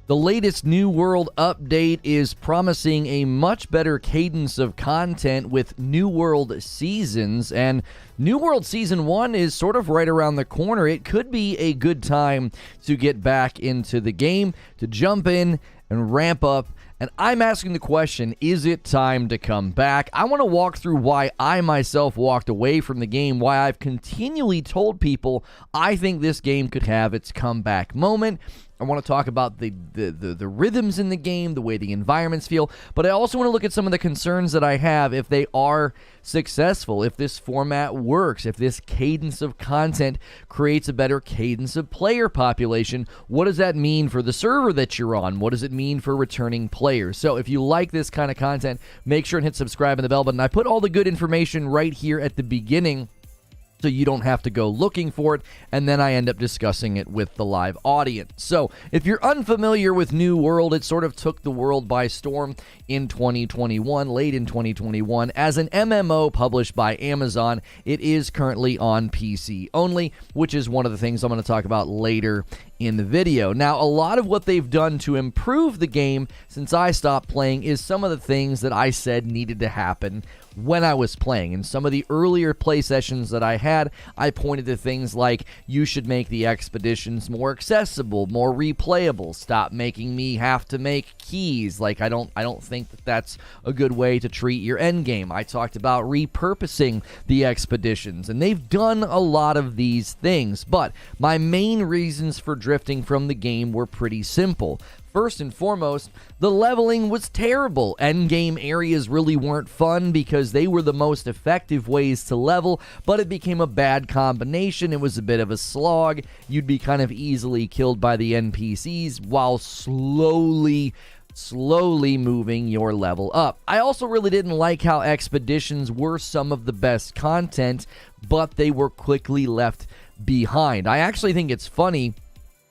The latest New World update is promising a much better cadence of content with New World seasons, and New World Season 1 is sort of right around the corner. It could be a good time to get back into the game, to jump in and ramp up. And I'm asking the question, is it time to come back? I want to walk through why I myself walked away from the game, why I've continually told people I think this game could have its comeback moment. I want to talk about the rhythms in the game, the way the environments feel, but I also want to look at some of the concerns that I have if they are successful, if this format works, if this cadence of content creates a better cadence of player population. What does that mean for the server that you're on? What does it mean for returning players? So if you like this kind of content, make sure and hit subscribe and the bell button. I put all the good information right here at the beginning, so you don't have to go looking for it, and then I end up discussing it with the live audience. So if you're unfamiliar with New World, it sort of took the world by storm in 2021, late in 2021, as an MMO published by Amazon. It is currently on PC only, which is one of the things I'm going to talk about later in the video. Now, a lot of what they've done to improve the game since I stopped playing is some of the things that I said needed to happen when I was playing. In some of the earlier play sessions that I had, I pointed to things like you should make the expeditions more accessible, more replayable. Stop making me have to make keys. Like I don't think that that's a good way to treat your end game. I talked about repurposing the expeditions, and they've done a lot of these things. But my main reasons for drifting from the game were pretty simple. First and foremost, the leveling was terrible. Endgame areas really weren't fun because they were the most effective ways to level, but it became a bad combination. It was a bit of a slog. You'd be kind of easily killed by the NPCs while slowly moving your level up. I also really didn't like how expeditions were some of the best content, but they were quickly left behind. I actually think it's funny.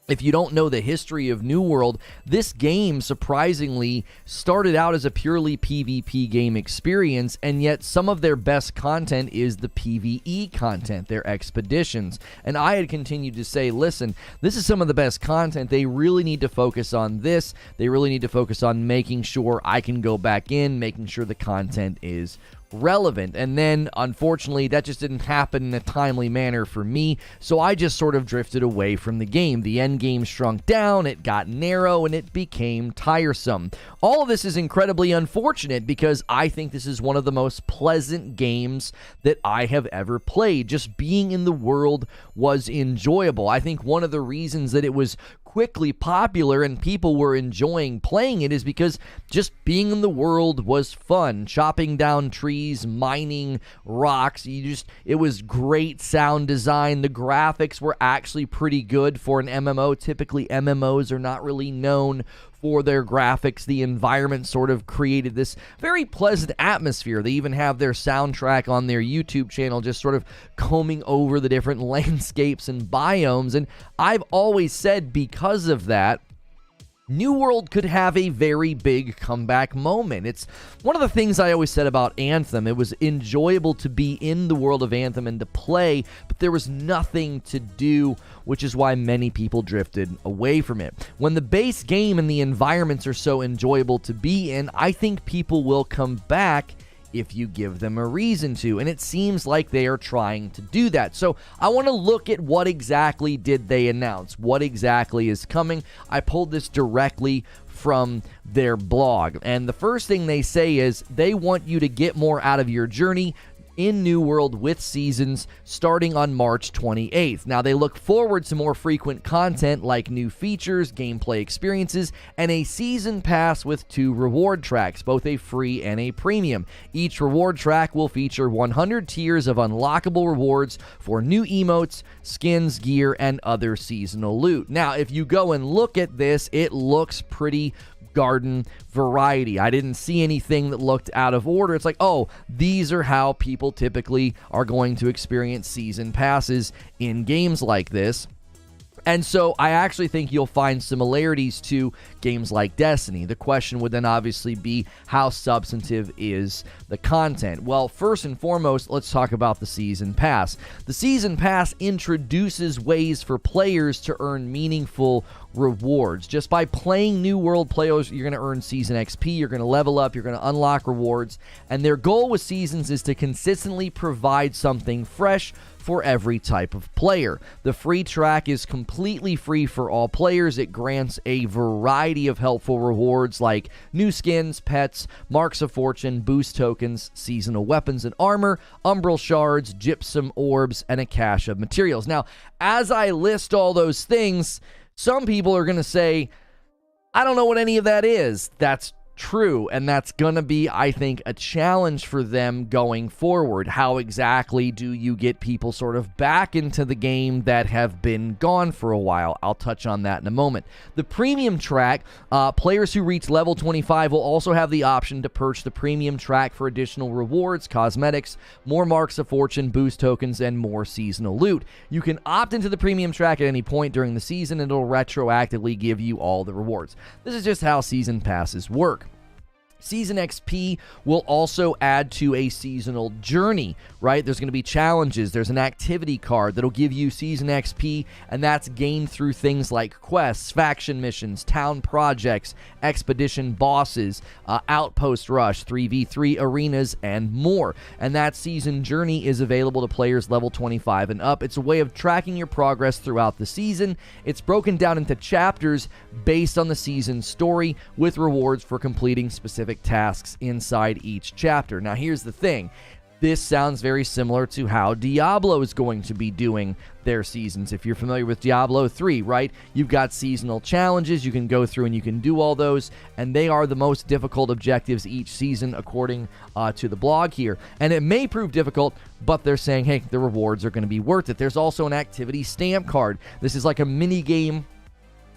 If you don't know the history of New World, this game surprisingly started out as a purely PvP game experience, and yet some of their best content is the PvE content, their expeditions. And I had continued to say, listen, this is some of the best content. They really need to focus on this. They really need to focus on making sure I can go back in, making sure the content is relevant. And then unfortunately that just didn't happen in a timely manner for me, so I just sort of drifted away from the game. The end game shrunk down, it got narrow, and it became tiresome. All of this is incredibly unfortunate because I think this is one of the most pleasant games that I have ever played. Just being in the world was enjoyable. I think one of the reasons that it was quickly popular and people were enjoying playing it is because just being in the world was fun. Chopping down trees, mining rocks, it was great sound design. The graphics were actually pretty good for an MMO. Typically MMOs are not really known for their graphics. The environment sort of created this very pleasant atmosphere. They even have their soundtrack on their YouTube channel, just sort of combing over the different landscapes and biomes. And I've always said because of that, New World could have a very big comeback moment. It's one of the things I always said about Anthem. It was enjoyable to be in the world of Anthem and to play, but there was nothing to do, which is why many people drifted away from it. When the base game and the environments are so enjoyable to be in, I think people will come back if you give them a reason to, and it seems like they are trying to do that. So I want to look at what exactly did they announce, what exactly is coming. I pulled this directly from their blog, and the first thing they say is they want you to get more out of your journey in New World with seasons starting on March 28th. Now, they look forward to more frequent content like new features, gameplay experiences, and a season pass with 2 reward tracks, both a free and a premium. Each reward track will feature 100 tiers of unlockable rewards for new emotes, skins, gear, and other seasonal loot. Now, if you go and look at this, it looks pretty garden variety. I didn't see anything that looked out of order. It's like, oh, these are how people typically are going to experience season passes in games like this. And so I actually think you'll find similarities to games like Destiny. The question would then obviously be, how substantive is the content? Well, first and foremost, let's talk about the Season Pass. The Season Pass introduces ways for players to earn meaningful rewards. Just by playing New World players, you're going to earn Season XP, you're going to level up, you're going to unlock rewards, and their goal with Seasons is to consistently provide something fresh for every type of player. The free track is completely free for all players. It grants a variety of helpful rewards like new skins, pets, marks of fortune, boost tokens, seasonal weapons and armor, umbral shards, gypsum orbs, and a cache of materials. Now, as I list all those things, some people are going to say, I don't know what any of that is. That's true, and that's going to be, I think, a challenge for them going forward. How exactly do you get people sort of back into the game that have been gone for a while? I'll touch on that in a moment. The premium track, players who reach level 25 will also have the option to purchase the premium track for additional rewards, cosmetics, more marks of fortune, boost tokens, and more seasonal loot. You can opt into the premium track at any point during the season, and it'll retroactively give you all the rewards. This is just how season passes work. Season XP will also add to a seasonal journey, right? There's going to be challenges. There's an activity card that'll give you season XP, and that's gained through things like quests, faction missions, town projects, expedition bosses, outpost rush, 3v3 arenas, and more. And that season journey is available to players level 25 and up. It's a way of tracking your progress throughout the season. It's broken down into chapters based on the season story, with rewards for completing specific tasks inside each chapter. Now, here's the thing. This sounds very similar to how Diablo is going to be doing their seasons. If you're familiar with Diablo 3, right? You've got seasonal challenges. You can go through and you can do all those, and they are the most difficult objectives each season, according to the blog here. And it may prove difficult, but they're saying, hey, the rewards are going to be worth it. There's also an activity stamp card. This is like a mini game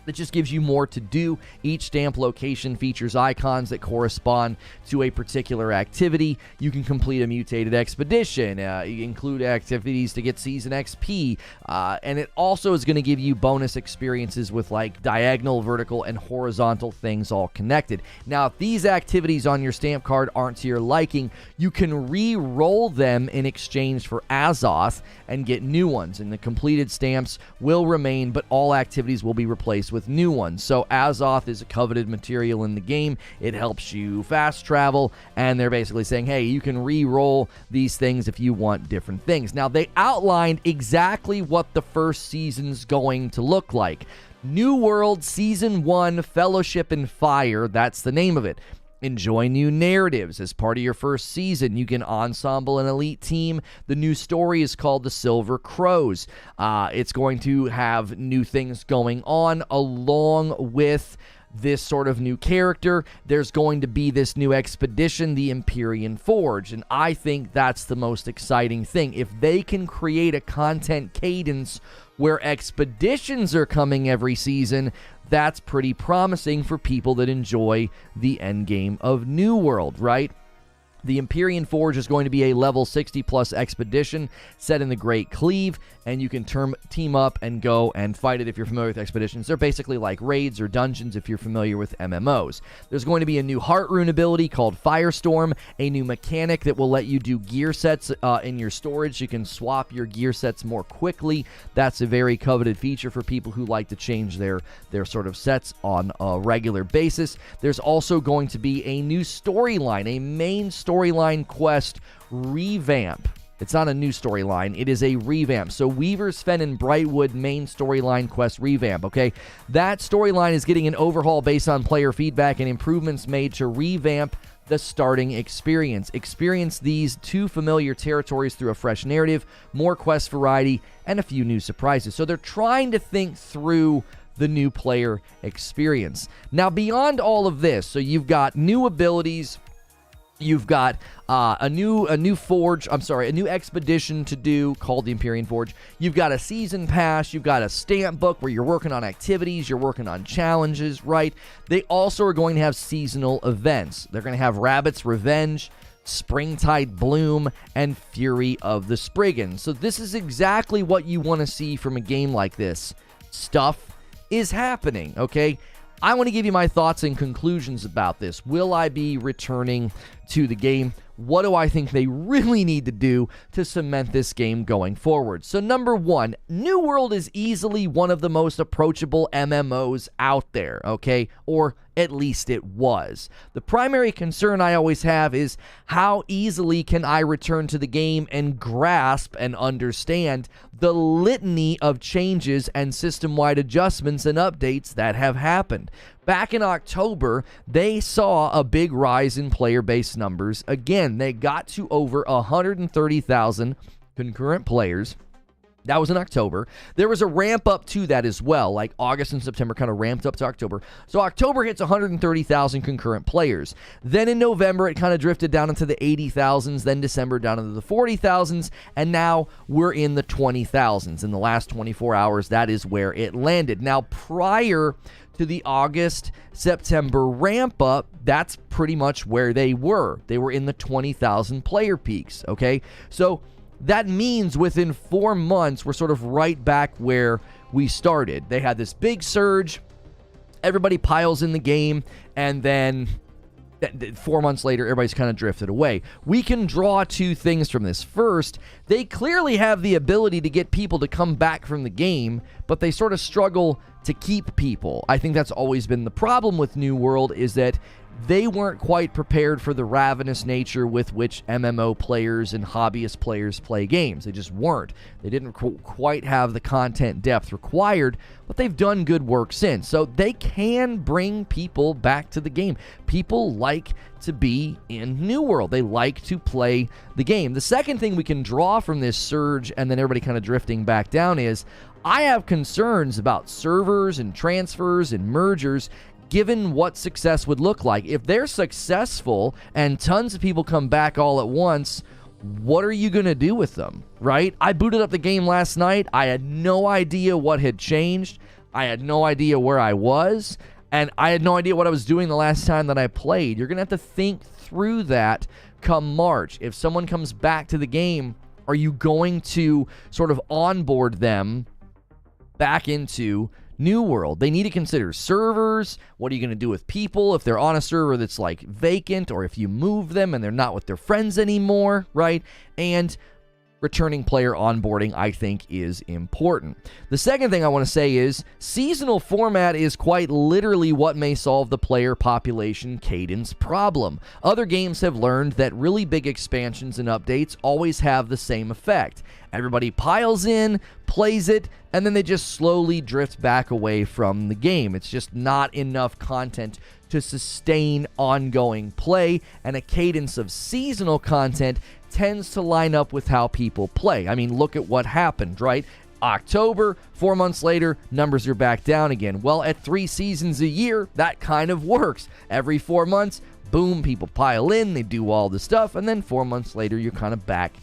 that just gives you more to do. Each stamp location features icons that correspond to a particular activity. You can complete a mutated expedition, include activities to get season XP, and it also is going to give you bonus experiences with like diagonal, vertical, and horizontal things all connected. Now, if these activities on your stamp card aren't to your liking, you can re-roll them in exchange for Azoth and get new ones, and the completed stamps will remain, but all activities will be replaced with new ones. So Azoth is a coveted material in the game. It helps you fast travel, and they're basically saying, hey, you can re-roll these things if you want different things. Now, they outlined exactly what the first season's going to look like. New World Season 1 Fellowship in Fire, that's the name of it. Enjoy new narratives. As part of your first season, you can ensemble an elite team. The new story is called The Silver Crows. It's going to have new things going on along with this sort of new character. There's going to be this new expedition, the Empyrean Forge, and I think that's the most exciting thing. If they can create a content cadence where expeditions are coming every season, that's pretty promising for people that enjoy the endgame of New World, right? The Empyrean Forge is going to be a level 60 plus expedition set in the Great Cleave, and you can team up and go and fight it if you're familiar with expeditions. They're basically like raids or dungeons if you're familiar with MMOs. There's going to be a new Heart Rune ability called Firestorm, a new mechanic that will let you do gear sets in your storage. You can swap your gear sets more quickly. That's a very coveted feature for people who like to change their sort of sets on a regular basis. There's also going to be a new storyline, a main storyline quest revamp. It's not a new storyline, it is a revamp. So Weaver's Fen and Brightwood main storyline quest revamp, okay? That storyline is getting an overhaul based on player feedback and improvements made to revamp the starting experience. Experience these two familiar territories through a fresh narrative, more quest variety, and a few new surprises. So they're trying to think through the new player experience. Now, beyond all of this, so you've got new abilities, you've got a new expedition to do called the Empyrean Forge. You've got a season pass. You've got a stamp book where you're working on activities. You're working on challenges, right? They also are going to have seasonal events. They're going to have Rabbit's Revenge, Springtide Bloom, and Fury of the Spriggans. So this is exactly what you want to see from a game like this. stuff is happening, okay? I want to give you my thoughts and conclusions about this. Will I be returning to the game? What do I think they really need to do to cement this game going forward? So number one, New World is easily one of the most approachable MMOs out there, okay? Or at least it was. The primary concern I always have is how easily can I return to the game and grasp and understand the litany of changes and system-wide adjustments and updates that have happened. Back in October, they saw a big rise in player base numbers. Again, they got to over 130,000 concurrent players. That was in October. There was a ramp up to that as well, like August and September kind of ramped up to October. So October hits 130,000 concurrent players. Then in November, it kind of drifted down into the 80,000s, then December down into the 40,000s, and now we're in the 20,000s. In the last 24 hours, that is where it landed. Now, prior to the August-September ramp up, that's pretty much where they were. They were in the 20,000 player peaks, okay? So that means within 4 months, we're sort of right back where we started. They had this big surge, everybody piles in the game, and then 4 months later, everybody's kind of drifted away. We can draw two things from this. First, they clearly have the ability to get people to come back from the game, but they sort of struggle to keep people. I think that's always been the problem with New World, is that they weren't quite prepared for the ravenous nature with which MMO players and hobbyist players play games. They just weren't. They didn't quite have the content depth required, but they've done good work since. So they can bring people back to the game. People like to be in New World. They like to play the game. The second thing we can draw from this surge and then everybody kind of drifting back down is I have concerns about servers and transfers and mergers given what success would look like. If they're successful and tons of people come back all at once, what are you going to do with them, right? I booted up the game last night. I had no idea what had changed. I had no idea where I was, and I had no idea what I was doing the last time that I played. You're going to have to think through that come March. If someone comes back to the game, are you going to sort of onboard them back into New World? They need to consider servers. What are you going to do with people if they're on a server that's like vacant, or if you move them and they're not with their friends anymore, right? And returning player onboarding, I think, is important. The second thing I want to say is seasonal format is quite literally what may solve the player population cadence problem. Other games have learned that really big expansions and updates always have the same effect. Everybody piles in, plays it, and then they just slowly drift back away from the game. It's just not enough content to sustain ongoing play, and a cadence of seasonal content tends to line up with how people play. I mean, look at what happened, right? October, 4 months later, numbers are back down again. Well, at 3 seasons a year, that kind of works. Every 4 months, boom, people pile in, they do all the stuff, and then 4 months later, you're kind of back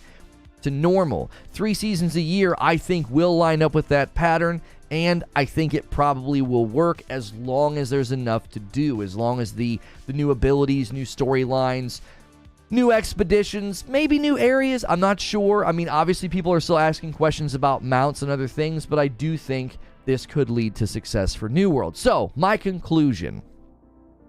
to normal. 3 seasons a year, I think, will line up with that pattern, and I think it probably will work as long as there's enough to do, as long as the new abilities, new storylines, new expeditions, maybe new areas. I'm not sure. I mean, obviously people are still asking questions about mounts and other things, but I do think this could lead to success for New World. So, my conclusion.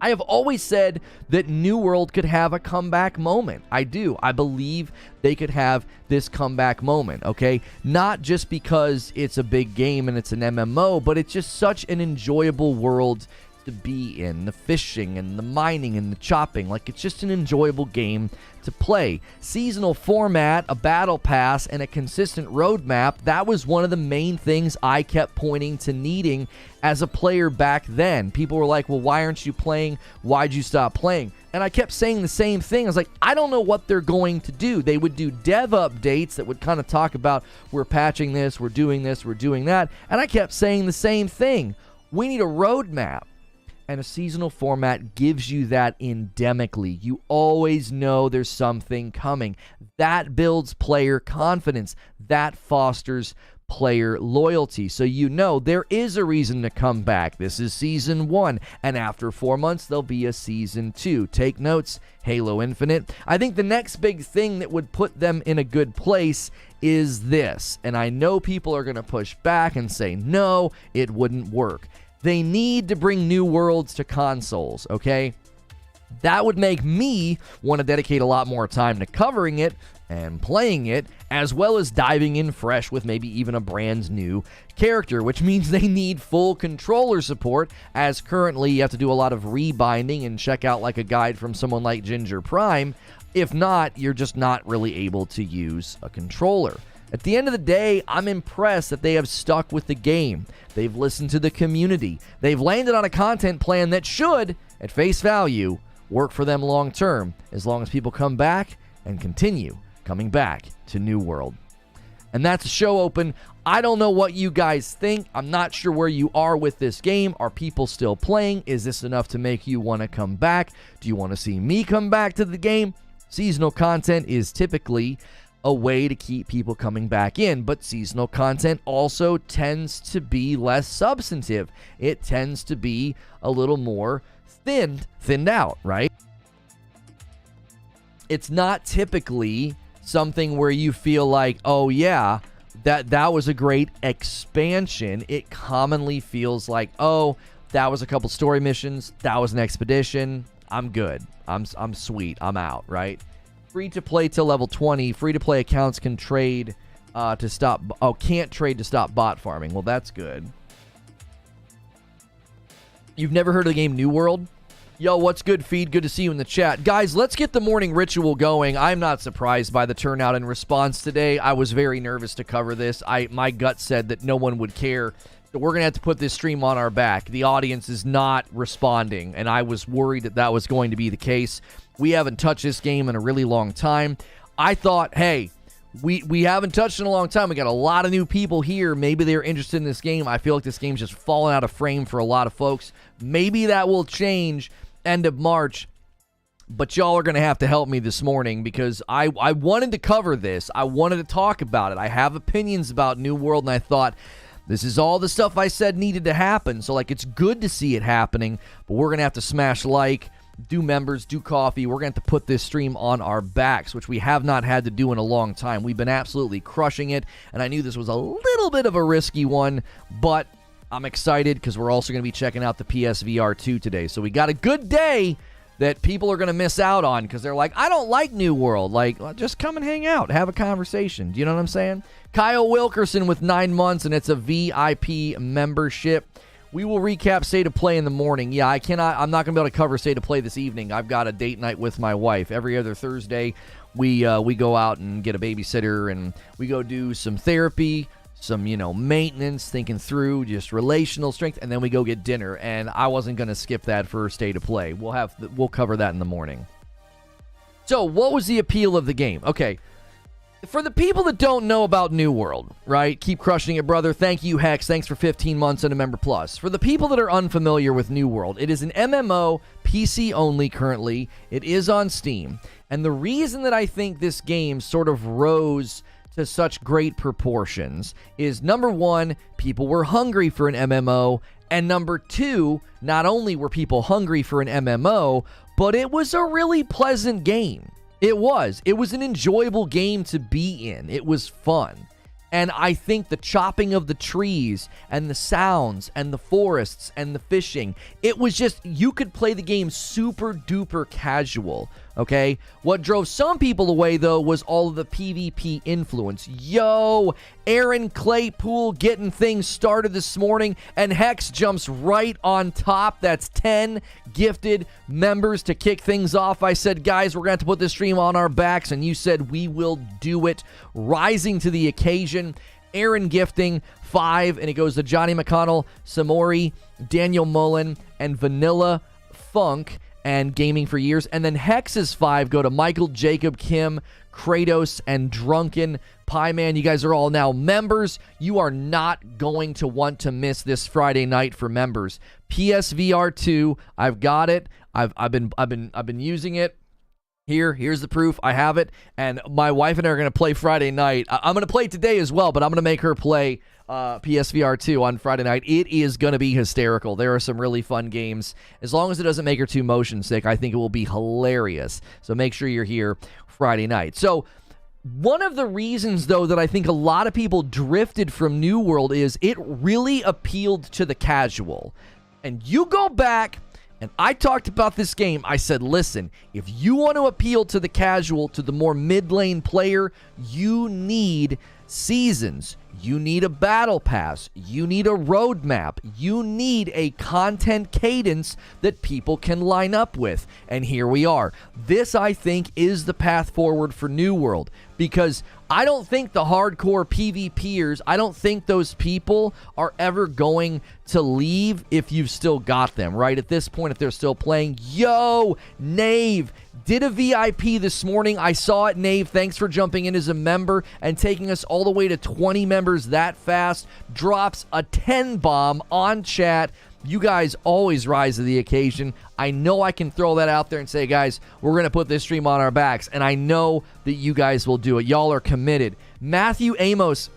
I have always said that New World could have a comeback moment. I do. I believe they could have this comeback moment, okay? Not just because it's a big game and it's an MMO, but it's just such an enjoyable world to be in. The fishing and the mining and the chopping, like, it's just an enjoyable game to play. Seasonal format, a battle pass, and a consistent roadmap, that was one of the main things I kept pointing to needing as a player back then. People were like, well, why aren't you playing? Why'd you stop playing? And I kept saying the same thing. I was like, I don't know what they're going to do. They would do dev updates that would kind of talk about, we're patching this, we're doing that. And I kept saying the same thing. We need a roadmap. And a seasonal format gives you that endemically. You always know there's something coming. That builds player confidence. That fosters player loyalty. So you know there is a reason to come back. This is Season 1, and after 4 months, there'll be a Season 2. Take notes, Halo Infinite. I think the next big thing that would put them in a good place is this, and I know people are going to push back and say, no, it wouldn't work. They need to bring new worlds to consoles, okay? That would make me want to dedicate a lot more time to covering it and playing it, as well as diving in fresh with maybe even a brand new character, which means they need full controller support, as currently you have to do a lot of rebinding and check out like a guide from someone like Ginger Prime. If not, you're just not really able to use a controller. At the end of the day, I'm impressed that they have stuck with the game. They've listened to the community. They've landed on a content plan that should, at face value, work for them long term, as long as people come back and continue coming back to New World. And that's a show open. I don't know what you guys think. I'm not sure where you are with this game. Are people still playing? Is this enough to make you want to come back? Do you want to see me come back to the game? Seasonal content is typically a way to keep people coming back in, but seasonal content also tends to be less substantive. It tends to be a little more thinned out, right? It's not typically something where you feel like, oh yeah, that was a great expansion. It commonly feels like, oh, that was a couple story missions, that was an expedition, I'm good, I'm sweet, I'm out, right? Free to play till level 20. Free to play accounts can trade to stop. Oh, can't trade to stop bot farming. Well, that's good. You've never heard of the game New World? Yo, what's good, Feed? Good to see you in the chat. Guys, let's get the morning ritual going. I'm not surprised by the turnout and response today. I was very nervous to cover this. My gut said that no one would care. So we're going to have to put this stream on our back. The audience is not responding, and I was worried that that was going to be the case. We haven't touched this game in a really long time. I thought, hey, we haven't touched it in a long time. We got a lot of new people here. Maybe they're interested in this game. I feel like this game's just fallen out of frame for a lot of folks. Maybe that will change end of March. But y'all are going to have to help me this morning because I wanted to cover this. I wanted to talk about it. I have opinions about New World, and I thought, this is all the stuff I said needed to happen. So, like, it's good to see it happening, but we're going to have to smash like, do members, do coffee. We're going to have to put this stream on our backs, which we have not had to do in a long time. We've been absolutely crushing it, and I knew this was a little bit of a risky one, but I'm excited because we're also going to be checking out the PSVR 2 today. So we got a good day that people are going to miss out on because they're like, I don't like New World. Like, well, just come and hang out, have a conversation. Do you know what I'm saying? Kyle Wilkerson with 9 months, and it's a VIP membership. We will recap State of Play in the morning. Yeah, I'm not going to be able to cover State of Play this evening. I've got a date night with my wife. Every other Thursday, we go out and get a babysitter, and we go do some therapy, some, maintenance, thinking through just relational strength, and then we go get dinner. And I wasn't going to skip that for State of Play. We'll cover that in the morning. So, what was the appeal of the game? Okay. For the people that don't know about New World, right? Keep crushing it, brother. Thank you, Hex. Thanks for 15 months and a member plus. For the people that are unfamiliar with New World, it is an MMO, PC only currently. It is on Steam. And the reason that I think this game sort of rose to such great proportions is, number one, people were hungry for an MMO. And number two, not only were people hungry for an MMO, but it was a really pleasant game. It was an enjoyable game to be in. It was fun. And I think the chopping of the trees and the sounds and the forests and the fishing, it was just, you could play the game super duper casual, okay? What drove some people away, though, was all of the PvP influence. Yo, Aaron Claypool getting things started this morning, and Hex jumps right on top. That's 10 gifted members to kick things off. I said, guys, we're going to have to put this stream on our backs, and you said we will do it. Rising to the occasion. Aaron gifting 5, and it goes to Johnny McConnell, Samori, Daniel Mullen, and Vanilla Funk, and Gaming for Years. And then Hex's 5 go to Michael, Jacob, Kim, Kratos, and Drunken Pie Man. You guys are all now members. You are not going to want to miss this Friday night for members. PSVR 2, I've got it. I've been using it. Here's the proof. I have it, and my wife and I are going to play Friday night. I'm going to play today as well, but I'm going to make her play PSVR 2 on Friday night. It is going to be hysterical. There are some really fun games. As long as it doesn't make her too motion sick, I think it will be hilarious. So make sure you're here Friday night. So one of the reasons, though, that I think a lot of people drifted from New World is it really appealed to the casual. And you go back, and I talked about this game. I said, listen, if you want to appeal to the casual, to the more mid-lane player, you need seasons. You need a battle pass. You need a roadmap. You need a content cadence that people can line up with. And here we are. This, I think, is the path forward for New World, because I don't think the hardcore PvPers, I don't think those people are ever going to leave if you've still got them, right? At this point, if they're still playing. Yo, Nave did a VIP this morning. I saw it, Nave. Thanks for jumping in as a member and taking us all the way to 20 members that fast. Drops a 10 bomb on chat. You guys always rise to the occasion. I know I can throw that out there and say, guys, we're going to put this stream on our backs, and I know that you guys will do it. Y'all are committed. Matthew Amos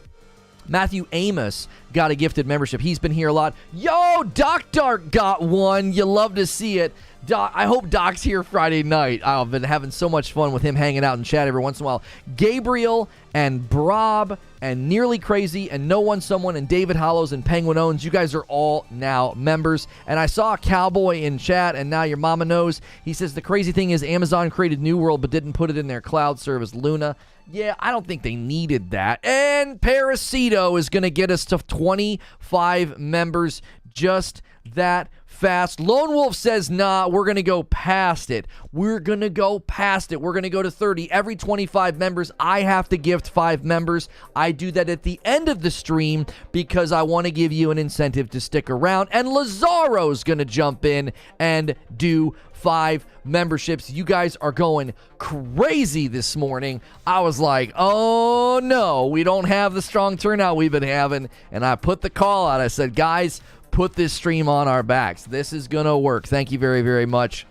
got a gifted membership. He's been here a lot. Yo, Doc Dark got one. You love to see it. Doc, I hope Doc's here Friday night. I've been having so much fun with him hanging out in chat every once in a while. Gabriel and Brob and Nearly Crazy and No One Someone and David Hollows and Penguin Owens, you guys are all now members. And I saw a Cowboy in chat, and now your mama knows. He says the crazy thing is Amazon created New World but didn't put it in their cloud service, Luna. Yeah, I don't think they needed that. And Parasito is going to get us to 25 members just that fast. Lone Wolf says, nah, we're going to go past it. We're going to go past it. We're going to go to 30. Every 25 members, I have to gift 5 members. I do that at the end of the stream because I want to give you an incentive to stick around. And Lazaro's going to jump in and do 5 memberships. You guys are going crazy this morning. I was like, oh no, we don't have the strong turnout we've been having. And I put the call out. I said, guys, put this stream on our backs. This is going to work. Thank you very, very much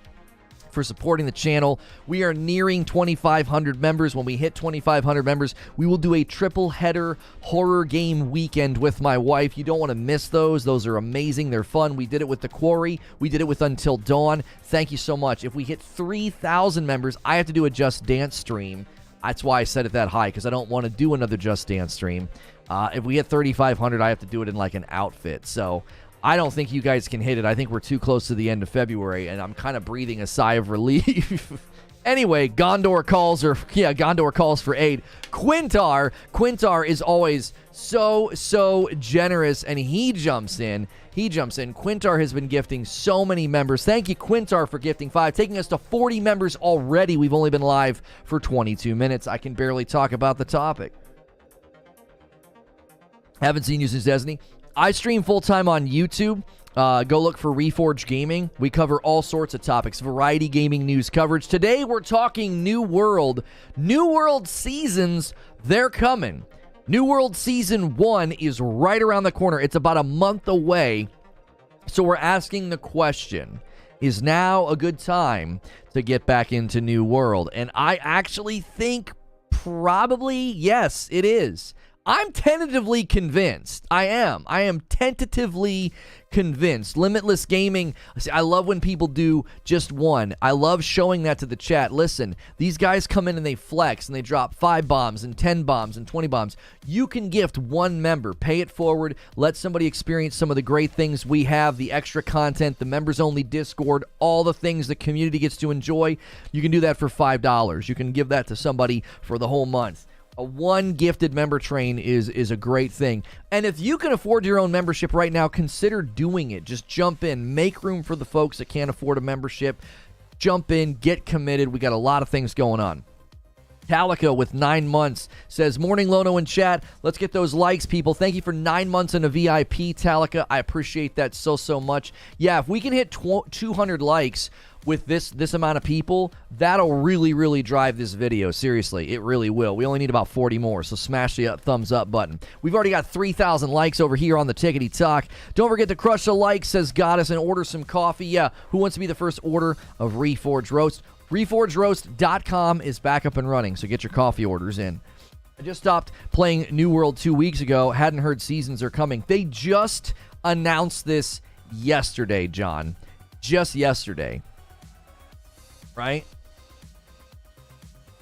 for supporting the channel. We are nearing 2,500 members. When we hit 2,500 members, we will do a triple header horror game weekend with my wife. You don't want to miss those. Those are amazing. They're fun. We did it with The Quarry. We did it with Until Dawn. Thank you so much. If we hit 3,000 members, I have to do a Just Dance stream. That's why I set it that high, because I don't want to do another Just Dance stream. If we hit 3,500, I have to do it in like an outfit. So I don't think you guys can hit it. I think we're too close to the end of February, and I'm kind of breathing a sigh of relief. Anyway, Gondor calls for aid. Quintar is always so generous, and he jumps in. Quintar has been gifting so many members. Thank you, Quintar, for gifting 5, taking us to 40 members already. We've only been live for 22 minutes. I can barely talk about the topic. Haven't seen you since Destiny. I stream full-time on YouTube. Go look for Reforge Gaming. We cover all sorts of topics, variety gaming news coverage. Today, we're talking New World. New World seasons, they're coming. New World Season 1 is right around the corner. It's about a month away. So we're asking the question, is now a good time to get back into New World? And I actually think probably yes, it is. I'm tentatively convinced. I am tentatively convinced. Limitless Gaming, I love when people do just one. I love showing that to the chat. Listen, these guys come in and they flex and they drop 5 bombs and 10 bombs and 20 bombs. You can gift one member, pay it forward, let somebody experience some of the great things we have, the extra content, the members-only Discord, all the things the community gets to enjoy. You can do that for $5. You can give that to somebody for the whole month. A one gifted member train is a great thing. And if you can afford your own membership right now, consider doing it. Just jump in. Make room for the folks that can't afford a membership. Jump in. Get committed. We got a lot of things going on. Talica with 9 months says, morning Lono in chat. Let's get those likes, people. Thank you for 9 months in a VIP, Talica. I appreciate that so much. Yeah, if we can hit 200 likes with this amount of people, that'll really drive this video. Seriously, it really will. We only need about 40 more, so smash the thumbs up button. We've already got 3,000 likes over here on the Tickety Talk. Don't forget to crush the like, says Goddess, and order some coffee. Yeah, who wants to be the first order of Reforge Roast? ReforgeRoast.com is back up and running, so get your coffee orders in. I just stopped playing New World 2 weeks ago. Hadn't heard seasons are coming. They just announced this yesterday, John. Just yesterday. Right?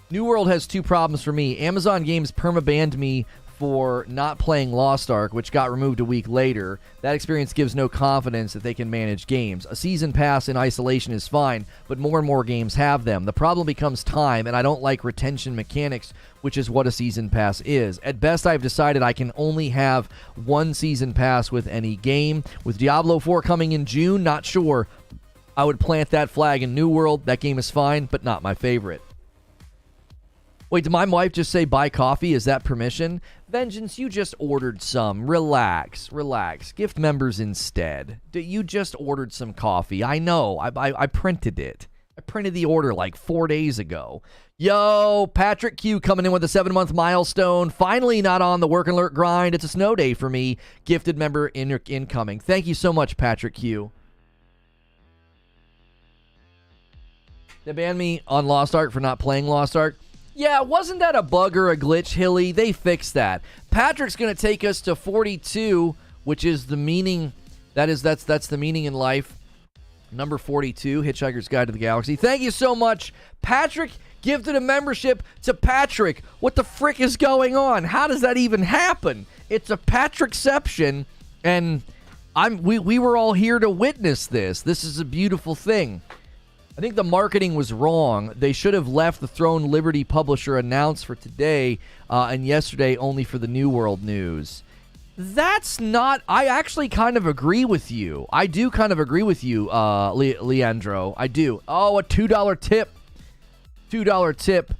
New World has two problems for me. Amazon Games permabanned me for not playing Lost Ark, which got removed a week later. That experience gives no confidence that they can manage games. A season pass in isolation is fine, but more and more games have them. The problem becomes time, and I don't like retention mechanics, which is what a season pass is. At best, I've decided I can only have one season pass with any game. With Diablo 4 coming in June, not sure I would plant that flag in New World. That game is fine, but not my favorite. Wait, did my wife just say buy coffee? Is that permission? Vengeance, you just ordered some. Relax. Gift members instead. You just ordered some coffee. I know. I printed it. I printed the order like 4 days ago. Yo, Patrick Q coming in with a 7-month milestone. Finally not on the work alert grind. It's a snow day for me. Gifted member incoming. Thank you so much, Patrick Q. They banned me on Lost Ark for not playing Lost Ark. Yeah, wasn't that a bug or a glitch, Hilly? They fixed that. Patrick's going to take us to 42, which is the meaning. That's the meaning in life. Number 42, Hitchhiker's Guide to the Galaxy. Thank you so much. Patrick gifted a membership to Patrick. What the frick is going on? How does that even happen? It's a Patrickception, and we were all here to witness this. This is a beautiful thing. I think the marketing was wrong. They should have left the Throne Liberty publisher announced for today and yesterday only for the New World news. That's not... I actually kind of agree with you. I do kind of agree with you, Leandro. I do. Oh, a $2 tip. $2 tip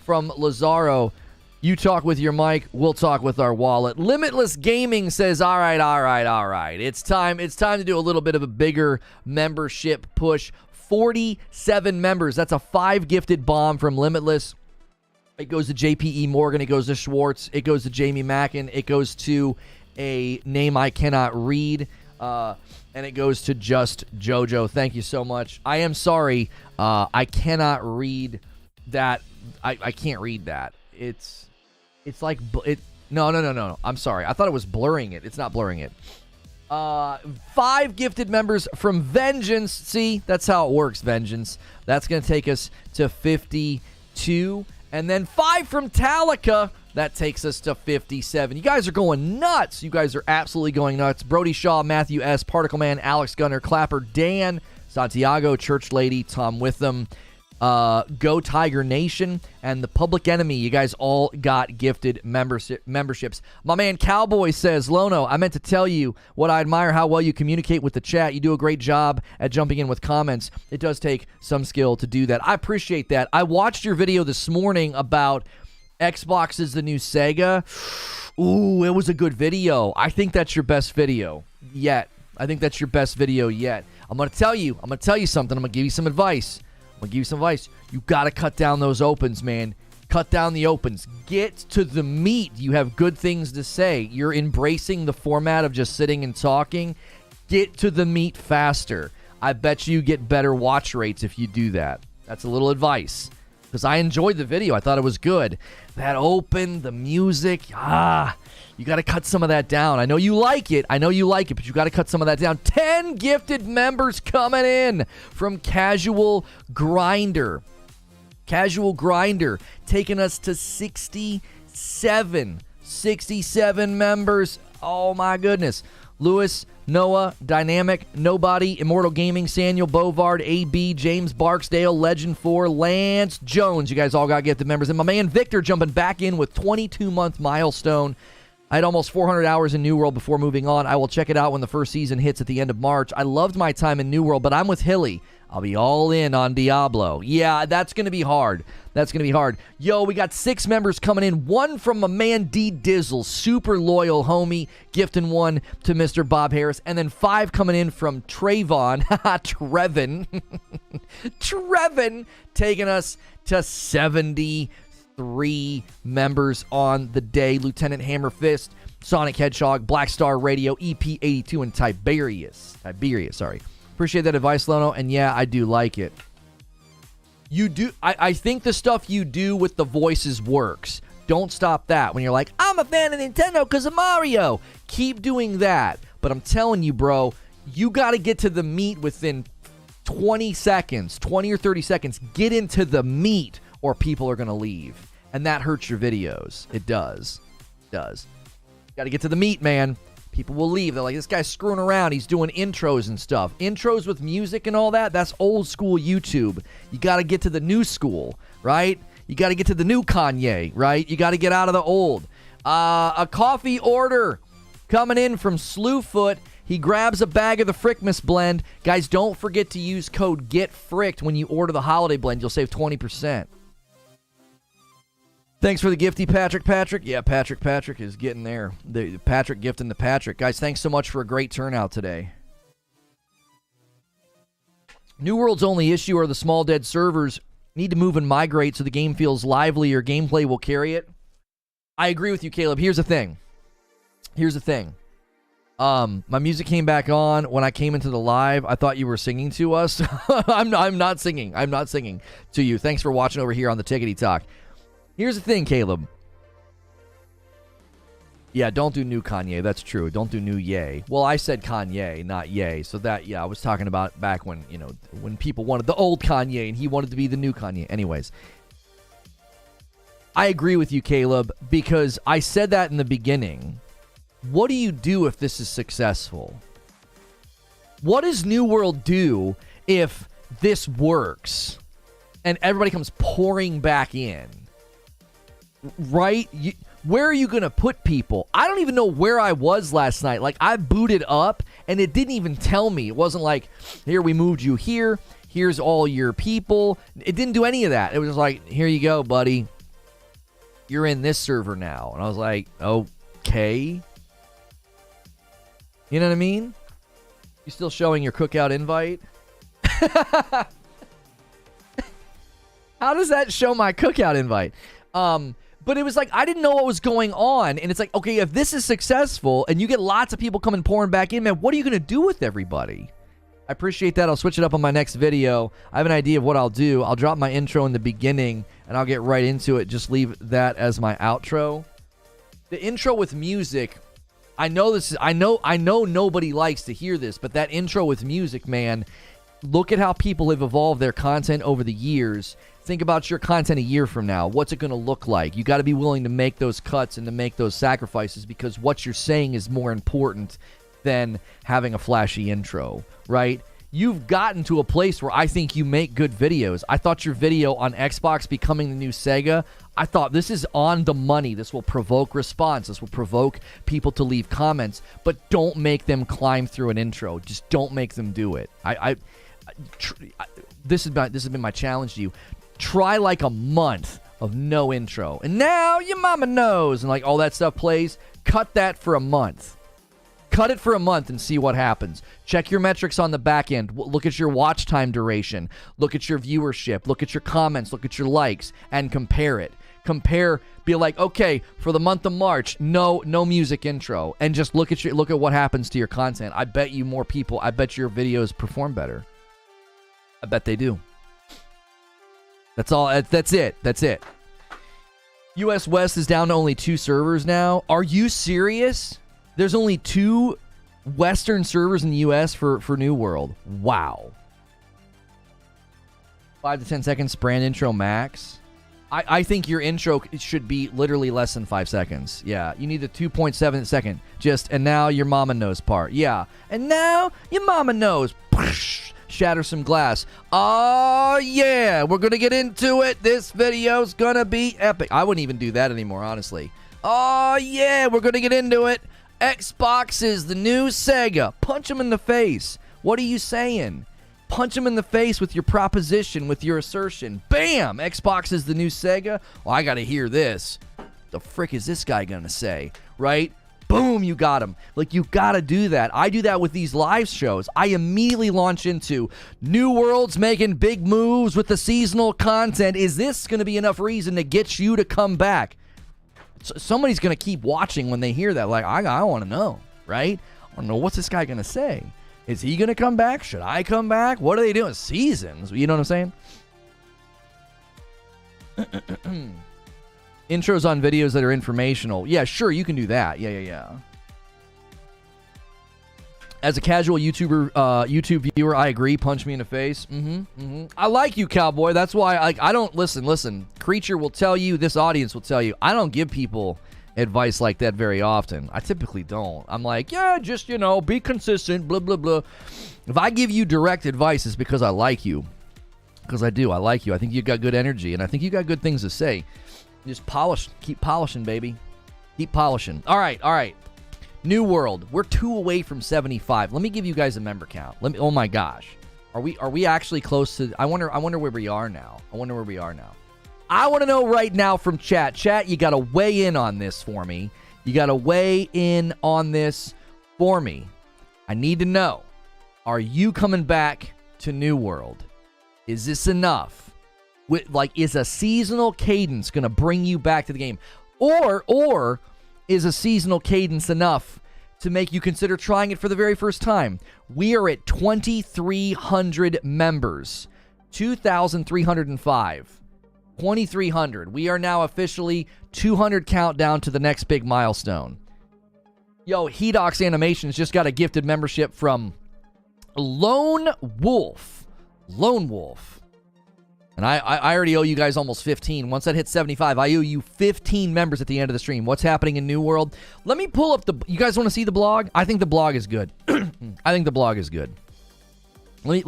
from Lazaro. You talk with your mic, we'll talk with our wallet. Limitless Gaming says, all right. It's time to do a little bit of a bigger membership push. 47 members. That's a 5 gifted bomb from Limitless. It goes to JPE Morgan. It goes to Schwartz. It goes to Jamie Mackin. It goes to a name I cannot read. And it goes to Just Jojo. Thank you so much. I am sorry. I cannot read that. I can't read that. It's like... No. I'm sorry. I thought it was blurring it. It's not blurring it. 5 gifted members from Vengeance. See, that's how it works, Vengeance. That's going to take us to 52. And then 5 from Talica. That takes us to 57. You guys are going nuts. You guys are absolutely going nuts. Brody Shaw, Matthew S., Particle Man, Alex Gunner, Clapper, Dan, Santiago, Church Lady, Tom Witham, Go Tiger Nation, and the Public Enemy. You guys all got gifted memberships. My man Cowboy says, Lono, I meant to tell you what I admire how well you communicate with the chat. You do a great job at jumping in with comments. It does take some skill to do that. I appreciate that. I watched your video this morning about Xbox is the new Sega. Ooh, it was a good video. I think that's your best video yet. I'm going to tell you something. I'm going to give you some advice. You got to cut down those opens, man. Cut down the opens. Get to the meat. You have good things to say. You're embracing the format of just sitting and talking. Get to the meat faster. I bet you get better watch rates if you do that. That's a little advice. Because I enjoyed the video. I thought it was good. That open, the music, you got to cut some of that down. I know you like it, but you got to cut some of that down. 10 gifted members coming in from Casual Grinder. Casual Grinder taking us to 67. 67 members. Oh, my goodness. Lewis, Noah, Dynamic, Nobody, Immortal Gaming, Samuel, Bovard, AB, James Barksdale, Legend 4, Lance Jones. You guys all got gifted members. And my man Victor jumping back in with 22-month milestone. I had almost 400 hours in New World before moving on. I will check it out when the first season hits at the end of March. I loved my time in New World, but I'm with Hilly. I'll be all in on Diablo. Yeah, that's going to be hard. Yo, we got 6 members coming in. 1 from my man D Dizzle, super loyal homie, gifting 1 to Mr. Bob Harris. And then 5 coming in from Trayvon, Trevin, taking us to 73 members on the day. Lieutenant Hammerfist, Sonic Hedgehog, Black Star Radio, EP82, and Tiberius, sorry. Appreciate that advice, Lono, and yeah, I do like it. I think the stuff you do with the voices works. Don't stop that. When you're like, I'm a fan of Nintendo because of Mario. Keep doing that. But I'm telling you, bro, you got to get to the meat within 20 seconds, 20 or 30 seconds. Get into the meat or people are going to leave. And that hurts your videos. It does. It does. Got to get to the meat, man. People will leave. They're like, this guy's screwing around. He's doing intros and stuff. Intros with music and all that, that's old school YouTube. You got to get to the new school, right? You got to get to the new Kanye, right? You got to get out of the old. A coffee order coming in from Slewfoot. He grabs a bag of the Frickmas blend. Guys, don't forget to use code GETFRICKED when you order the holiday blend. You'll save 20%. Thanks for the gifty, Patrick. Yeah, Patrick is getting there. The Patrick gifting the Patrick. Guys, thanks so much for a great turnout today. New World's only issue are the small dead servers. Need to move and migrate so the game feels lively or gameplay will carry it. I agree with you, Caleb. Here's the thing. My music came back on when I came into the live. I thought you were singing to us. I'm not singing. I'm not singing to you. Thanks for watching over here on the Tickety Talk. Here's the thing, Caleb. Yeah, don't do new Kanye. That's true. Don't do new Ye. Well, I said Kanye, not Ye. So that, yeah, I was talking about back when, you know, when people wanted the old Kanye and he wanted to be the new Kanye. Anyways, I agree with you, Caleb, because I said that in the beginning. What do you do if this is successful? What does New World do if this works and everybody comes pouring back in? Right? Where are you going to put people? I don't even know where I was last night. Like, I booted up, and it didn't even tell me. It wasn't like, here, we moved you here. Here's all your people. It didn't do any of that. It was like, here you go, buddy. You're in this server now. And I was like, okay. You know what I mean? You still showing your cookout invite? How does that show my cookout invite? But it was like, I didn't know what was going on. And it's like, okay, if this is successful and you get lots of people coming pouring back in, man, what are you going to do with everybody? I appreciate that. I'll switch it up on my next video. I have an idea of what I'll do. I'll drop my intro in the beginning and I'll get right into it. Just leave that as my outro. The intro with music, I know nobody likes to hear this, but that intro with music, man, look at how people have evolved their content over the years. Think about your content a year from now. What's it going to look like? You got to be willing to make those cuts and to make those sacrifices because what you're saying is more important than having a flashy intro, right? You've gotten to a place where I think you make good videos. I thought your video on Xbox becoming the new Sega, I thought this is on the money. This will provoke response. This will provoke people to leave comments, but don't make them climb through an intro. Just don't make them do it. This has been my challenge to you. Try like a month of no intro. And now your mama knows. And like all that stuff plays. Cut that for a month. Cut it for a month and see what happens. Check your metrics on the back end. Look at your watch time duration. Look at your viewership. Look at your comments. Look at your likes. And compare it. Compare. Be like, okay, for the month of March, no music intro. And just look at what happens to your content. I bet you more people. I bet your videos perform better. I bet they do. That's all. That's it. US West is down to only 2 servers now. Are you serious? There's only 2 Western servers in the US for New World. Wow. 5 to 10 seconds brand intro max. I think your intro should be literally less than 5 seconds. Yeah, you need the 2.7 second. Just, and now your mama knows part. Yeah, and now your mama knows. Shatter some glass. Oh, yeah. We're going to get into it. This video's going to be epic. I wouldn't even do that anymore, honestly. Oh, yeah. We're going to get into it. Xbox is the new Sega. Punch him in the face. What are you saying? Punch him in the face with your proposition, with your assertion. Bam! Xbox is the new Sega. Well, I got to hear this. The frick is this guy going to say? Right? Boom, you got him. Like, you got to do that. I do that with these live shows. I immediately launch into New World's making big moves with the seasonal content. Is this going to be enough reason to get you to come back? Somebody's going to keep watching when they hear that. Like, I want to know, right? I want to know, what's this guy going to say? Is he going to come back? Should I come back? What are they doing? Seasons. You know what I'm saying? Intros on videos that are informational. Yeah, sure, you can do that. Yeah. As a casual YouTube viewer, I agree. Punch me in the face. I like you, cowboy. That's why I don't listen. Creature will tell you. This audience will tell you. I don't give people advice like that very often. I typically don't. I'm like, yeah, just be consistent. Blah blah blah. If I give you direct advice, it's because I like you. Because I do. I like you. I think you got good energy, and I think you got good things to say. Just polish. Keep polishing, baby. Keep polishing. All right. New World, we're 2 away from 75. Let me give you guys a member count. Oh my gosh, are we actually close to? I wonder where we are now. I want to know right now from chat. Chat, you got to weigh in on this for me. I need to know. Are you coming back to New World? Is this enough? Is a seasonal cadence going to bring you back to the game, or is a seasonal cadence enough to make you consider trying it for the very first time? We are at 2,300 members. 2,305. 2,300. We are now officially 200 countdown to the next big milestone. Yo, Hedox Animations just got a gifted membership from Lone Wolf. And I already owe you guys almost 15. Once that hits 75, I owe you 15 members at the end of the stream. What's happening in New World? Let me pull up you guys want to see the blog? I think the blog is good. Let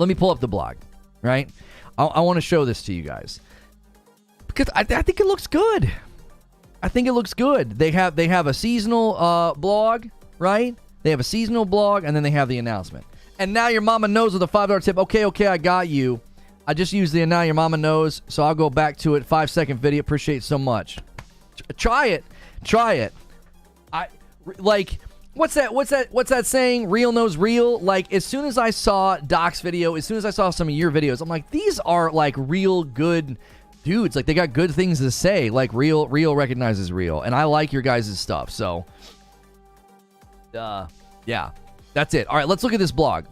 me pull up the blog, right? I want to show this to you guys. Because I think it looks good. They have a seasonal blog, right? They have a seasonal blog, and then they have the announcement. And now your mama knows with a $5 tip. Okay, I got you. I just used the Now Your Mama Knows, so I'll go back to it. 5-second video. Appreciate it so much. Try it. What's that saying? Real knows real. Like, as soon as I saw Doc's video, as soon as I saw some of your videos, I'm like, these are like real good dudes. Like, they got good things to say. Like, real recognizes real. And I like your guys' stuff. So, yeah. That's it. All right, let's look at this blog.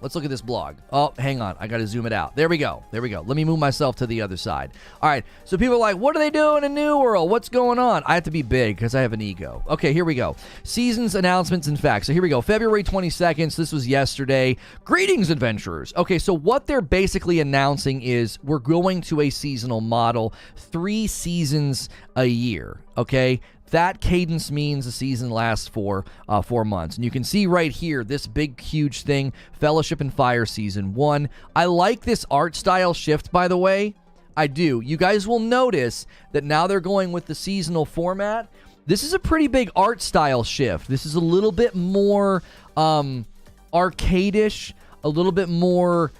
Oh, hang on. I got to zoom it out. There we go. Let me move myself to the other side. All right, so people are like, what are they doing in New World? What's going on? I have to be big because I have an ego. Okay, here we go. Seasons, announcements, and facts. So here we go. February 22nd. So this was yesterday. Greetings, adventurers. Okay, so what they're basically announcing is we're going to a seasonal model, 3 seasons a year, okay? That cadence means the season lasts for 4 months. And you can see right here, this big, huge thing, Fellowship and Fire Season 1. I like this art style shift, by the way. I do. You guys will notice that now they're going with the seasonal format. This is a pretty big art style shift. This is a little bit more arcade-ish, a little bit more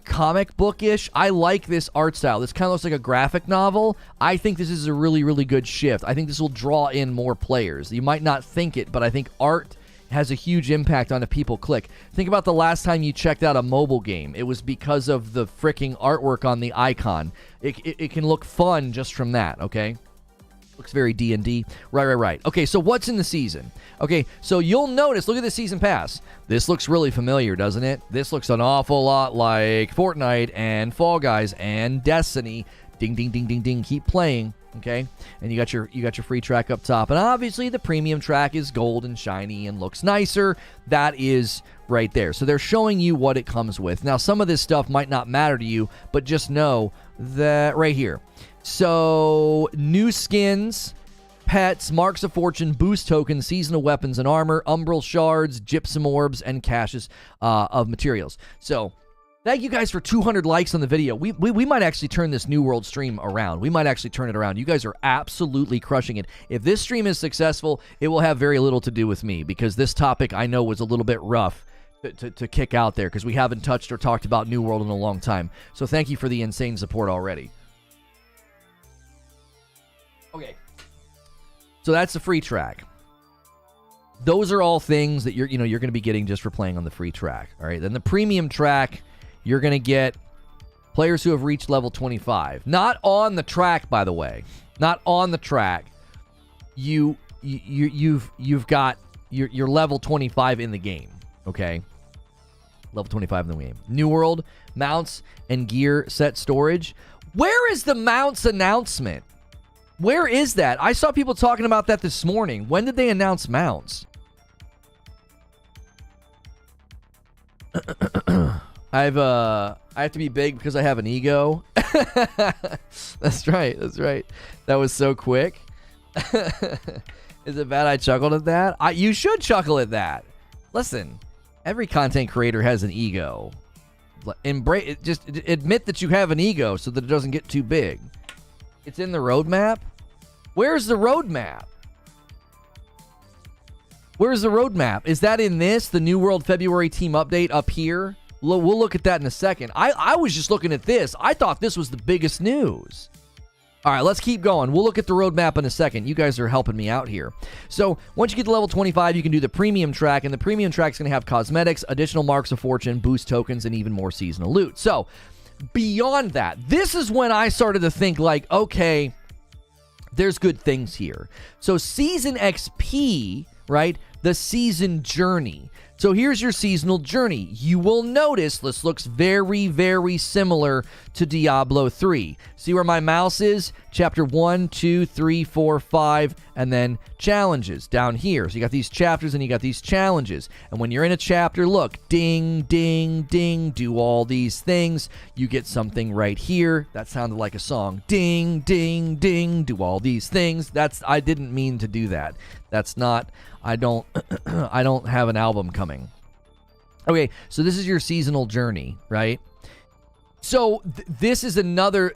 comic bookish. I like this art style. This kind of looks like a graphic novel. I think this is a really, really good shift. I think this will draw in more players. You might not think it, but I think art has a huge impact on if people click. Think about the last time you checked out a mobile game. It was because of the freaking artwork on the icon. It can look fun just from that, okay? Looks very D&D. Right. Okay, so what's in the season? Okay, so you'll notice, look at the season pass. This looks really familiar, doesn't it? This looks an awful lot like Fortnite and Fall Guys and Destiny. Ding, ding, ding, ding, ding. Keep playing, okay? And you got your free track up top. And obviously the premium track is gold and shiny and looks nicer. That is right there. So they're showing you what it comes with. Now, some of this stuff might not matter to you, but just know that right here. So, new skins, pets, marks of fortune, boost tokens, seasonal weapons and armor, umbral shards, gypsum orbs, and caches of materials. So, thank you guys for 200 likes on the video. We might actually turn this New World stream around. We might actually turn it around. You guys are absolutely crushing it. If this stream is successful, it will have very little to do with me because this topic I know was a little bit rough to kick out there because we haven't touched or talked about New World in a long time. So, thank you for the insane support already. Okay, so that's the free track. Those are all things that you're going to be getting just for playing on the free track. All right, then the premium track, you're going to get players who have reached level 25. Not on the track, by the way. Not on the track. You've got your level 25 in the game. Okay, level 25 in the game. New World mounts and gear set storage. Where is the mounts announcement? Where is that? I saw people talking about that this morning. When did they announce mounts? I have to be big because I have an ego. That's right. That was so quick. Is it bad I chuckled at that? You should chuckle at that. Listen, every content creator has an ego. Just admit that you have an ego so that it doesn't get too big. It's in the roadmap. Where's the roadmap? Where's the roadmap? Is that in this, the New World February team update up here? We'll look at that in a second. I was just looking at this. I thought this was the biggest news. All right, let's keep going. We'll look at the roadmap in a second. You guys are helping me out here. So once you get to level 25, you can do the premium track, and the premium track is going to have cosmetics, additional marks of fortune, boost tokens, and even more seasonal loot. So beyond that, this is when I started to think like, okay, there's good things here. So season XP, right? The season journey. So here's your seasonal journey. You will notice this looks very, very similar to Diablo 3. See where my mouse is? Chapter 1, 2, 3, 4, 5, and then challenges down here. So you got these chapters and you got these challenges. And when you're in a chapter, look, ding, ding, ding, do all these things. You get something right here. That sounded like a song. Ding, ding, ding, do all these things. I didn't mean to do that. That's not, I don't have an album coming. Okay, so this is your seasonal journey, right? So this is another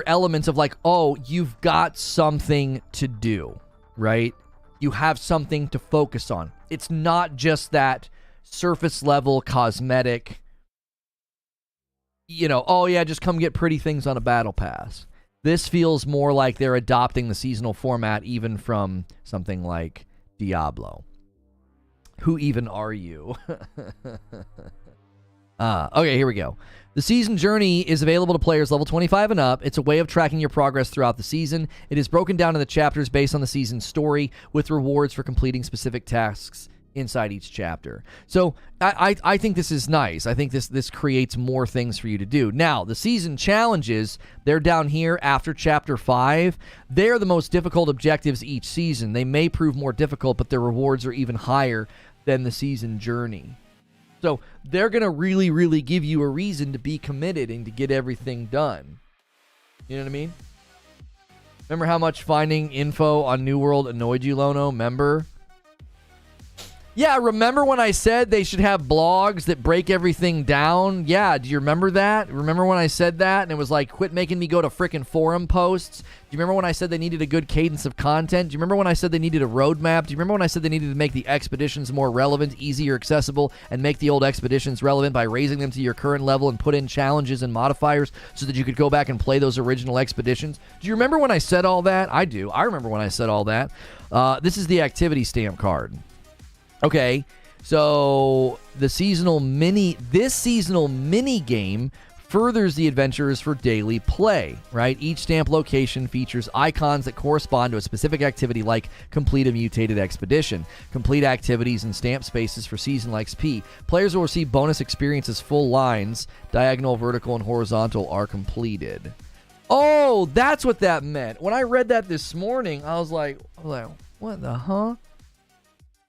element of like, oh, you've got something to do, right? You have something to focus on. It's not just that surface level cosmetic, oh yeah, just come get pretty things on a battle pass. This feels more like they're adopting the seasonal format even from something like Diablo. Who even are you? Okay, here we go. The season journey is available to players level 25 and up. It's a way of tracking your progress throughout the season. It is broken down into chapters based on the season's story, with rewards for completing specific tasks inside each chapter. So I think this is nice. I think this creates more things for you to do. Now, the season challenges, they're down here after chapter 5. They're the most difficult objectives each season. They may prove more difficult, but their rewards are even higher than the season journey. So they're going to really, really give you a reason to be committed and to get everything done. You know what I mean? Remember how much finding info on New World annoyed you, Lono? Remember? Yeah, remember when I said they should have blogs that break everything down? Yeah, do you remember that? Remember when I said that? And it was like, quit making me go to frickin' forum posts? Do you remember when I said they needed a good cadence of content? Do you remember when I said they needed a roadmap? Do you remember when I said they needed to make the expeditions more relevant, easier, accessible, and make the old expeditions relevant by raising them to your current level and put in challenges and modifiers so that you could go back and play those original expeditions? Do you remember when I said all that? I do. I remember when I said all that. This is the activity stamp card. Okay, so this seasonal mini game furthers the adventurers for daily play, right? Each stamp location features icons that correspond to a specific activity like complete a mutated expedition, complete activities and stamp spaces for seasonal XP. Players will receive bonus experiences. Full lines, diagonal, vertical, and horizontal are completed. Oh, that's what that meant. When I read that this morning, I was like, what the huh?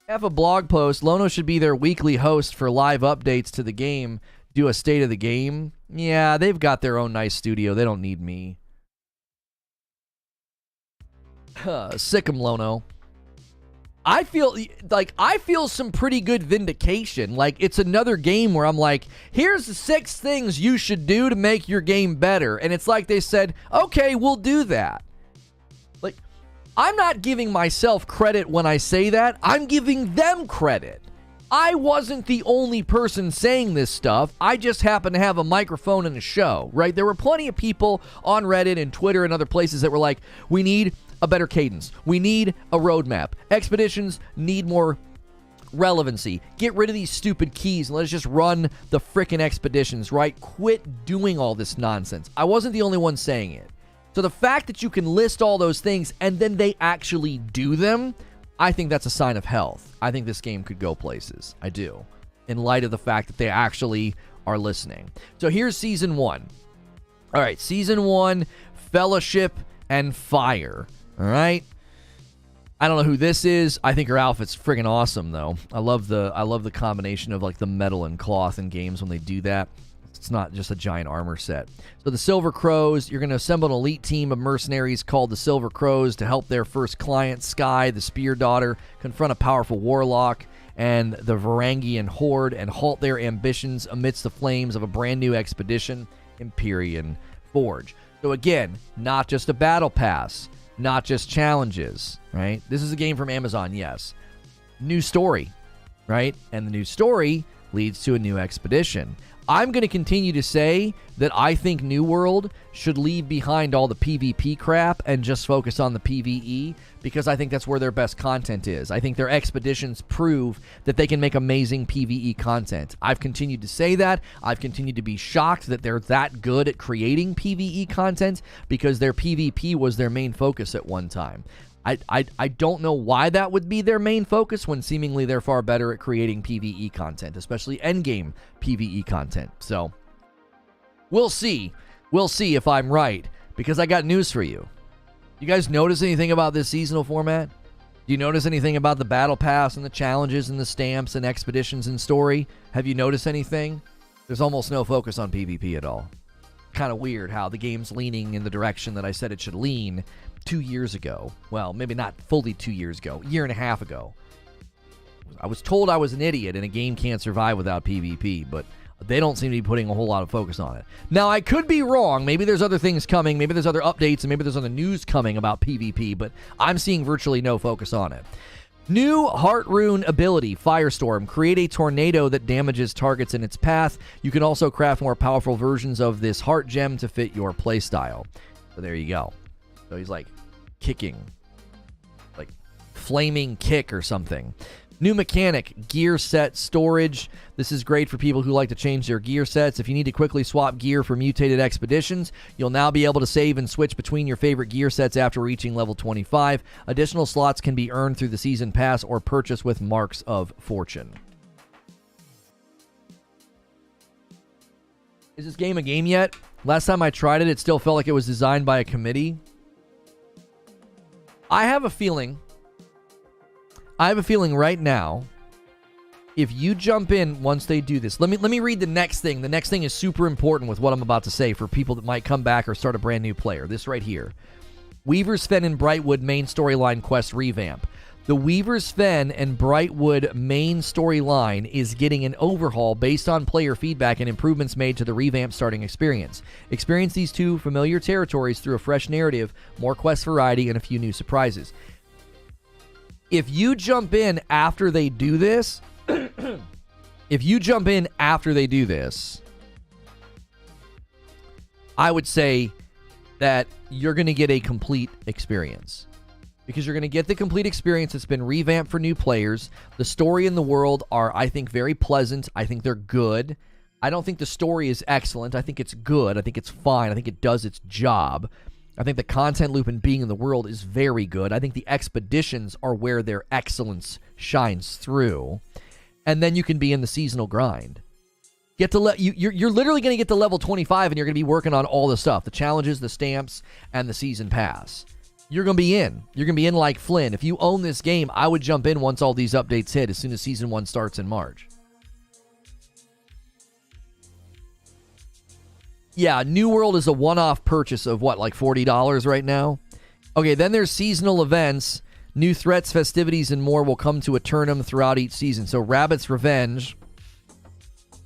Have a blog post. Lono should be their weekly host for live updates to the game. Do a state of the game. Yeah, they've got their own nice studio. They don't need me. Sick 'em, Lono. I feel some pretty good vindication. Like, it's another game where I'm like, here's the 6 things you should do to make your game better. And it's like they said, okay, we'll do that. I'm not giving myself credit when I say that. I'm giving them credit. I wasn't the only person saying this stuff. I just happened to have a microphone and a show, right? There were plenty of people on Reddit and Twitter and other places that were like, we need a better cadence. We need a roadmap. Expeditions need more relevancy. Get rid of these stupid keys and let's just run the frickin' expeditions, right? Quit doing all this nonsense. I wasn't the only one saying it. So the fact that you can list all those things and then they actually do them, I think that's a sign of health. I think this game could go places. I do. In light of the fact that they actually are listening. So here's Season 1. All right, Season 1, Fellowship and fire. All right. I don't know who this is. I think her outfit's friggin' awesome, though. I love the combination of like the metal and cloth in games when they do that. It's not just a giant armor set. So the Silver Crows, you're going to assemble an elite team of mercenaries called the Silver Crows to help their first client, Skye, the Spear Daughter, confront a powerful warlock and the Varangian Horde and halt their ambitions amidst the flames of a brand new expedition, Empyrean Forge. So again, not just a battle pass, not just challenges, right? This is a game from Amazon, yes. New story, right? And the new story leads to a new expedition. I'm going to continue to say that I think New World should leave behind all the PvP crap and just focus on the PvE, because I think that's where their best content is. I think their expeditions prove that they can make amazing PvE content. I've continued to say that. I've continued to be shocked that they're that good at creating PvE content, because their PvP was their main focus at one time. I don't know why that would be their main focus when seemingly they're far better at creating PvE content, especially endgame PvE content. So, we'll see. We'll see if I'm right, because I got news for you. You guys notice anything about this seasonal format? Do you notice anything about the battle pass and the challenges and the stamps and expeditions and story? Have you noticed anything? There's almost no focus on PvP at all. Kind of weird how the game's leaning in the direction that I said it should lean 2 years ago. Well, maybe not fully 2 years ago, a year and a half ago. I was told I was an idiot and a game can't survive without PvP, but they don't seem to be putting a whole lot of focus on it. Now, I could be wrong. Maybe there's other things coming. Maybe there's other updates, and maybe there's other news coming about PvP, but I'm seeing virtually no focus on it. New Heart Rune ability, Firestorm. Create a tornado that damages targets in its path. You can also craft more powerful versions of this heart gem to fit your playstyle. So there you go. So he's like kicking, like flaming kick or something. New mechanic, gear set storage. This is great for people who like to change their gear sets. If you need to quickly swap gear for mutated expeditions, you'll now be able to save and switch between your favorite gear sets after reaching level 25. Additional slots can be earned through the season pass or purchased with Marks of Fortune. Is this game a game yet? Last time I tried it, it still felt like it was designed by a committee. I have a feeling right now, if you jump in once they do this, let me read the next thing. The next thing is super important with what I'm about to say for people that might come back or start a brand new player. This right here. Weaver's Fen and Brightwood main storyline quest revamp. The Weaver's Fen and Brightwood main storyline is getting an overhaul based on player feedback and improvements made to the revamped starting experience. Experience these two familiar territories through a fresh narrative, more quest variety, and a few new surprises. If you jump in after they do this, I would say that you're going to get a complete experience. Because you're going to get the complete experience that's been revamped for new players. The story and the world are, I think, very pleasant. I think they're good. I don't think the story is excellent. I think it's good. I think it's fine. I think it does its job. I think the content loop and being in the world is very good. I think the expeditions are where their excellence shines through. And then you can be in the seasonal grind. You're literally going to get to level 25 and you're going to be working on all the stuff. The challenges, the stamps, and the season pass. You're going to be in. You're going to be in like Flynn. If you own this game, I would jump in once all these updates hit as soon as Season 1 starts in March. Yeah, New World is a one-off purchase of what, like $40 right now? Okay, then there's seasonal events. New threats, festivities, and more will come to Eternum throughout each season. So Rabbit's Revenge.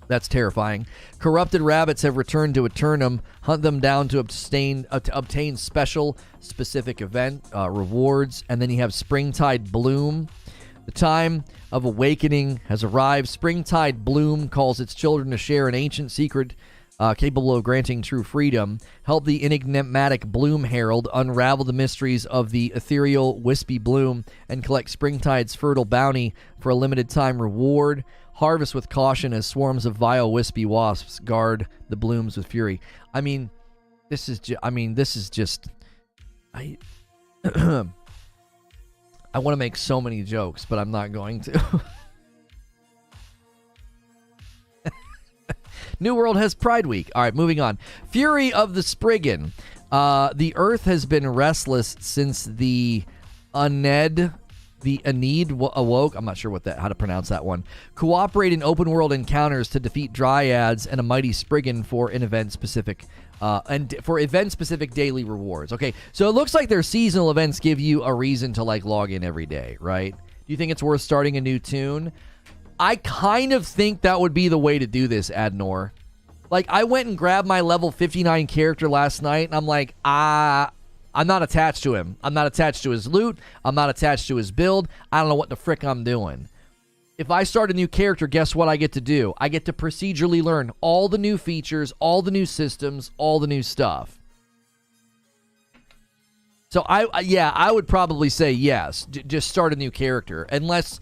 That's terrifying. Corrupted rabbits have returned to Eternum. Hunt them down to obtain special specific event rewards. And then you have Springtide Bloom. The time of awakening has arrived. Springtide Bloom calls its children to share an ancient secret capable of granting true freedom. Help the enigmatic Bloom Herald unravel the mysteries of the ethereal wispy bloom and collect Springtide's fertile bounty for a limited time reward. Harvest with caution as swarms of vile wispy wasps guard the blooms with fury. I mean, this is just I want to make so many jokes, but I'm not going to. New World has Pride Week. All right, moving on. Fury of the Spriggan. The Earth has been restless since the Aned awoke. I'm not sure how to pronounce that one. Cooperate in open world encounters to defeat dryads and a mighty spriggan for an event specific daily rewards. Okay, so it looks like their seasonal events give you a reason to like log in every day, right? Do you think it's worth starting a new tune? I kind of think that would be the way to do this, Adnor. Like, I went and grabbed my level 59 character last night, and I'm like, I'm not attached to him. I'm not attached to his loot. I'm not attached to his build. I don't know what the frick I'm doing. If I start a new character, guess what I get to do? I get to procedurally learn all the new features, all the new systems, all the new stuff. So, I would probably say yes. Just start a new character. Unless...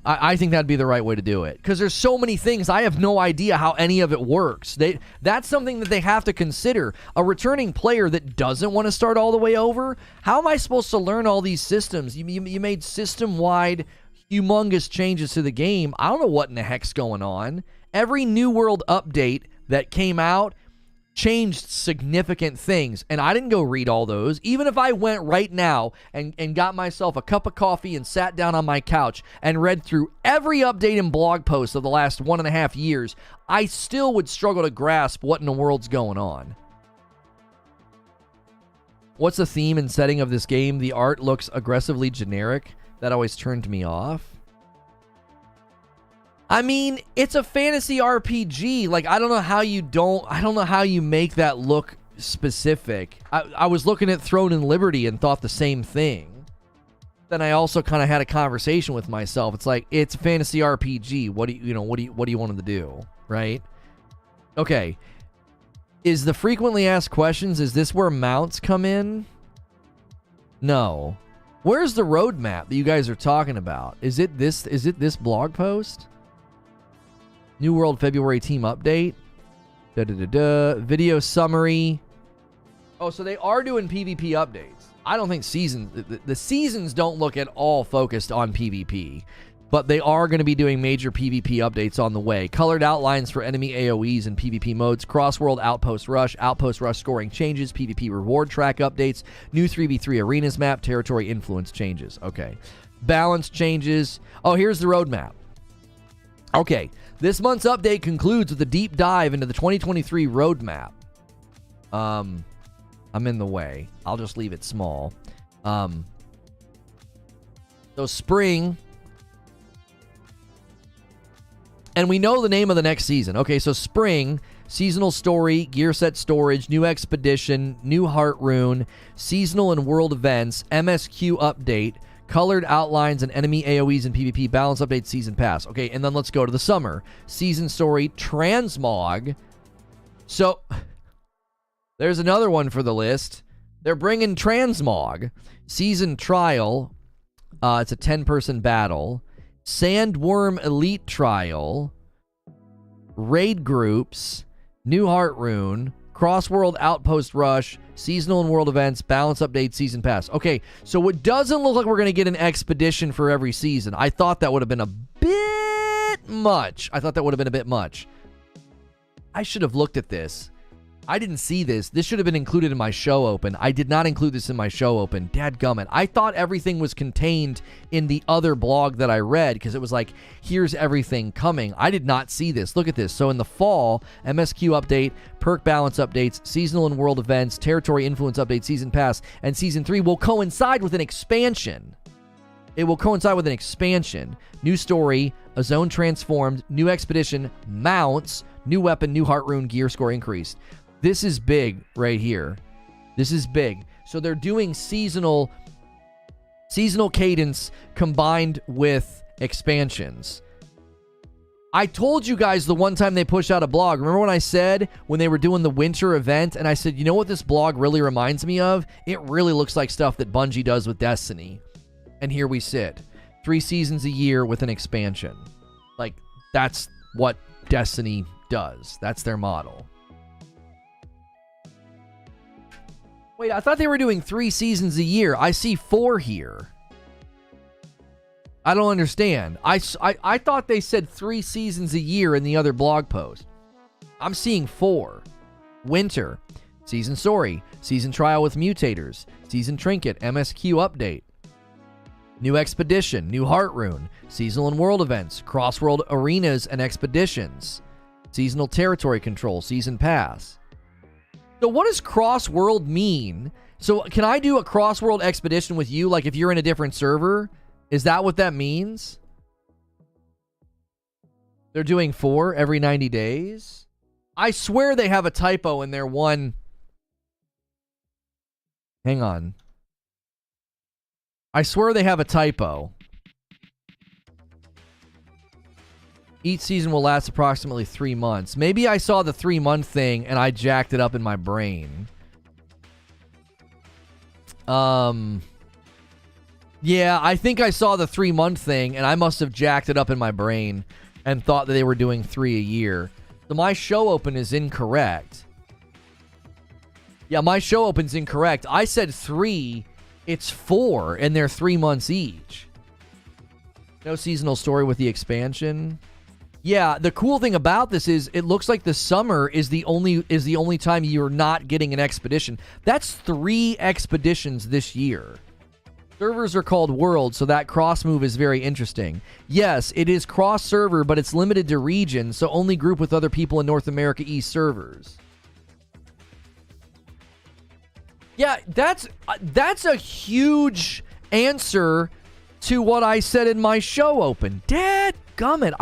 I think that'd be the right way to do it. Because there's so many things, I have no idea how any of it works. That's something that they have to consider. A returning player that doesn't want to start all the way over, how am I supposed to learn all these systems? You made system-wide, humongous changes to the game. I don't know what in the heck's going on. Every New World update that came out changed significant things, and I didn't go read all those. Even if I went right now and got myself a cup of coffee and sat down on my couch and read through every update and blog post of the last 1.5 years, I still would struggle to grasp what in the world's going on. What's the theme and setting of this game? The art looks aggressively generic. That always turned me off. I mean, it's a fantasy RPG. Like, I don't know how you make that look specific. I was looking at Throne and Liberty and thought the same thing. Then I also kind of had a conversation with myself. It's like, it's a fantasy RPG. What do you want them to do, right? Okay. Is the frequently asked questions, is this where mounts come in? No. Where's the roadmap that you guys are talking about? Is it this blog post? New World February team update. Video summary. Oh, so they are doing PvP updates. I don't think the seasons don't look at all focused on PvP, but they are going to be doing major PvP updates on the way. Colored outlines for enemy AoEs and PvP modes. Cross-world outpost rush scoring changes. PvP reward track updates. New 3v3 arenas map. Territory influence changes. Okay. Balance changes. Oh, here's the roadmap. Okay. This month's update concludes with a deep dive into the 2023 roadmap. I'm in the way. I'll just leave it small. So spring. And we know the name of the next season. Okay, so spring, seasonal story, gear set storage, new expedition, new heart rune, seasonal and world events, MSQ update, colored outlines and enemy AoEs and PvP, balance update, season pass. Okay, and then let's go to the summer. Season story, transmog. So, there's another one for the list. They're bringing transmog. Season trial. It's a 10-person battle. Sandworm elite trial. Raid groups. New heart rune. Cross-world outpost rush, seasonal and world events, balance update, season pass. Okay, so it doesn't look like we're going to get an expedition for every season. I thought that would have been a bit much. I should have looked at this. I didn't see this. This should have been included in my show open. I did not include this in my show open. Dadgummit. I thought everything was contained in the other blog that I read because it was like, here's everything coming. I did not see this. Look at this. So in the fall, MSQ update, perk balance updates, seasonal and world events, territory influence update, season pass, and season 3 will coincide with an expansion. It will coincide with an expansion. New story, a zone transformed, new expedition, mounts, new weapon, new heart rune, gear score increased. This is big right here. This is big. So they're doing seasonal cadence combined with expansions. I told you guys the one time they pushed out a blog. Remember when I said when they were doing the winter event and I said, you know what this blog really reminds me of? It really looks like stuff that Bungie does with Destiny. And here we sit. 3 seasons a year with an expansion. Like, that's what Destiny does. That's their model. Wait, I thought they were doing 3 seasons a year. I see 4 here. I don't understand. I thought they said 3 seasons a year in the other blog post. I'm seeing 4. Winter. Season Story, Season Trial with Mutators, Season Trinket, MSQ Update, New Expedition, New Heart Rune, Seasonal and World Events, Cross-World Arenas and Expeditions, Seasonal Territory Control, Season Pass. So what does cross-world mean? So can I do a cross-world expedition with you, like if you're in a different server? Is that what that means? They're doing 4 every 90 days? I swear they have a typo in their one... Hang on. I swear they have a typo. Each season will last approximately 3 months. Maybe I saw the 3-month thing and I jacked it up in my brain. Yeah, I think I saw the 3-month thing and I must have jacked it up in my brain and thought that they were doing 3 a year. So my show open is incorrect. Yeah, my show open's incorrect. I said 3. It's 4, and they're 3 months each. No seasonal story with the expansion. Yeah, the cool thing about this is it looks like the summer is the only time you're not getting an expedition. That's 3 expeditions this year. Servers are called worlds, so that cross move is very interesting. Yes, it is cross server, but it's limited to region, so only group with other people in North America East servers. Yeah, that's a huge answer to what I said in my show open. Dadgummit,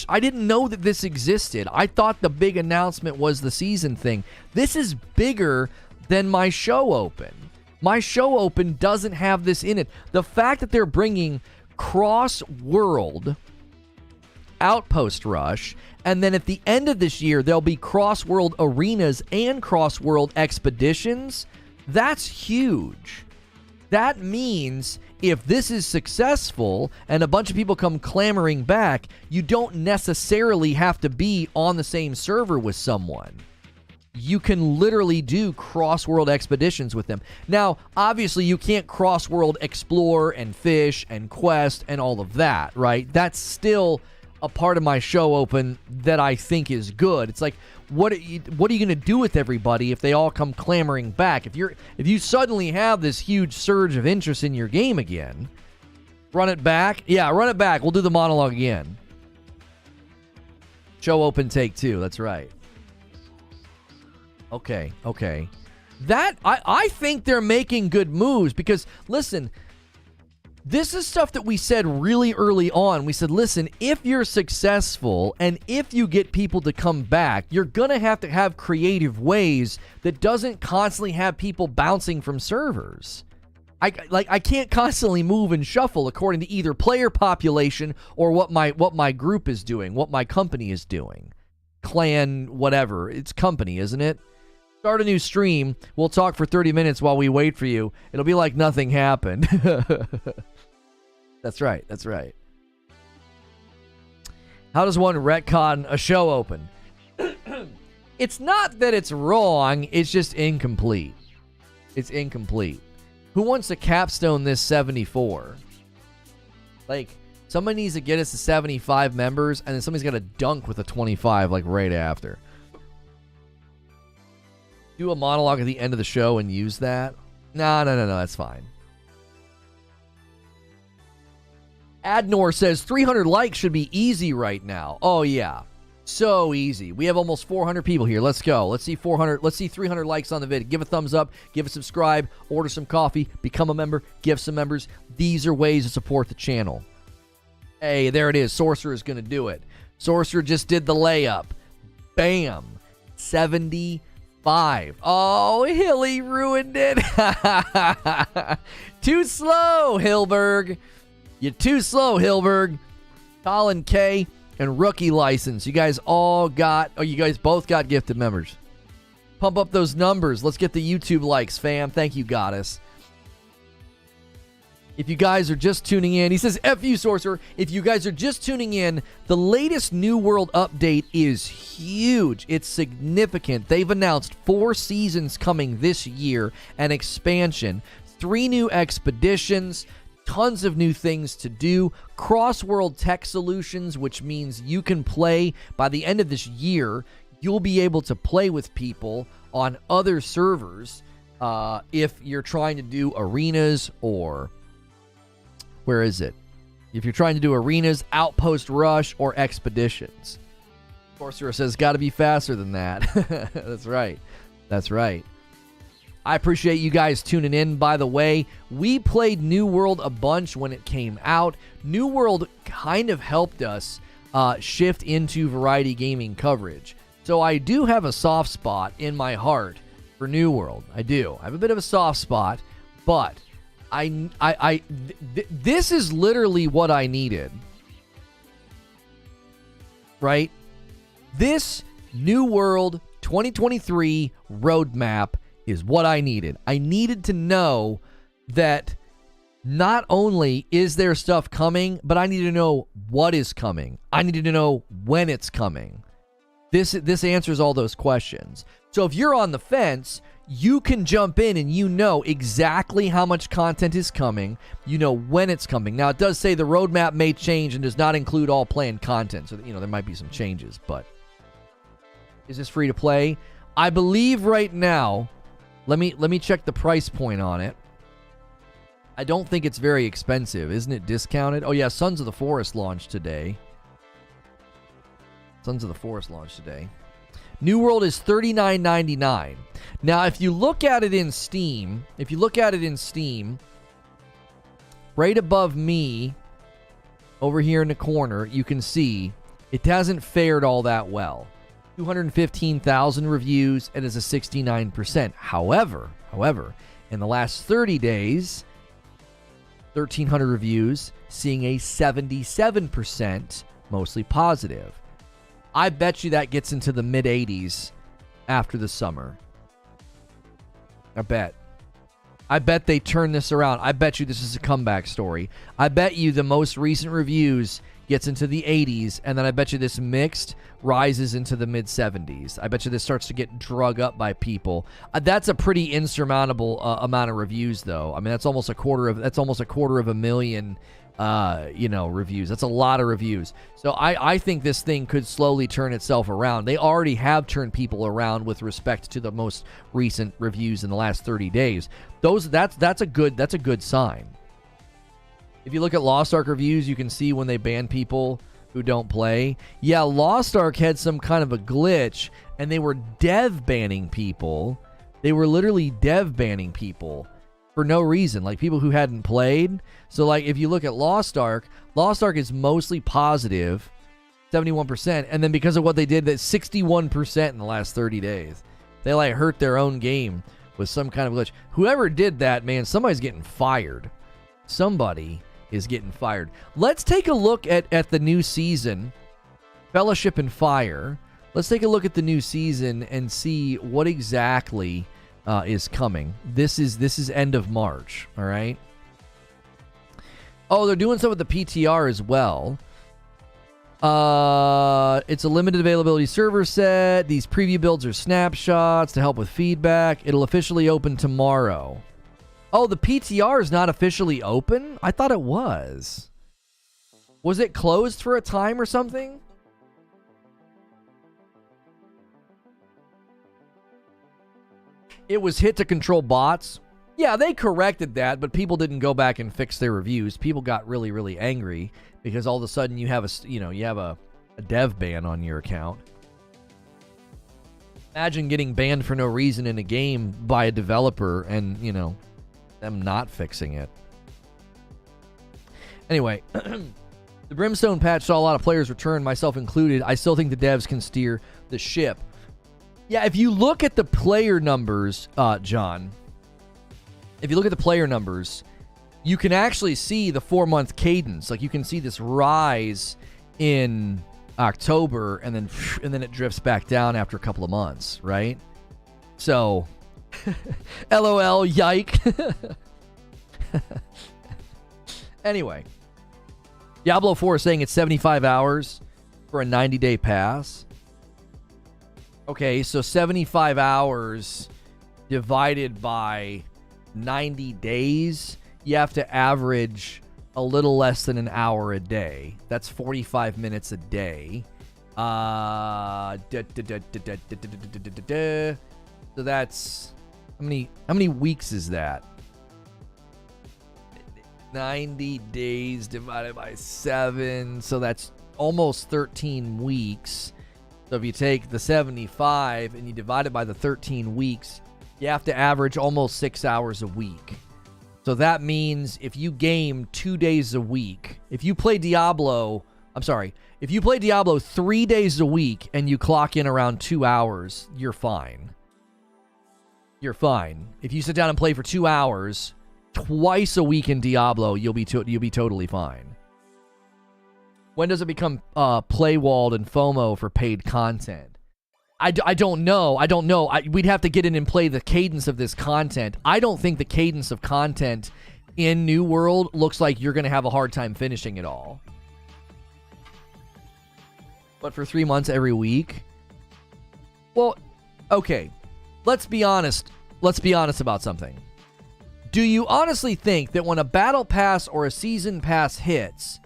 I didn't know that this existed. I thought the big announcement was the season thing. This is bigger than my show open. My show open doesn't have this in it. The fact that they're bringing cross-world Outpost Rush, and then at the end of this year, there'll be cross-world arenas and cross-world expeditions. That's huge. That means if this is successful and a bunch of people come clamoring back, you don't necessarily have to be on the same server with someone. You can literally do cross-world expeditions with them. Now, obviously, you can't cross-world explore and fish and quest and all of that, right? That's still a part of my show open that I think is good. It's like, what are you going to do with everybody if they all come clamoring back? If you suddenly have this huge surge of interest in your game again, run it back. Yeah, run it back. We'll do the monologue again. Show open take 2. That's right. Okay. That I think they're making good moves because listen, this is stuff that we said really early on. We said, listen, if you're successful and if you get people to come back, you're going to have creative ways that doesn't constantly have people bouncing from servers. I can't constantly move and shuffle according to either player population or what my group is doing, what my company is doing. Clan, whatever. It's company, isn't it? Start a new stream. We'll talk for 30 minutes while we wait for you. It'll be like nothing happened. That's right. How does one retcon a show open? It's not that it's wrong. It's just incomplete. It's incomplete. Who wants to capstone this 74? Like, somebody needs to get us to 75 members, and then somebody's got to dunk with a 25, like, right after. Do a monologue at the end of the show and use that? No, that's fine. Adnor says 300 likes should be easy right now. Oh, yeah. So easy. We have almost 400 people here. Let's go. Let's see 400. Let's see 300 likes on the vid. Give a thumbs up. Give a subscribe. Order some coffee. Become a member. Give some members. These are ways to support the channel. Hey, there it is. Sorcerer is going to do it. Sorcerer just did the layup. Bam. 75. Oh, Hilly ruined it. Too slow, Hilberg. You're too slow, Hilberg. Colin K and Rookie License. You guys both got gifted members. Pump up those numbers. Let's get the YouTube likes, fam. Thank you, Goddess. If you guys are just tuning in, he says, F you, Sorcerer. If you guys are just tuning in, the latest New World update is huge. It's significant. They've announced 4 seasons coming this year, an expansion, 3 new expeditions, tons of new things to do, cross-world tech solutions, which means you can play by the end of this year. you'll be able to play with people on other servers if you're trying to do arenas or... Where is it? If you're trying to do arenas, Outpost Rush, or expeditions. Sorcerer says, got to be faster than that. That's right. That's right. I appreciate you guys tuning in. By the way, we played New World a bunch when it came out. New World kind of helped us shift into variety gaming coverage. So I do have a soft spot in my heart for New World. I do. I have a bit of a soft spot, but this is literally what I needed. Right? This New World 2023 roadmap is what I needed. I needed to know that not only is there stuff coming, but I need to know what is coming. I needed to know when it's coming. This answers all those questions. So if you're on the fence, you can jump in and you know exactly how much content is coming. You know when it's coming. Now, it does say the roadmap may change and does not include all planned content. So, there might be some changes, but is this free to play? I believe right now, let me check the price point on it. I don't think it's very expensive. Isn't it discounted? Oh, yeah, Sons of the Forest launched today. Sons of the Forest launched today. New World is $39.99. Now, if you look at it in Steam, right above me, over here in the corner, you can see it hasn't fared all that well. 215,000 reviews and is a 69%. However, in the last 30 days, 1,300 reviews, seeing a 77%, mostly positive. I bet you that gets into the mid-80s after the summer. I bet they turn this around. I bet you this is a comeback story. I bet you the most recent reviews gets into the 80s, and then I bet you this mixed rises into the mid-70s. I bet you this starts to get drug up by people. That's a pretty insurmountable amount of reviews, though. I mean, that's almost a quarter of a million reviews. That's a lot of reviews. So I think this thing could slowly turn itself around. They already have turned people around with respect to the most recent reviews in the last 30 days. That's a good sign. If you look at Lost Ark reviews, you can see when they ban people who don't play. Yeah, Lost Ark had some kind of a glitch, and they were dev banning people. They were literally dev banning people for no reason, like people who hadn't played. So, like, if you look at Lost Ark is mostly positive, 71%, and then because of what they did, that's 61% in the last 30 days. They, like, hurt their own game with some kind of glitch. Whoever did that, man, somebody's getting fired. Somebody is getting fired. Let's take a look at the new season, Fellowship and Fire. Let's take a look at the new season and see what exactly is coming. This is end of March, all right? Oh, they're doing stuff with the PTR as well. It's a limited availability server set. These preview builds are snapshots to help with feedback. It'll officially open tomorrow. Oh, the PTR is not officially open? I thought it was. Was it closed for a time or something? It was hit to control bots. Yeah, they corrected that, but people didn't go back and fix their reviews. People got really, really angry because all of a sudden you have a dev ban on your account. Imagine getting banned for no reason in a game by a developer and, them not fixing it. Anyway, the Brimstone patch saw a lot of players return, myself included. I still think the devs can steer the ship. Yeah, if you look at the player numbers, John, if you look at the player numbers, you can actually see the 4-month cadence. Like, you can see this rise in October, and then it drifts back down after a couple of months, right? So, LOL, yike. Anyway, Diablo 4 is saying it's 75 hours for a 90-day pass. Okay, so 75 hours divided by 90 days, you have to average a little less than an hour a day. That's 45 minutes a day. So that's how many weeks is that? 90 days divided by 7, so that's almost 13 weeks. So if you take the 75 and you divide it by the 13 weeks, you have to average almost 6 hours a week. So that means if you game 2 days a week, if you play Diablo 3 days a week and you clock in around 2 hours, you're fine. You're fine. If you sit down and play for 2 hours twice a week in Diablo, you'll be totally fine. When does it become playwalled and FOMO for paid content? I don't know. We'd have to get in and play the cadence of this content. I don't think the cadence of content in New World looks like you're going to have a hard time finishing it all. But for 3 months every week? Well, okay. Let's be honest. Let's be honest about something. Do you honestly think that when a battle pass or a season pass hits,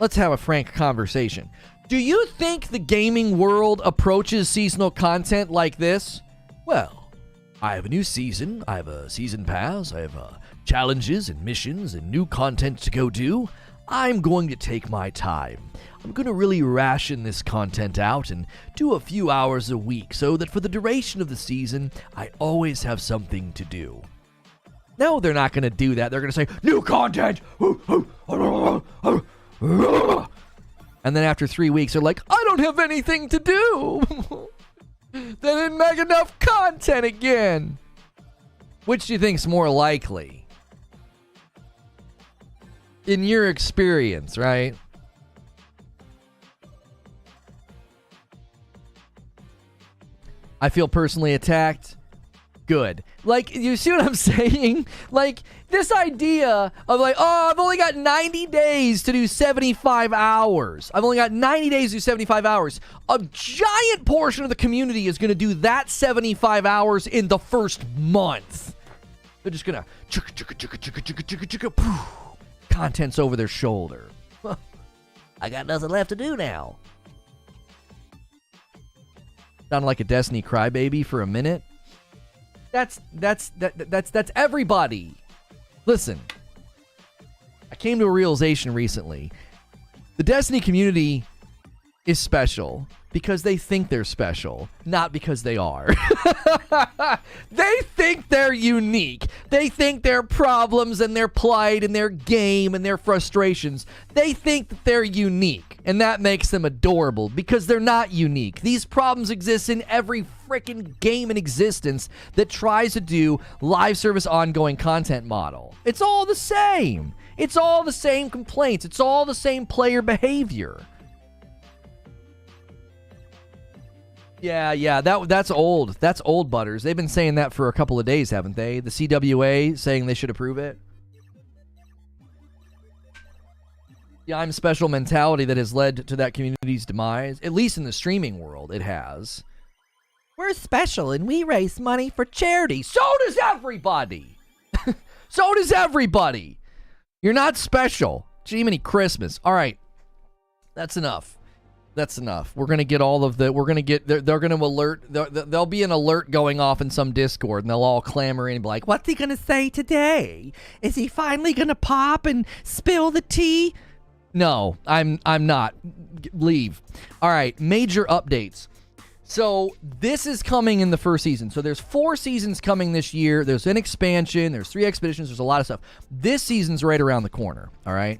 let's have a frank conversation. Do you think the gaming world approaches seasonal content like this? Well, I have a new season, I have a season pass, I have challenges and missions and new content to go do. I'm going to take my time. I'm going to really ration this content out and do a few hours a week so that for the duration of the season, I always have something to do. No, they're not going to do that. They're going to say, new content! And then after 3 weeks, they're like, I don't have anything to do! They didn't make enough content again! Which do you think's more likely? In your experience, right? I feel personally attacked. Good. Like, you see what I'm saying? Like, this idea of like, oh, I've only got 90 days to do 75 hours. I've only got 90 days to do 75 hours. A giant portion of the community is going to do that 75 hours in the first month. They're just going to content's over their shoulder. I got nothing left to do now. Sounded like a Destiny crybaby for a minute. That's everybody. Listen, I came to a realization recently. The Destiny community is special because they think they're special, not because they are. They think they're unique. They think their problems and their plight and their game and their frustrations, they think that they're unique, and that makes them adorable because they're not unique. These problems exist in every freaking game in existence that tries to do live service ongoing content model. It's all the same. It's all the same complaints. It's all the same player behavior. Yeah, that's old. That's old, Butters. They've been saying that for a couple of days, haven't they? The CWA saying they should approve it. The I'm special mentality that has led to that community's demise, at least in the streaming world, it has. We're special and we raise money for charity. So does everybody. So does everybody. You're not special. Jiminy Christmas. All right. That's enough. That's enough. We're going to get all of the... We're going to get... They're going to alert... There'll be an alert going off in some Discord, and they'll all clamor in and be like, what's he going to say today? Is he finally going to pop and spill the tea? No, I'm not. Leave. All right, major updates. So this is coming in the first season. So there's 4 seasons coming this year. There's an expansion. There's 3 expeditions. There's a lot of stuff. This season's right around the corner, all right?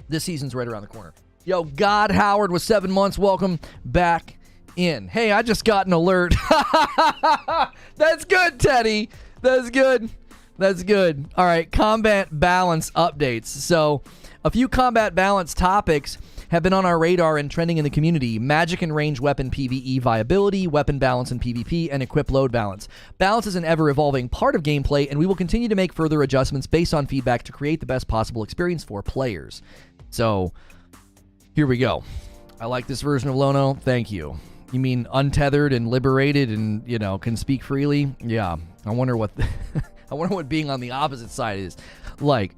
This season's right around the corner. Yo, God Howard with 7 months. Welcome back in. Hey, I just got an alert. That's good, Teddy. That's good. That's good. All right, combat balance updates. So a few combat balance topics have been on our radar and trending in the community. Magic and range weapon PvE viability, weapon balance in PvP, and equip load balance. Balance is an ever-evolving part of gameplay, and we will continue to make further adjustments based on feedback to create the best possible experience for players. So... here we go. I like this version of Lono. Thank you. You mean untethered and liberated and, you know, can speak freely? Yeah. I wonder what I wonder what being on the opposite side is like.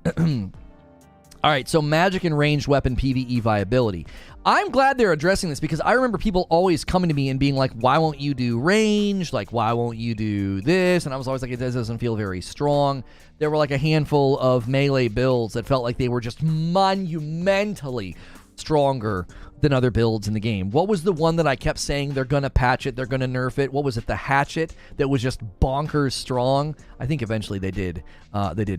All right, so magic and ranged weapon PvE viability. I'm glad they're addressing this because I remember people always coming to me and being like, why won't you do range? Like, why won't you do this? And I was always like, it doesn't feel very strong. There were like a handful of melee builds that felt like they were just monumentally stronger than other builds in the game. What was the one that I kept saying they're going to patch it, they're going to nerf it? What was it, the hatchet that was just bonkers strong? I think eventually they did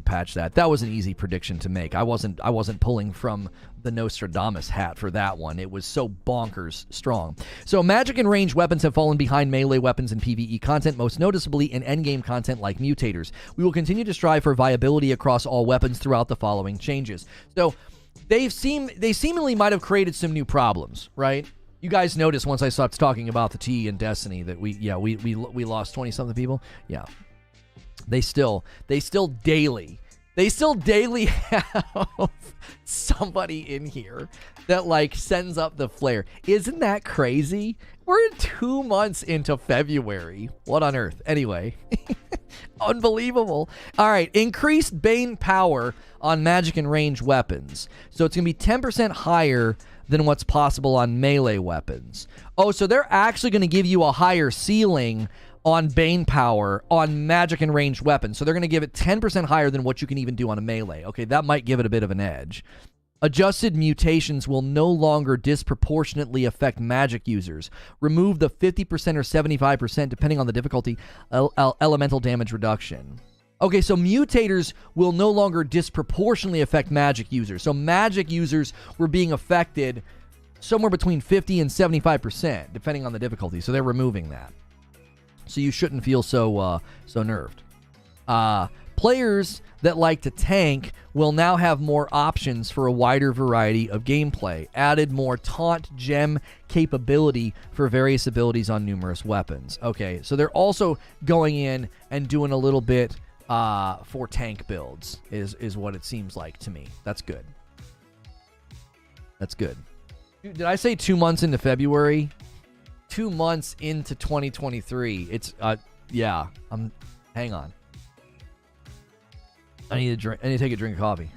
patch that. That was an easy prediction to make. I wasn't pulling from the Nostradamus hat for that one. It was so bonkers strong. So magic and ranged weapons have fallen behind melee weapons in PvE content, most noticeably in endgame content like mutators. We will continue to strive for viability across all weapons throughout the following changes. So they seemingly might have created some new problems, right? You guys noticed once I stopped talking about the T in Destiny that we lost 20-something people. Yeah. They still daily have somebody in here that like sends up the flare. Isn't that crazy? We're 2 months into February. What on earth? Anyway, unbelievable. All right, increased Bane power on magic and ranged weapons. So it's going to be 10% higher than what's possible on melee weapons. Oh, so they're actually going to give you a higher ceiling on Bane power on magic and ranged weapons. So they're going to give it 10% higher than what you can even do on a melee. Okay, that might give it a bit of an edge. Adjusted mutations will no longer disproportionately affect magic users. Remove the 50% or 75%, depending on the difficulty, elemental damage reduction. Okay, so mutators will no longer disproportionately affect magic users. So magic users were being affected somewhere between 50 and 75%, depending on the difficulty. So they're removing that. So you shouldn't feel so nerfed. Players that like to tank will now have more options for a wider variety of gameplay. Added more taunt gem capability for various abilities on numerous weapons. Okay, so they're also going in and doing a little bit for tank builds, is what it seems like to me. That's good. That's good. Dude, did I say 2 months into February? 2 months into 2023. It's yeah. Hang on. I need to take a drink of coffee.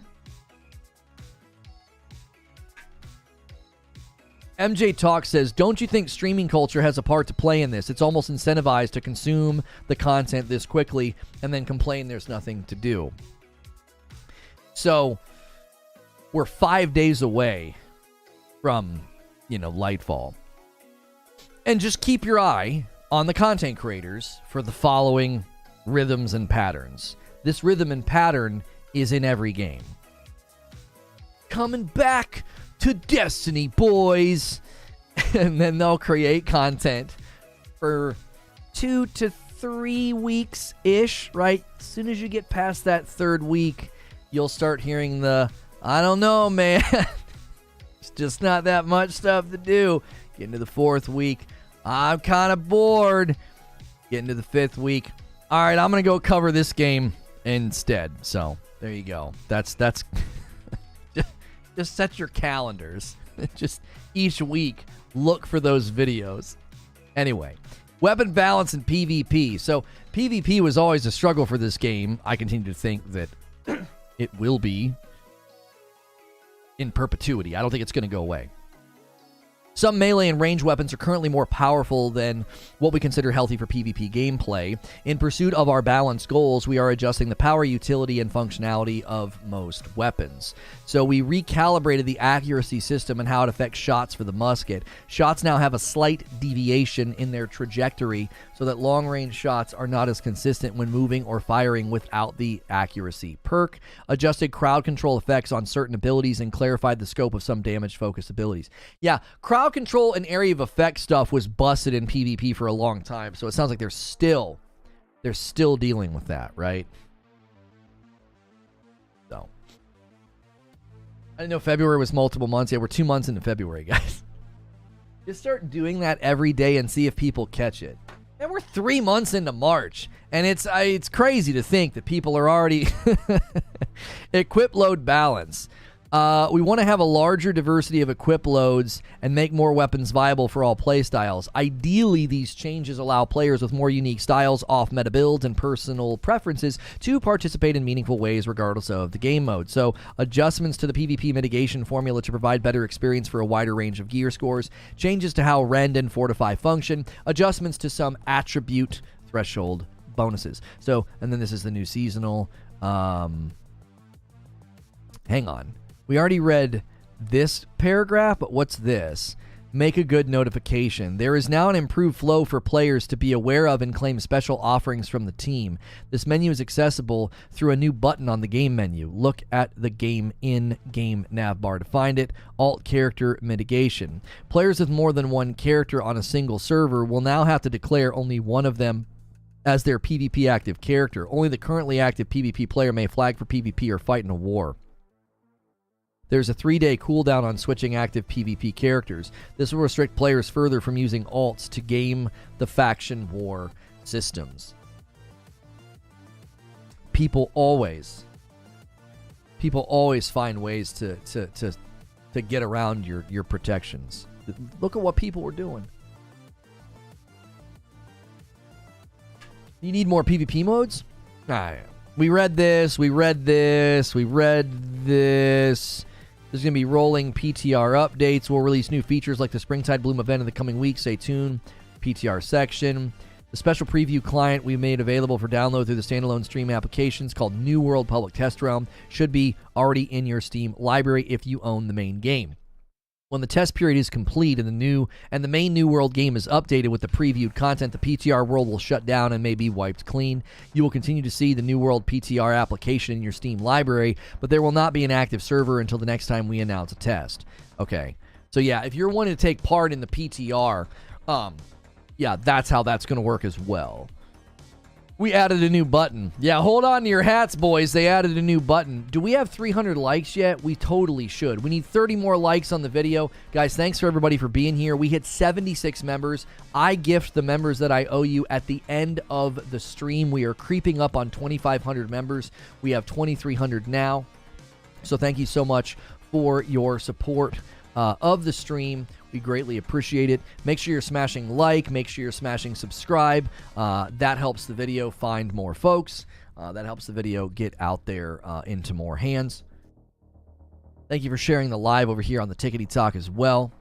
MJ Talk says, don't you think streaming culture has a part to play in this? It's almost incentivized to consume the content this quickly and then complain there's nothing to do. So we're 5 days away from, Lightfall. And just keep your eye on the content creators for the following rhythms and patterns. This rhythm and pattern is in every game. Coming back to Destiny, boys. And then they'll create content for 2 to 3 weeks-ish, right? As soon as you get past that third week, you'll start hearing I don't know, man. It's just not that much stuff to do. Get into the fourth week. I'm kind of bored. Get into the fifth week. All right, I'm going to go cover this game instead. So there you go. That's just set your calendars. Just each week look for those videos. Anyway, weapon balance and PvP. So PvP was always a struggle for this game. I continue to think that it will be in perpetuity. I don't think it's going to go away. Some melee and ranged weapons are currently more powerful than what we consider healthy for PvP gameplay. In pursuit of our balanced goals, we are adjusting the power, utility, and functionality of most weapons. So we recalibrated the accuracy system and how it affects shots for the musket. Shots now have a slight deviation in their trajectory so that long-range shots are not as consistent when moving or firing without the accuracy perk. Adjusted crowd control effects on certain abilities and clarified the scope of some damage-focused abilities. Yeah, crowd control and area of effect stuff was busted in PvP for a long time, so it sounds like they're still dealing with that, right? So I didn't know February was multiple months. Yeah, we're 2 months into February, guys. Just start doing that every day and see if people catch it. And we're 3 months into March, and it's crazy to think that people are already equip load balance. We want to have a larger diversity of equip loads and make more weapons viable for all playstyles. Ideally, these changes allow players with more unique styles, off-meta builds, and personal preferences to participate in meaningful ways regardless of the game mode. So, adjustments to the PvP mitigation formula to provide better experience for a wider range of gear scores, changes to how Rend and Fortify function, adjustments to some attribute threshold bonuses. So, and then this is the new seasonal. Hang on. We already read this paragraph, but what's this? Make a good notification. There is now an improved flow for players to be aware of and claim special offerings from the team. This menu is accessible through a new button on the game menu. Look at the game in-game navbar to find it. Alt character mitigation. Players with more than one character on a single server will now have to declare only one of them as their PvP active character. Only the currently active PvP player may flag for PvP or fight in a war. There's a 3-day cooldown on switching active PvP characters. This will restrict players further from using alts to game the faction war systems. People always find ways to get around your protections. Look at what people were doing. You need more PvP modes? We read this. There's going to be rolling PTR updates. We'll release new features like the Springtide Bloom event in the coming weeks. Stay tuned. PTR section. The special preview client we made available for download through the standalone Stream applications called New World Public Test Realm should be already in your Steam library if you own the main game. When the test period is complete and the main New World game is updated with the previewed content, the PTR world will shut down and may be wiped clean. You will continue to see the New World PTR application in your Steam library, but there will not be an active server until the next time we announce a test. Okay. So yeah, if you're wanting to take part in the PTR, yeah, that's how that's going to work as well. We added a new button. Yeah, hold on to your hats, boys. They added a new button. Do we have 300 likes yet? We totally should. We need 30 more likes on the video. Guys, thanks for everybody for being here. We hit 76 members. I gift the members that I owe you at the end of the stream. We are creeping up on 2,500 members. We have 2,300 now. So thank you so much for your support of the stream. We greatly appreciate it. Make sure you're smashing like. Make sure you're smashing subscribe. That helps the video find more folks. That helps the video get out there into more hands. Thank you for sharing the live over here on the Tickety Talk as well.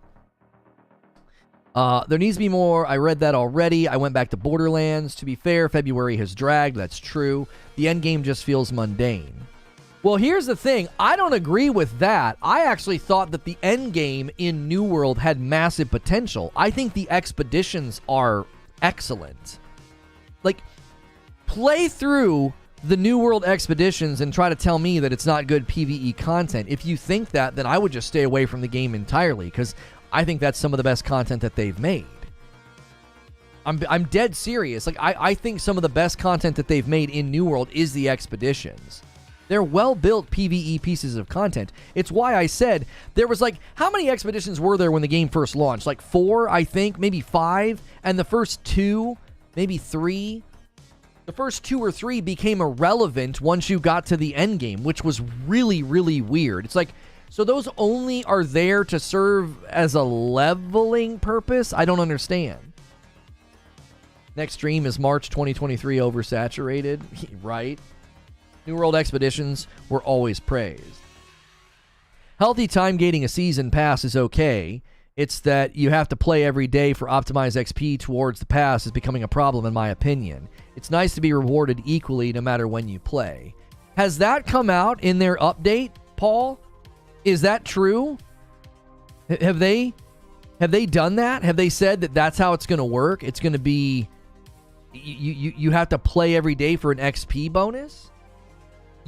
There needs to be more. I read that already. I went back to Borderlands. To be fair, February has dragged. That's true. The end game just feels mundane. Well, here's the thing. I don't agree with that. I actually thought that the end game in New World had massive potential. I think the expeditions are excellent. Like, play through the New World expeditions and try to tell me that it's not good PvE content. If you think that, then I would just stay away from the game entirely, because I think that's some of the best content that they've made. I'm dead serious. Like, I think some of the best content that they've made in New World is the expeditions. They're well-built PvE pieces of content. It's why I said there was, like, how many expeditions were there when the game first launched? Like 4, I think, maybe 5, and the first 2, maybe 3. The first 2 or 3 became irrelevant once you got to the end game, which was really, really weird. It's like, so those only are there to serve as a leveling purpose? I don't understand. Next stream is March 2023 oversaturated, right? New World expeditions were always praised. Healthy time gating a season pass is okay. It's that you have to play every day for optimized XP towards the pass is becoming a problem, in my opinion. It's nice to be rewarded equally no matter when you play. Has that come out in their update, Paul? Is that true? Have they done that? Have they said that that's how it's going to work? It's going to be you have to play every day for an XP bonus?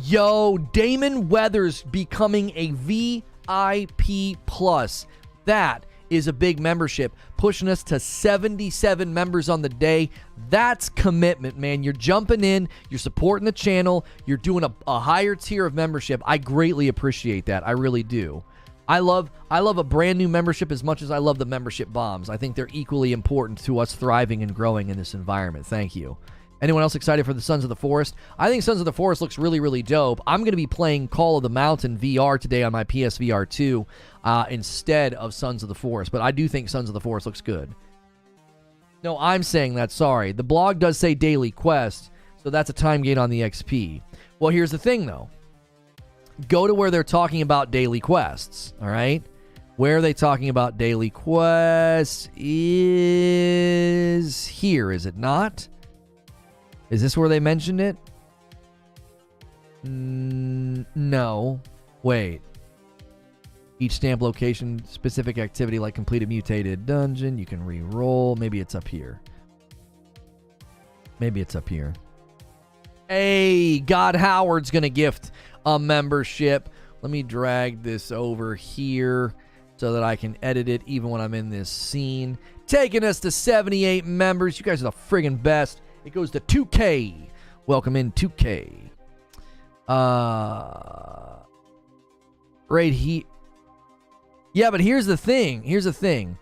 Yo, Damon Weathers becoming a VIP plus. That is a big membership, pushing us to 77 members on the day. That's commitment, man. You're jumping in, you're supporting the channel, you're doing a higher tier of membership. I greatly appreciate that. I really do. I love a brand new membership as much as I love the membership bombs. I think they're equally important to us thriving and growing in this environment. Thank you. Anyone else excited for the Sons of the Forest? I think Sons of the Forest looks really, really dope. I'm going to be playing Call of the Mountain VR today on my PSVR 2 instead of Sons of the Forest. But I do think Sons of the Forest looks good. No, I'm saying that. Sorry. The blog does say daily quest, so that's a time gain on the XP. Well, here's the thing, though. Go to where they're talking about daily quests, all right? Where are they talking about daily quests is here, is it not? Is this where they mentioned it? No. Wait. Each stamp location, specific activity like complete a mutated dungeon. You can re-roll. Maybe it's up here. Maybe it's up here. Hey, God Howard's going to gift a membership. Let me drag this over here so that I can edit it even when I'm in this scene. Taking us to 78 members. You guys are the friggin' best. It goes to 2K. Welcome in 2K. Right here. Yeah, but here's the thing.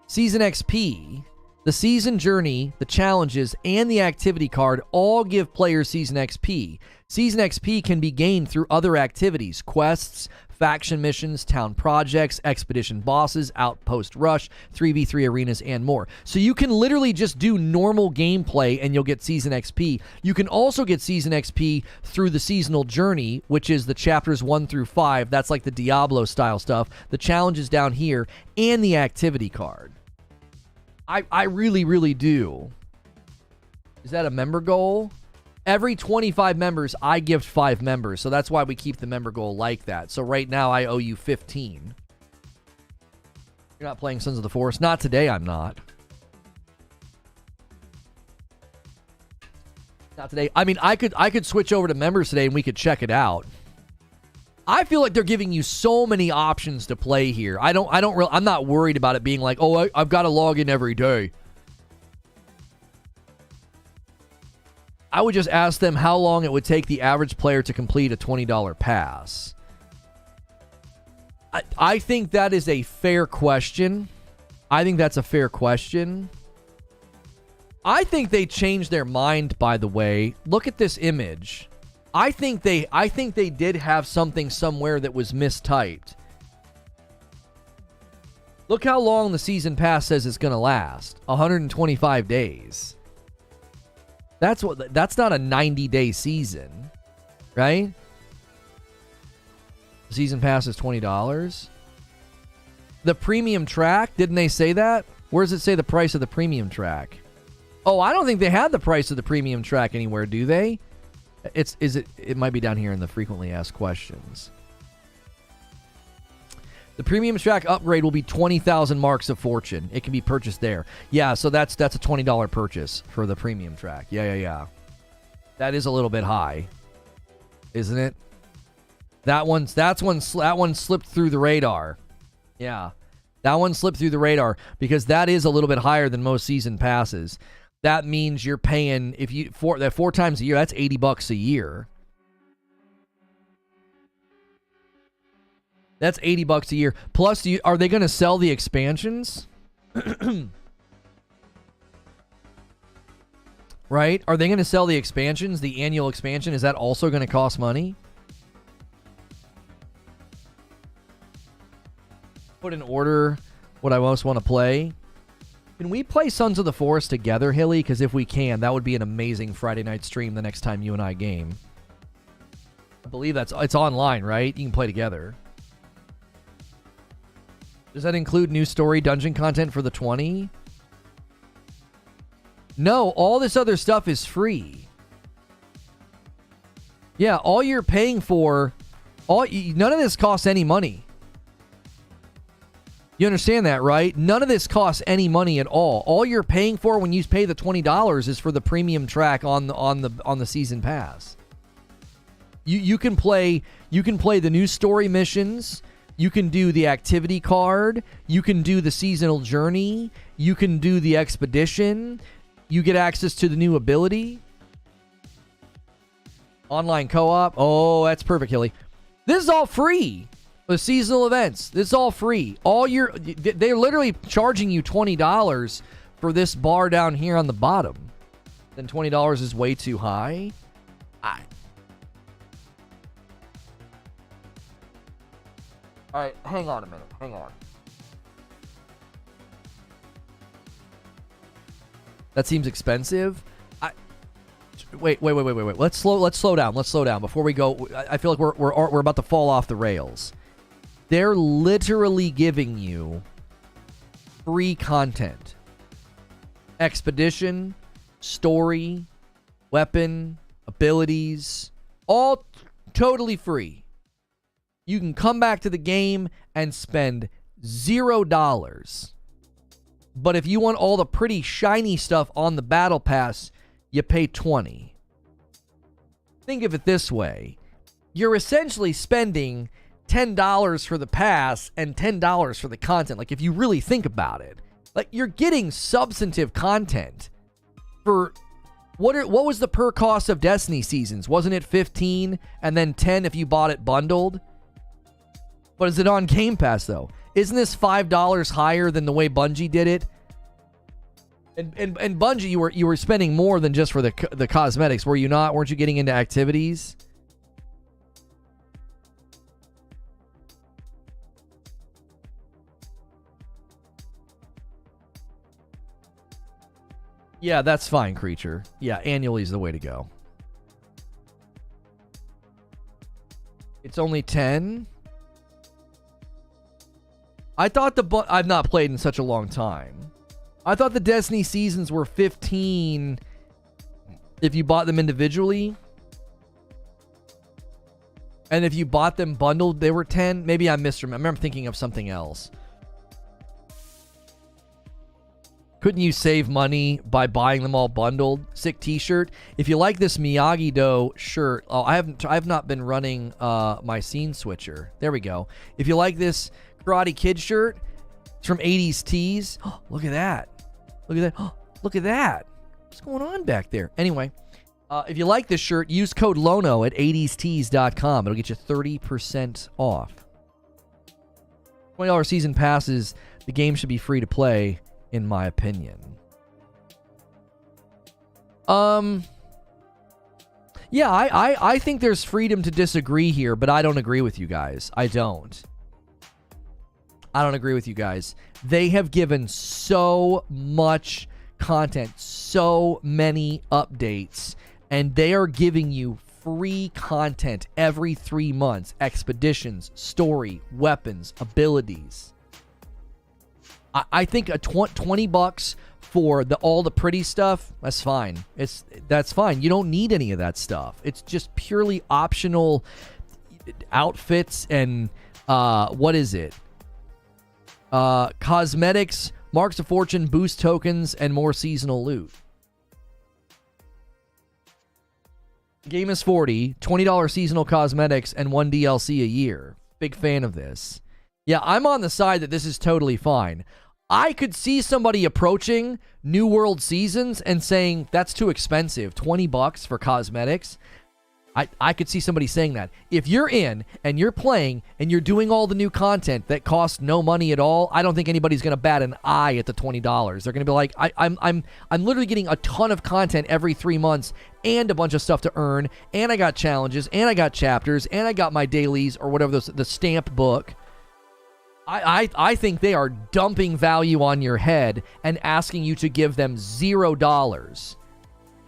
Season XP, the season journey, the challenges, and the activity card all give players season XP. Season XP can be gained through other activities, quests, faction missions, town projects, expedition bosses, outpost rush, 3v3 arenas, and more. So you can literally just do normal gameplay and you'll get season XP. You can also get season XP through the seasonal journey, which is the chapters 1 through 5. That's like the Diablo style stuff. The challenges down here and the activity card. I really, really do. Is that a member goal? Every 25 members, I gift 5 members. So that's why we keep the member goal like that. So right now, I owe you 15. You're not playing Sons of the Forest? Not today, I'm not. Not today. I mean, I could switch over to members today and we could check it out. I feel like they're giving you so many options to play here. I'm not worried about it being like, oh, I've got to log in every day. I would just ask them how long it would take the average player to complete a $20 pass. I think that is a fair question. I think that's a fair question. I think they changed their mind, by the way. Look at this image. I think they did have something somewhere that was mistyped. Look how long the season pass says it's going to last. 125 days. That's not a 90-day season, right? The season pass is $20. The premium track, didn't they say that? Where does it say the price of the premium track? Oh, I don't think they had the price of the premium track anywhere, do they? It might be down here in the frequently asked questions. The premium track upgrade will be 20,000 marks of fortune. It can be purchased there. Yeah, so that's a $20 purchase for the premium track. Yeah. That is a little bit high, isn't it? That one slipped through the radar. Yeah, that one slipped through the radar because that is a little bit higher than most season passes. That means you're paying four times a year. That's $80 a year. That's $80 a year. Plus, are they going to sell the expansions? Right? Are they going to sell the expansions? The annual expansion? Is that also going to cost money? Put in order what I most want to play. Can we play Sons of the Forest together, Hilly? Because if we can, that would be an amazing Friday night stream the next time you and I game. I believe it's online, right? You can play together. Does that include new story dungeon content for the 20? No, all this other stuff is free. Yeah, all you're paying for, none of this costs any money. You understand that, right? None of this costs any money at all. All you're paying for when you pay the $20 is for the premium track on the season pass. You can play the new story missions. You can do the activity card. You can do the seasonal journey. You can do the expedition. You get access to the new ability. Online co-op. Oh, that's perfect, Hilly. This is all free. The seasonal events. This is all free. They're literally charging you $20 for this bar down here on the bottom. then $20 is way too high. All right, hang on a minute. Hang on. That seems expensive. Wait. Let's slow down. Let's slow down before we go. I feel like we're about to fall off the rails. They're literally giving you free content. Expedition, story, weapon, abilities, all totally free. You can come back to the game and spend $0. But if you want all the pretty shiny stuff on the battle pass, you pay $20. Think of it this way. You're essentially spending $10 for the pass and $10 for the content. Like, if you really think about it. Like, you're getting substantive content for... What was the per cost of Destiny seasons? Wasn't it 15 and then 10 if you bought it bundled? But is it on Game Pass, though? Isn't this $5 higher than the way Bungie did it? And Bungie, you were spending more than just for the cosmetics, were you not? Weren't you getting into activities? Yeah, that's fine, Creature. Yeah, annually is the way to go. It's only 10. I thought I've not played in such a long time. I thought the Destiny seasons were 15 if you bought them individually. And if you bought them bundled, they were 10. Maybe I misremember. I'm thinking of something else. Couldn't you save money by buying them all bundled? Sick t-shirt. If you like this Miyagi-Do shirt, I have not been running my scene switcher. There we go. If you like this Karate Kid shirt, it's from 80s Tees. Oh, look at that. Look at that. Oh, look at that. What's going on back there? Anyway, if you like this shirt, use code Lono at 80stees.com. It'll get you 30% off. $20 season passes. The game should be free to play, in my opinion. Yeah, I think there's freedom to disagree here, but I don't agree with you guys. I don't agree with you guys. They have given so much content, so many updates, and they are giving you free content every 3 months. Expeditions, story, weapons, abilities. I think a $20 for all the pretty stuff, that's fine. That's fine. You don't need any of that stuff. It's just purely optional outfits and what is it? Cosmetics, marks of fortune, boost tokens, and more seasonal loot. The game is $40, $20 seasonal cosmetics, and 1 DLC a year. Big fan of this. Yeah, I'm on the side that this is totally fine. I could see somebody approaching New World Seasons and saying, that's too expensive, $20 for cosmetics. I could see somebody saying that. If you're in and you're playing and you're doing all the new content that costs no money at all, I don't think anybody's going to bat an eye at the $20. They're going to be like, I'm literally getting a ton of content every 3 months and a bunch of stuff to earn, and I got challenges, and I got chapters, and I got my dailies or whatever, the stamp book. I think they are dumping value on your head and asking you to give them $0.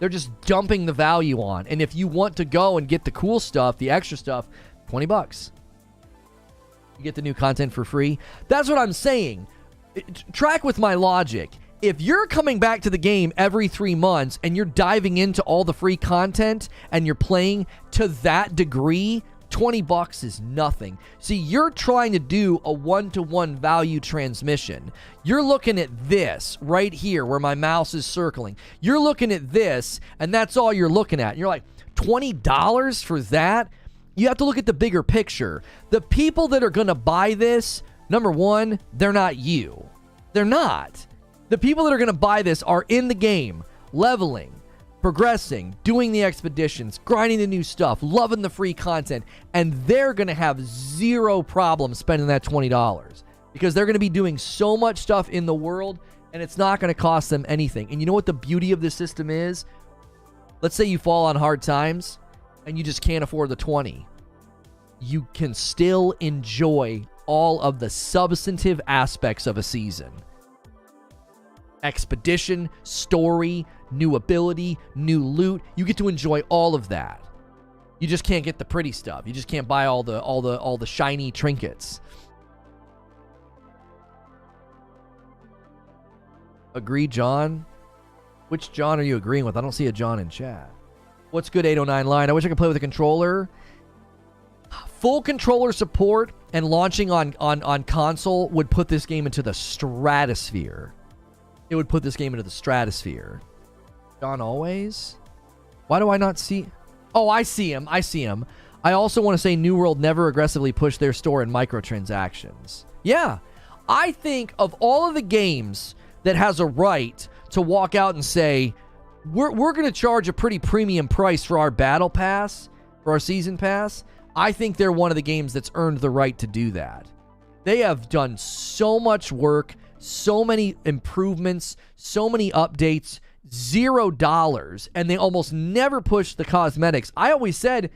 They're just dumping the value on. And if you want to go and get the cool stuff, the extra stuff, $20. You get the new content for free. That's what I'm saying. Track with my logic. If you're coming back to the game every 3 months and you're diving into all the free content and you're playing to that degree, $20 is nothing. See, you're trying to do a one-to-one value transmission. You're looking at this right here where my mouse is circling. You're looking at this, and that's all you're looking at. And you're like, $20 for that? You have to look at the bigger picture. The people that are going to buy this, number one, they're not you. They're not. The people that are going to buy this are in the game, leveling, progressing, doing the expeditions, grinding the new stuff, loving the free content, and they're going to have zero problem spending that $20 because they're going to be doing so much stuff in the world and it's not going to cost them anything. And you know what the beauty of this system is? let's say you fall on hard times and you just can't afford the 20. You can still enjoy all of the substantive aspects of a season. Expedition, story, new ability, new loot. You get to enjoy all of that. You just can't get the pretty stuff. You just can't buy all the shiny trinkets. Agree, John? Which John are you agreeing with? I don't see a John in chat. What's good, 809 line? I wish I could play with a controller. Full controller support and launching on console would put this game into the stratosphere. It would put this game into the stratosphere. John always? Why do I not see... Oh, I see him. I also want to say New World never aggressively pushed their store in microtransactions. Yeah. I think of all of the games that has a right to walk out and say, we're going to charge a pretty premium price for our battle pass, for our season pass, I think they're one of the games that's earned the right to do that. They have done so much work, so many improvements, so many updates, $0, and they almost never push the cosmetics. I always said,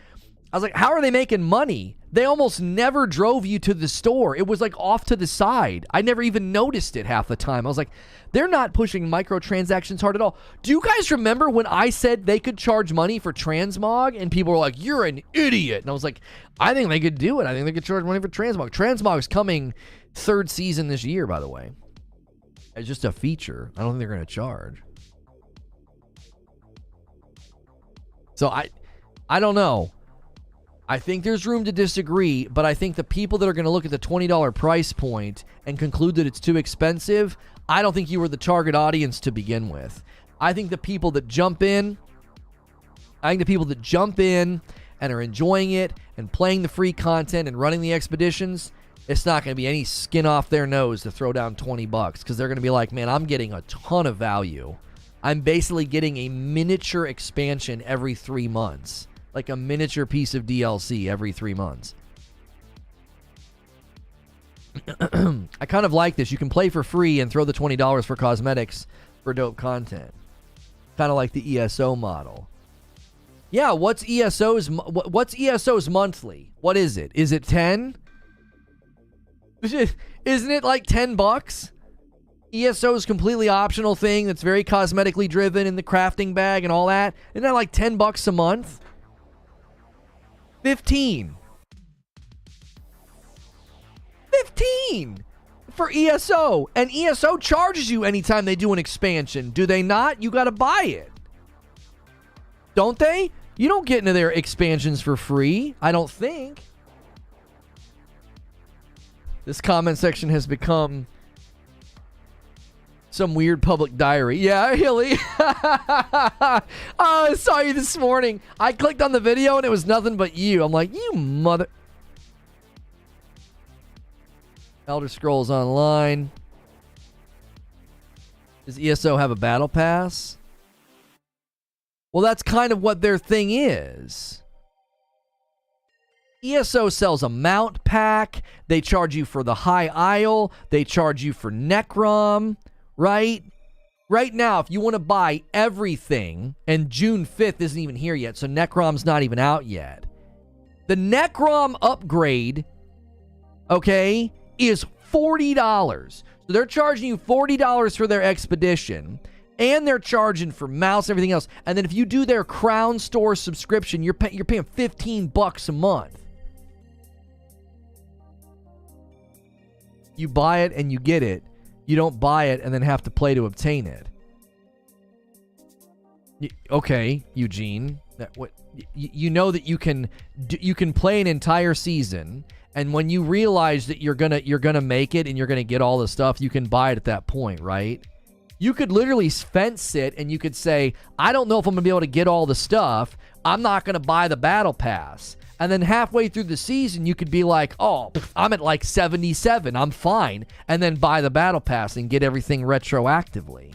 I was like, how are they making money? They almost never drove you to the store. It was like off to the side. I never even noticed it half the time. I was like, they're not pushing microtransactions hard at all. Do you guys remember when I said they could charge money for transmog? And people were like, you're an idiot. And I was like, I think they could do it. I think they could charge money for transmog. Transmog's coming 3rd season this year, by the way. It's just a feature. I don't think they're going to charge. So I don't know. I think there's room to disagree, but I think the people that are going to look at the $20 price point and conclude that it's too expensive, I don't think you were the target audience to begin with. I think the people that jump in, and are enjoying it and playing the free content and running the expeditions, it's not going to be any skin off their nose to throw down $20 because they're going to be like, man, I'm getting a ton of value. I'm basically getting a miniature expansion every 3 months. Like a miniature piece of DLC every 3 months. I kind of like this. You can play for free and throw the $20 for cosmetics for dope content. Kind of like the ESO model. Yeah, what's ESO's monthly? What is it? Is it 10? Isn't it like $10? ESO's completely optional thing that's very cosmetically driven in the crafting bag and all that. Isn't that like $10 a month? 15 for ESO, and ESO charges you anytime they do an expansion. Do they not? You got to buy it, don't they? You don't get into their expansions for free, I don't think. This comment section has become some weird public diary. Yeah, Hilly. Oh, I saw you this morning. I clicked on the video and it was nothing but you. I'm like, you mother... Elder Scrolls Online. Does ESO have a battle pass? Well, that's kind of what their thing is. ESO sells a mount pack. They charge you for the High Isle. They charge you for Necrom. Right now, if you want to buy everything, and June 5th isn't even here yet, so Necrom's not even out yet. The Necrom upgrade, okay, is $40. So they're charging you $40 for their expedition, and they're charging for mouse and everything else. And then if you do their Crown Store subscription, you're paying $15 a month. You buy it and you get it. You don't buy it and then have to play to obtain it. Okay, Eugene. You know that you can play an entire season, and when you realize that you're gonna make it and you're gonna get all the stuff, you can buy it at that point, right? You could literally fence it and you could say, I don't know if I'm gonna be able to get all the stuff. I'm not gonna buy the battle pass. And then halfway through the season, you could be like, oh, I'm at like 77. I'm fine. And then buy the battle pass and get everything retroactively.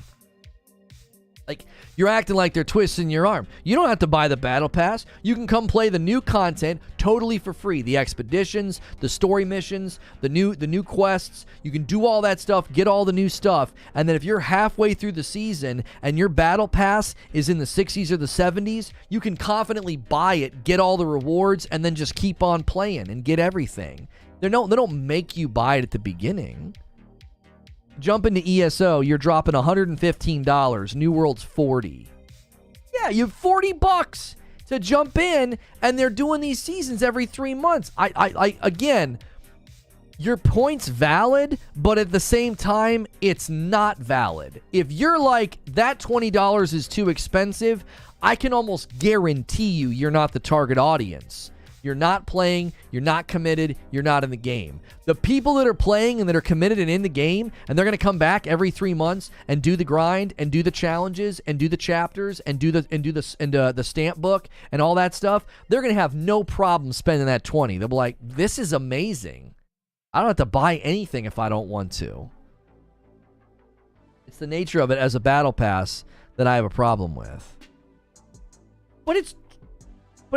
Like, you're acting like they're twisting your arm. You don't have to buy the battle pass. You can come play the new content totally for free. The expeditions, the story missions, the new quests. You can do all that stuff, get all the new stuff. And then if you're halfway through the season and your battle pass is in the 60s or the 70s, you can confidently buy it, get all the rewards, and then just keep on playing and get everything. They don't make you buy it at the beginning. Jump into ESO, you're dropping $115. New World's $40. Yeah, you have $40 to jump in, and they're doing these seasons every 3 months. I again, your point's valid, but at the same time, it's not valid. If you're like, that $20 is too expensive, I can almost guarantee you're not the target audience. You're not playing, you're not committed, you're not in the game. The people that are playing and that are committed and in the game, and they're going to come back every 3 months and do the grind and do the challenges and do the chapters and do the stamp book and all that stuff, they're going to have no problem spending that 20. They'll be like, this is amazing. I don't have to buy anything if I don't want to. It's the nature of it as a battle pass that I have a problem with. But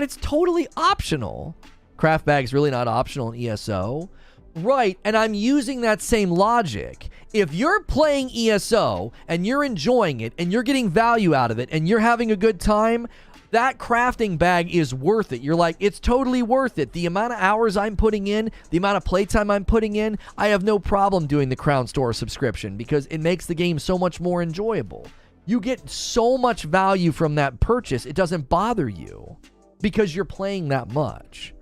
it's totally optional. Craft bag's really not optional in ESO. Right, and I'm using that same logic. If you're playing ESO and you're enjoying it and you're getting value out of it and you're having a good time, that crafting bag is worth it. You're like, it's totally worth it. The amount of hours I'm putting in, the amount of playtime I'm putting in, I have no problem doing the Crown Store subscription because it makes the game so much more enjoyable. You get so much value from that purchase, it doesn't bother you because you're playing that much.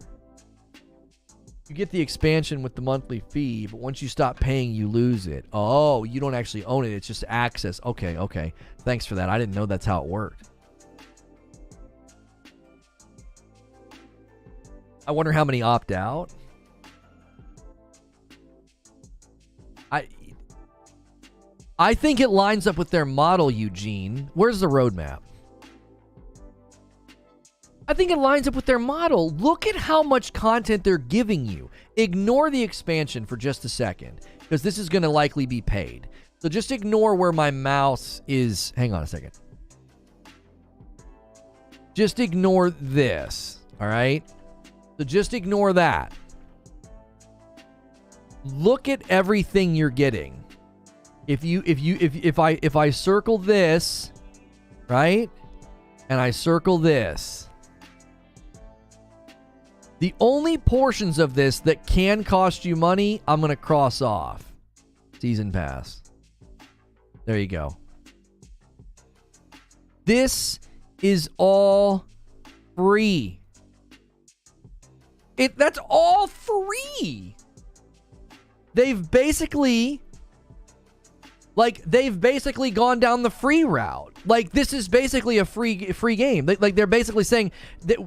You get the expansion with the monthly fee, but once you stop paying, you lose it. Oh, you don't actually own it. It's just access. Okay. Thanks for that. I didn't know that's how it worked. I wonder how many opt out. I think it lines up with their model, Eugene. Where's the roadmap? I think it lines up with their model. Look at how much content they're giving you. Ignore the expansion for just a second, because this is going to likely be paid. So just ignore where my mouse is. Hang on a second. Just ignore this. All right? So just ignore that. Look at everything you're getting. If I circle this, right? And I circle this. The only portions of this that can cost you money, I'm going to cross off. Season pass. There you go. This is all free. That's all free. They've basically gone down the free route. Like, this is basically a free game. They're basically saying that,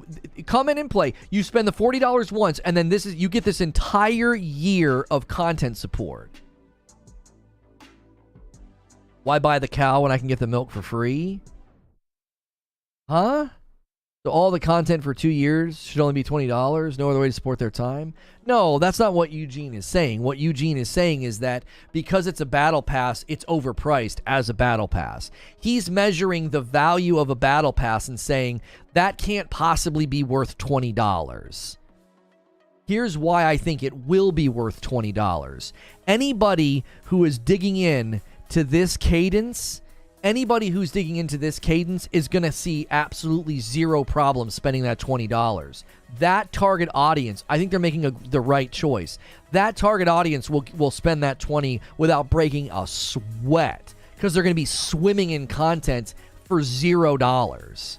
come in and play. You spend the $40 once, and then you get this entire year of content support. Why buy the cow when I can get the milk for free? Huh? So all the content for 2 years should only be $20? No other way to support their time? No, that's not what Eugene is saying. What Eugene is saying is that because it's a battle pass, it's overpriced as a battle pass. He's measuring the value of a battle pass and saying that can't possibly be worth $20. Here's why I think it will be worth $20. Anybody who is digging in to this cadence... Anybody who's digging into this cadence is going to see absolutely zero problem spending that $20. That target audience, I think they're making the right choice. That target audience will spend that $20 without breaking a sweat because they're going to be swimming in content for $0.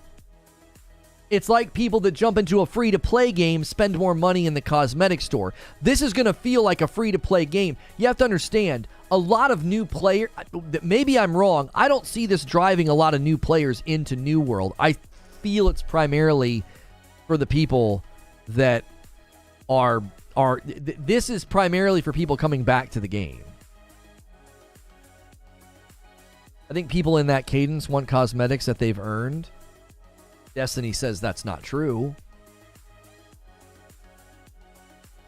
It's like people that jump into a free-to-play game spend more money in the cosmetic store. This is going to feel like a free-to-play game. You have to understand, a lot of new players, maybe I'm wrong, I don't see this driving a lot of new players into New World. I feel it's primarily for the people that this is primarily for people coming back to the game. I think people in that cadence want cosmetics that they've earned. Destiny says that's not true.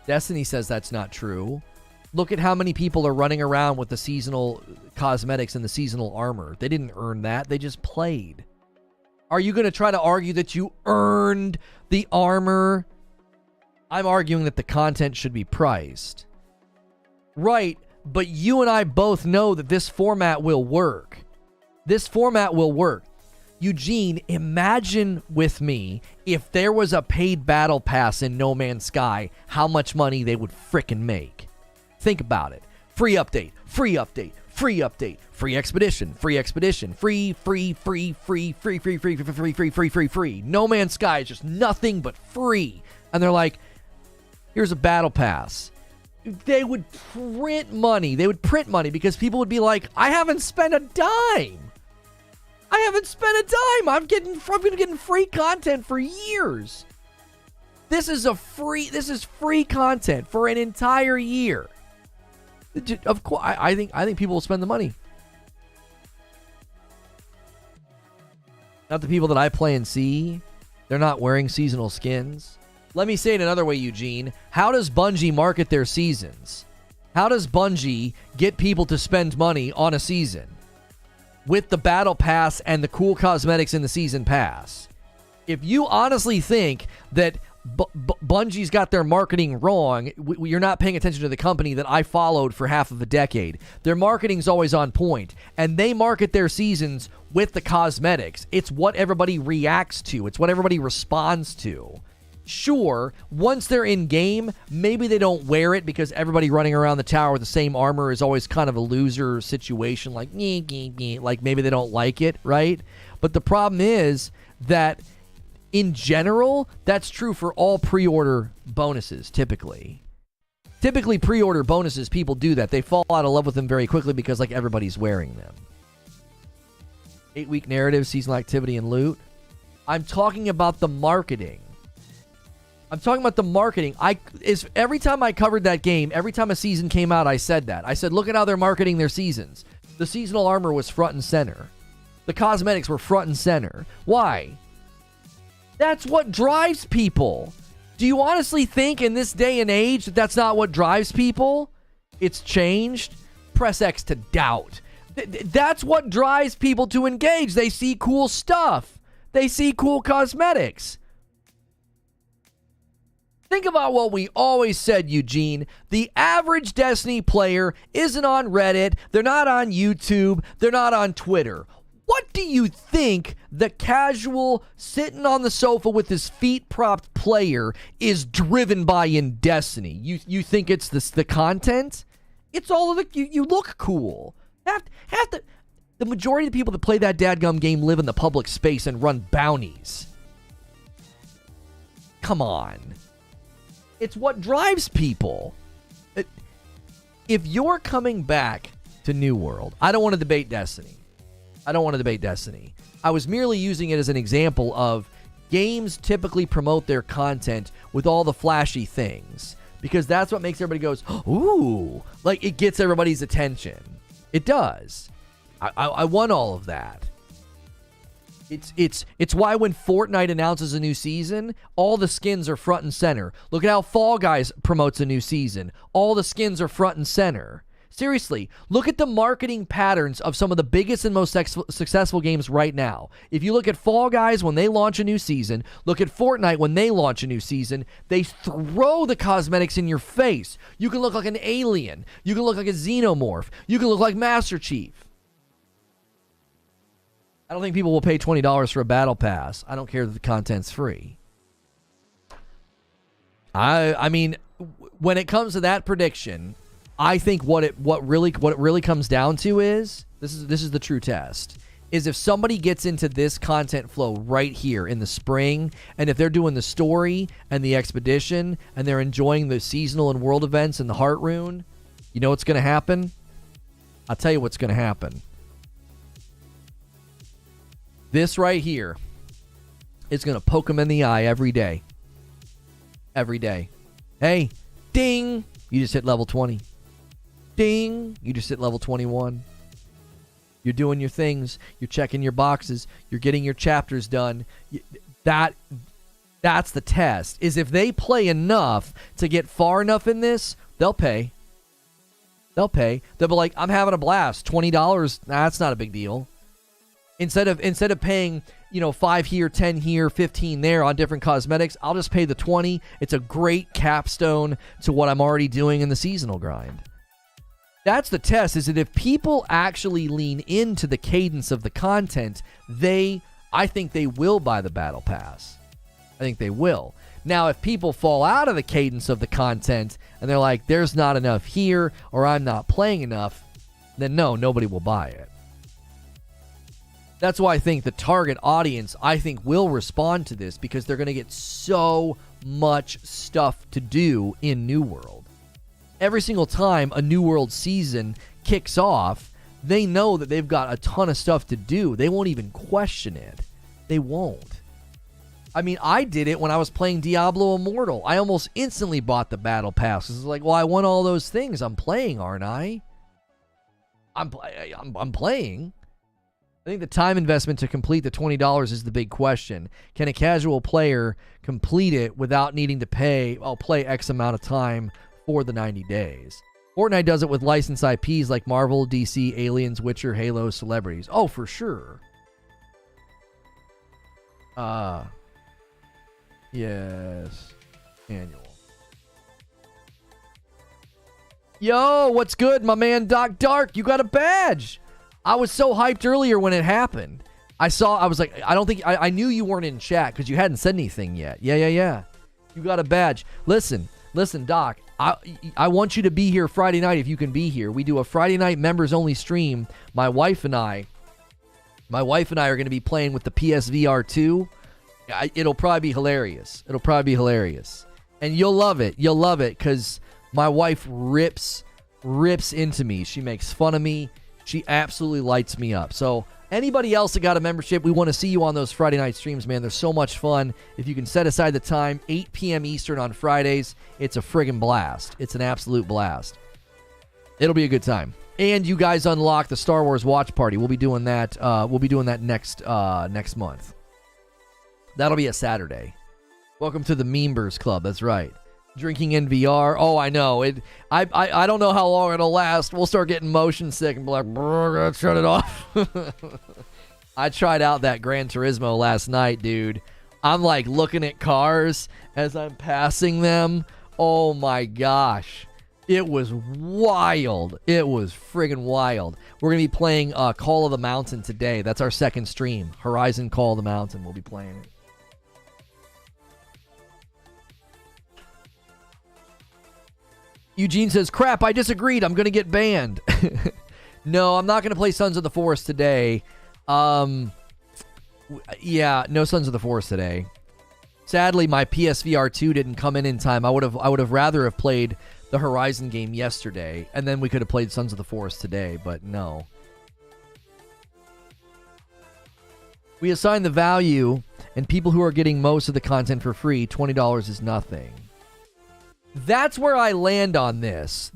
Destiny says that's not true. Look at how many people are running around with the seasonal cosmetics and the seasonal armor. They didn't earn that. They just played. Are you going to try to argue that you earned the armor? I'm arguing that the content should be priced. Right, but you and I both know that this format will work. This format will work. Eugene, imagine with me if there was a paid battle pass in No Man's Sky, how much money they would frickin' make. Think about it. Free update, free update, free update, free expedition, free expedition, free. No Man's Sky is just nothing but free. And they're like, here's a battle pass. They would print money. They would print money because people would be like, I haven't spent a dime. I haven't spent a dime. I've been getting free content for years. This is free content for an entire year. Of course, I think people will spend the money. Not the people that I play and see. They're not wearing seasonal skins. Let me say it another way, Eugene. How does Bungie market their seasons? How does Bungie get people to spend money on a season? With the battle pass and the cool cosmetics in the season pass. If you honestly think that Bungie's got their marketing wrong, you're not paying attention to the company that I followed for half of a decade. Their marketing's always on point, and they market their seasons with the cosmetics. It's what everybody reacts to. It's what everybody responds to. Sure, once they're in game, maybe they don't wear it because everybody running around the tower with the same armor is always kind of a loser situation, like maybe they don't like it, right? But the problem is that in general, that's true for all pre-order bonuses, typically. Typically, pre-order bonuses, people do that. They fall out of love with them very quickly because like everybody's wearing them. 8-week narrative, seasonal activity, and loot. I'm talking about the marketing. Every time I covered that game, every time a season came out, I said that. I said, look at how they're marketing their seasons. The seasonal armor was front and center. The cosmetics were front and center. Why? That's what drives people. Do you honestly think in this day and age that that's not what drives people? It's changed. Press X to doubt. That's what drives people to engage. They see cool stuff. They see cool cosmetics. Think about what we always said, Eugene. The average Destiny player isn't on Reddit. They're not on YouTube. They're not on Twitter. What do you think the casual sitting on the sofa with his feet propped player is driven by in Destiny? You think it's the content? It's all of the you look cool. The majority of the people that play that dadgum game live in the public space and run bounties. Come on. It's what drives people. If you're coming back to New World, I don't want to debate Destiny. I was merely using it as an example of games typically promote their content with all the flashy things because that's what makes everybody goes, ooh, like it gets everybody's attention. It does. I want all of that. It's why when Fortnite announces a new season, all the skins are front and center. Look at how Fall Guys promotes a new season. All the skins are front and center. Seriously, look at the marketing patterns of some of the biggest and most successful games right now. If you look at Fall Guys when they launch a new season, look at Fortnite when they launch a new season, they throw the cosmetics in your face. You can look like an alien. You can look like a xenomorph. You can look like Master Chief. I don't think people will pay $20 for a battle pass. I don't care that the content's free. I mean, when it comes to that prediction, I think what it really comes down to is this is the true test. Is if somebody gets into this content flow right here in the spring, and if they're doing the story and the expedition and they're enjoying the seasonal and world events and the heart rune, you know what's going to happen? I'll tell you what's going to happen. This right here is going to poke them in the eye every day. Every day. Hey, ding, you just hit level 20. Ding, you just hit level 21. You're doing your things. You're checking your boxes. You're getting your chapters done. That's the test. Is if they play enough to get far enough in this, they'll pay. They'll pay. They'll be like, I'm having a blast. $20, that's not a big deal. Instead of paying, 5 here, 10 here, 15 there on different cosmetics, I'll just pay the 20. It's a great capstone to what I'm already doing in the seasonal grind. That's the test, is that if people actually lean into the cadence of the content, I think they will buy the battle pass. I think they will. Now, if people fall out of the cadence of the content and they're like, there's not enough here, or I'm not playing enough, then no, nobody will buy it. That's why I think the target audience, will respond to this, because they're going to get so much stuff to do in New World. Every single time a New World season kicks off, they know that they've got a ton of stuff to do. They won't even question it. They won't. I mean, I did it when I was playing Diablo Immortal. I almost instantly bought the battle pass. It's like, well, I want all those things. I'm playing, aren't I? I'm playing. I think the time investment to complete the $20 is the big question. Can a casual player complete it without needing to play X amount of time for the 90 days? Fortnite does it with licensed IPs like Marvel, DC, Aliens, Witcher, Halo, celebrities. Oh, for sure. Yes. Annual. Yo, what's good, my man Doc Dark? You got a badge. I was so hyped earlier when it happened. I was like, I knew you weren't in chat because you hadn't said anything yet. Yeah. You got a badge. Listen, Doc, I want you to be here Friday night if you can be here. We do a Friday night members only stream. My wife and I are going to be playing with the PSVR 2. It'll probably be hilarious. And you'll love it. Because my wife rips into me. She makes fun of me. She absolutely lights me up. So anybody else that got a membership, we want to see you on those Friday night streams, man. They're so much fun. If you can set aside the time, 8 p.m. Eastern on Fridays, it's a friggin' blast. It's an absolute blast. It'll be a good time. And you guys unlock the Star Wars watch party. We'll be doing that. Next month. That'll be a Saturday. Welcome to the Memebers Club. That's right. Drinking in VR. Oh, I know. I don't know how long it'll last. We'll start getting motion sick and be like, gotta shut it off. I tried out that Gran Turismo last night, dude. I'm like looking at cars as I'm passing them. Oh my gosh. It was wild. It was friggin' wild. We're going to be playing Call of the Mountain today. That's our second stream. Horizon Call of the Mountain. We'll be playing it. Eugene says, crap, I disagreed. I'm going to get banned. No, I'm not going to play Sons of the Forest today. Yeah, no Sons of the Forest today. Sadly, my PSVR 2 didn't come in time. I would have rather have played the Horizon game yesterday, and then we could have played Sons of the Forest today, but no. We assign the value, and people who are getting most of the content for free, $20 is nothing. That's where I land on this.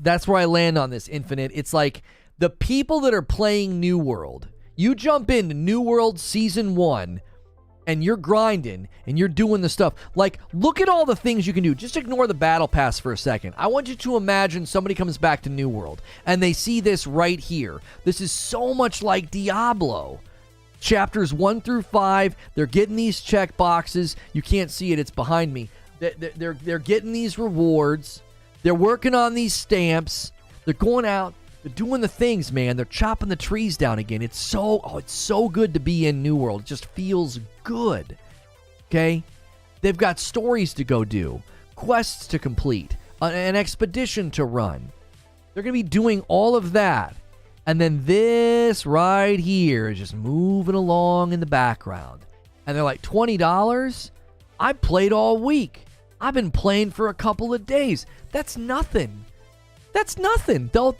Infinite. It's like the people that are playing New World. You jump into New World Season 1, and you're grinding, and you're doing the stuff. Like, look at all the things you can do. Just ignore the battle pass for a second. I want you to imagine somebody comes back to New World, and they see this right here. This is so much like Diablo. Chapters 1 through 5, they're getting these check boxes. You can't see it. It's behind me. They're getting these rewards. They're working on these stamps. They're going out. They're doing the things, man. They're chopping the trees down again. It's so good to be in New World. It just feels good. Okay? They've got stories to go do, quests to complete, an expedition to run. They're going to be doing all of that. And then this right here is just moving along in the background. And they're like, $20? I played all week. I've been playing for a couple of days. That's nothing. They'll throw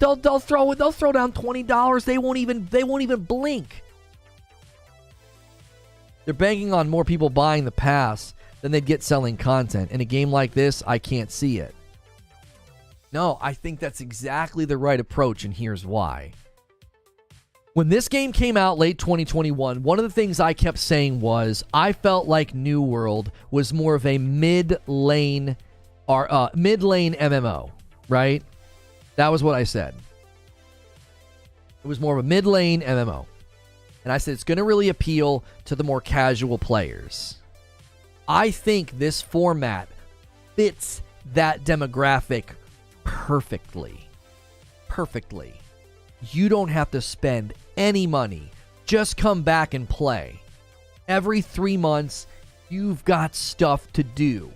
down $20. They won't even blink. They're banking on more people buying the pass than they'd get selling content. In a game like this, I can't see it. No, I think that's exactly the right approach, and here's why. When this game came out late 2021, one of the things I kept saying was I felt like New World was more of a mid-lane MMO, right? That was what I said. It was more of a mid-lane MMO. And I said it's going to really appeal to the more casual players. I think this format fits that demographic perfectly. Perfectly. You don't have to spend any money. Just come back and play. Every 3 months, you've got stuff to do.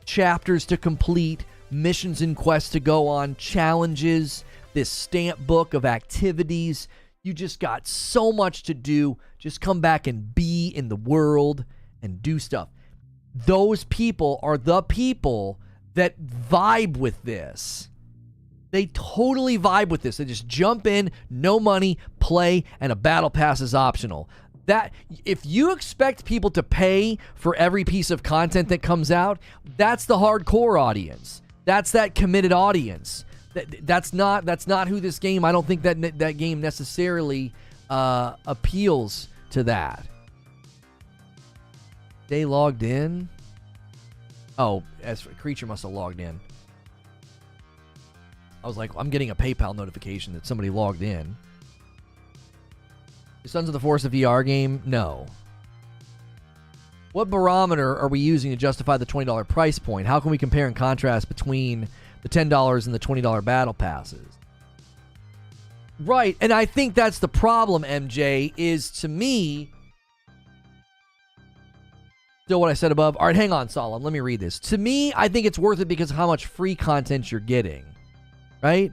Chapters to complete, missions and quests to go on, challenges, this stamp book of activities. You just got so much to do. Just come back and be in the world and do stuff. Those people are the people that vibe with this. They totally vibe with this. They just jump in, no money, play, and a battle pass is optional. That if you expect people to pay for every piece of content that comes out, that's the hardcore audience. That's that committed audience. That's not who this game. I don't think that game necessarily appeals to that. They logged in. Oh, as for creature must have logged in. I was like, I'm getting a PayPal notification that somebody logged in. Is Sons of the Forest a VR game? No. What barometer are we using to justify the $20 price point? How can we compare and contrast between the $10 and the $20 battle passes? Right, and I think that's the problem, MJ, is to me... Still what I said above. All right, hang on, Solemn. Let me read this. To me, I think it's worth it because of how much free content you're getting. Right?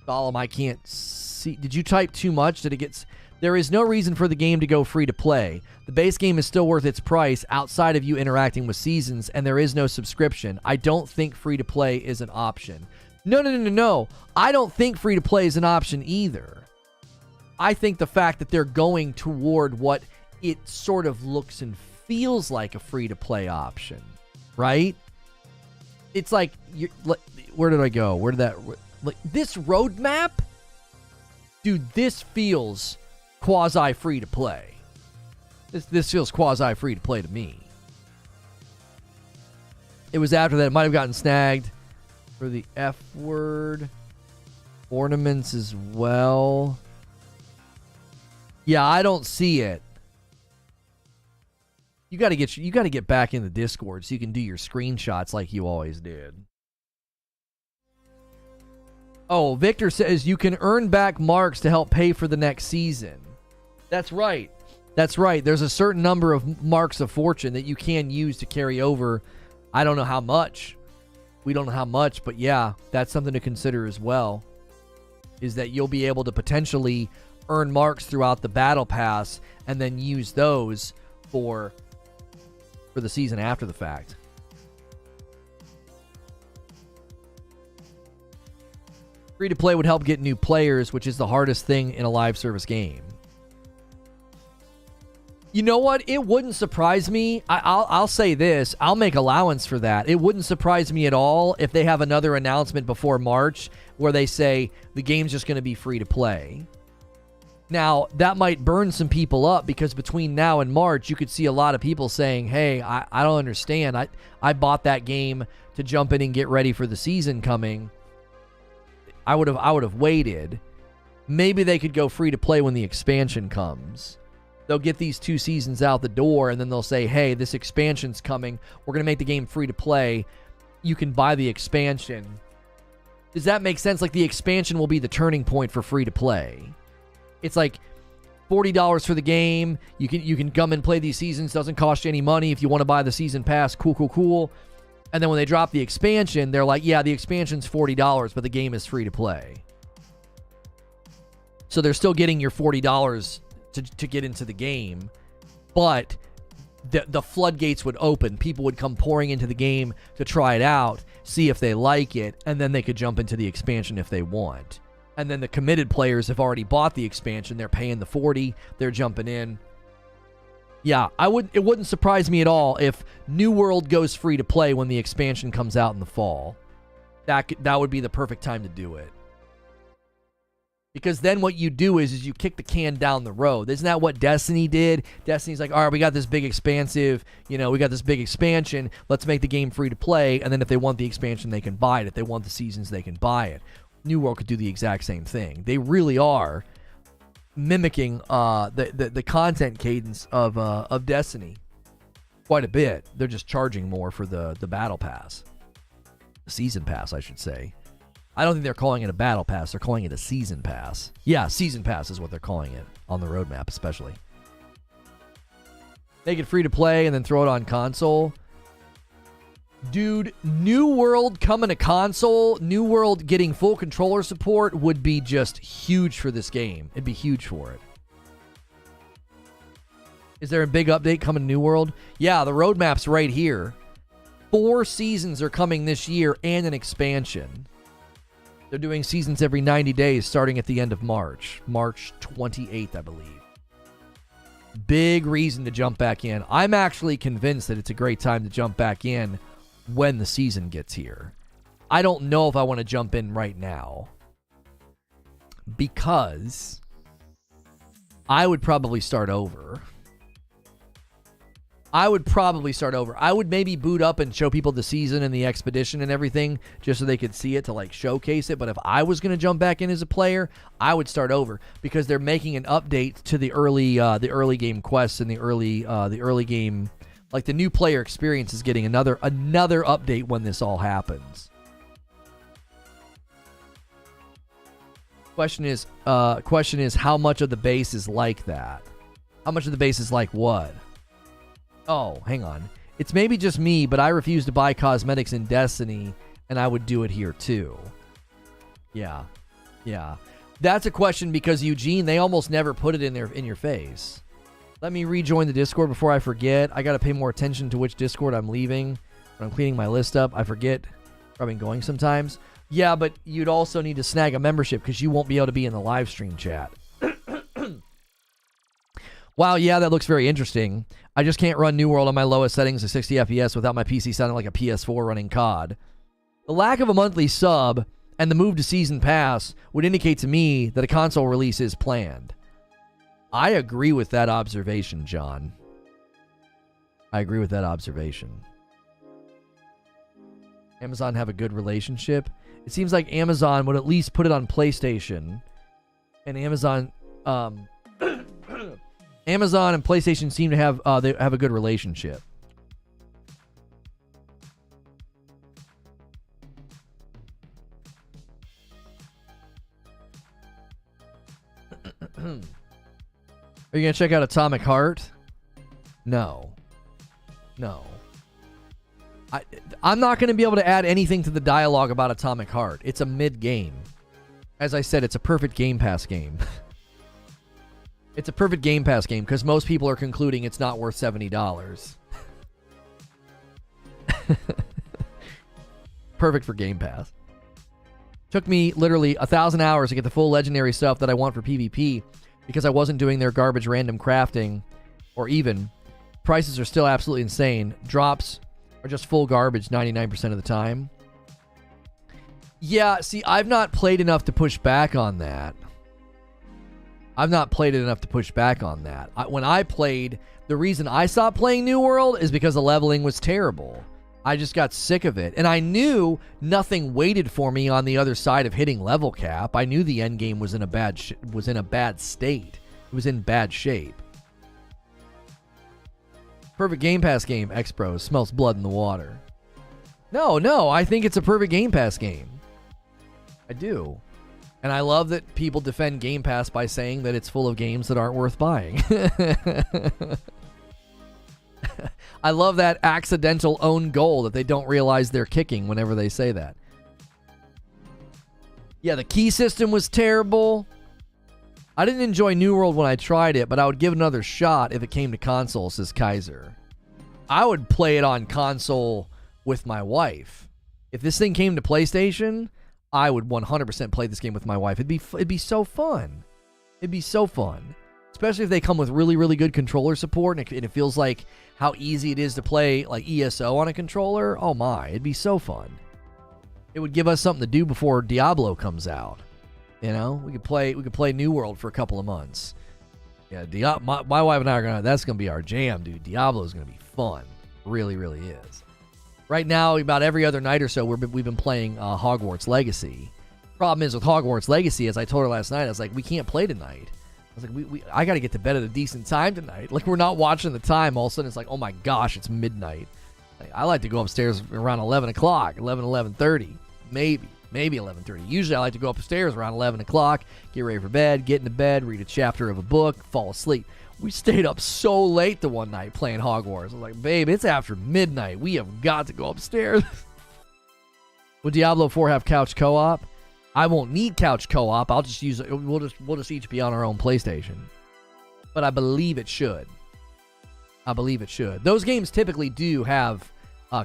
Solemn, I can't see. Did you type too much? Did it get... There is no reason for the game to go free to play. The base game is still worth its price outside of you interacting with seasons, and there is no subscription. I don't think free to play is an option. No. I don't think free to play is an option either. I think the fact that they're going toward what it sort of looks and feels like a free to play option, right? It's like, where did I go? Where did that... This roadmap? Dude, this feels quasi free to play. This feels quasi free to play to me. It was after that. It might have gotten snagged for the F word. Ornaments as well. Yeah, I don't see it. You got to get back in the Discord so you can do your screenshots like you always did. Oh, Victor says you can earn back marks to help pay for the next season. That's right. That's right. There's a certain number of marks of fortune that you can use to carry over. I don't know how much. We don't know how much, but yeah, that's something to consider as well. Is that you'll be able to potentially earn marks throughout the battle pass and then use those for the season after the fact. Free to play would help get new players, which is the hardest thing in a live service game. You know what? It wouldn't surprise me. I'll say this. I'll make allowance for that. It wouldn't surprise me at all if they have another announcement before March where they say the game's just going to be free to play. Now, that might burn some people up because between now and March, you could see a lot of people saying, hey, I don't understand. I bought that game to jump in and get ready for the season coming. I would have waited. Maybe they could go free to play when the expansion comes. They'll get these 2 seasons out the door, and then they'll say, hey, this expansion's coming. We're going to make the game free to play. You can buy the expansion. Does that make sense? Like, the expansion will be the turning point for free to play. It's like $40 for the game. You can come and play these seasons. Doesn't cost you any money. If you want to buy the season pass, cool. And then when they drop the expansion, they're like, yeah, the expansion's $40, but the game is free to play. So they're still getting your $40 to get into the game, but the floodgates would open. People would come pouring into the game to try it out, see if they like it, and then they could jump into the expansion if they want. And then the committed players have already bought the expansion. They're paying the $40. They're jumping in. Yeah, it wouldn't surprise me at all if New World goes free to play when the expansion comes out in the fall. That would be the perfect time to do it. Because then what you do is you kick the can down the road. Isn't that what Destiny did? Destiny's like, all right, we got this big expansive, we got this big expansion. Let's make the game free to play. And then if they want the expansion, they can buy it. If they want the seasons, they can buy it. New World could do the exact same thing. They really are mimicking the content cadence of Destiny quite a bit. They're just charging more for the battle pass. The season pass, I should say. I don't think they're calling it a battle pass. They're calling it a season pass. Yeah, season pass is what they're calling it on the roadmap, especially. Make it free to play and then throw it on console. Dude, New World coming to console, New World getting full controller support would be just huge for this game. It'd be huge for it. Is there a big update coming to New World? Yeah, the roadmap's right here. 4 seasons are coming this year and an expansion. They're doing seasons every 90 days starting at the end of March. March 28th, I believe. Big reason to jump back in. I'm actually convinced that it's a great time to jump back in when the season gets here. I don't know if I want to jump in right now, because I would probably start over. I would maybe boot up and show people the season and the expedition and everything just so they could see it, to like showcase it. But if I was going to jump back in as a player, I would start over, because they're making an update to the early game quests and the early game, like the new player experience is getting another update when this all happens. Question is how much of the base is like that? How much of the base is like what? Oh, hang on. It's maybe just me, but I refuse to buy cosmetics in Destiny, and I would do it here too. Yeah. That's a question, because Eugene, they almost never put it in your face. Let me rejoin the Discord before I forget. I got to pay more attention to which Discord I'm leaving when I'm cleaning my list up. I forget where I've been going sometimes. Yeah, but you'd also need to snag a membership, because you won't be able to be in the live stream chat. Wow, yeah, that looks very interesting. I just can't run New World on my lowest settings of 60 FPS without my PC sounding like a PS4 running COD. The lack of a monthly sub and the move to Season Pass would indicate to me that a console release is planned. I agree with that observation, John. I agree with that observation. Amazon have a good relationship. It seems like Amazon would at least put it on PlayStation. And Amazon and PlayStation seem to have they have a good relationship. Are you going to check out Atomic Heart? No. I'm not going to be able to add anything to the dialogue about Atomic Heart. It's a mid-game. As I said, it's a perfect Game Pass game. It's a perfect Game Pass game, because most people are concluding it's not worth $70. Perfect for Game Pass. Took me literally 1,000 hours to get the full legendary stuff that I want for PvP, because I wasn't doing their garbage random crafting, or even. Prices are still absolutely insane. Drops are just full garbage 99% of the time. Yeah, see, I've not played enough to push back on that. When I played, the reason I stopped playing New World is because the leveling was terrible. I just got sick of it. And I knew nothing waited for me on the other side of hitting level cap. I knew the end game was in a bad state. It was in bad shape. Perfect Game Pass game, X-Pros. Smells blood in the water. No, I think it's a perfect Game Pass game. I do. And I love that people defend Game Pass by saying that it's full of games that aren't worth buying. I love that accidental own goal that they don't realize they're kicking whenever they say that. Yeah, the key system was terrible. I didn't enjoy New World when I tried it, but I would give it another shot if it came to console, says Kaiser. I would play it on console with my wife. If this thing came to PlayStation, I would 100% play this game with my wife. It'd be so fun. It'd be so fun. Especially if they come with really, really good controller support, and it feels like how easy it is to play like ESO on a controller. Oh my, it'd be so fun. It would give us something to do before Diablo comes out. You know, we could play New World for a couple of months. Yeah, my wife and I are that's gonna be our jam, dude. Diablo's gonna be fun. Really, really is. Right now, about every other night or so, we've been playing Hogwarts Legacy, Problem is with Hogwarts Legacy, as I told her last night, I was like, we can't play tonight. I was like, I got to get to bed at a decent time tonight. Like, we're not watching the time. All of a sudden, it's like, oh my gosh, it's midnight. Like, I like to go upstairs around 11 o'clock, 11:30, maybe 11:30. Usually, I like to go upstairs around 11 o'clock, get ready for bed, get into bed, read a chapter of a book, fall asleep. We stayed up so late the one night playing Hogwarts. I was like, babe, it's after midnight. We have got to go upstairs. Would Diablo 4 have couch co-op? I won't need couch co-op. I'll just use it. We'll just each be on our own PlayStation. But I believe it should. Those games typically do have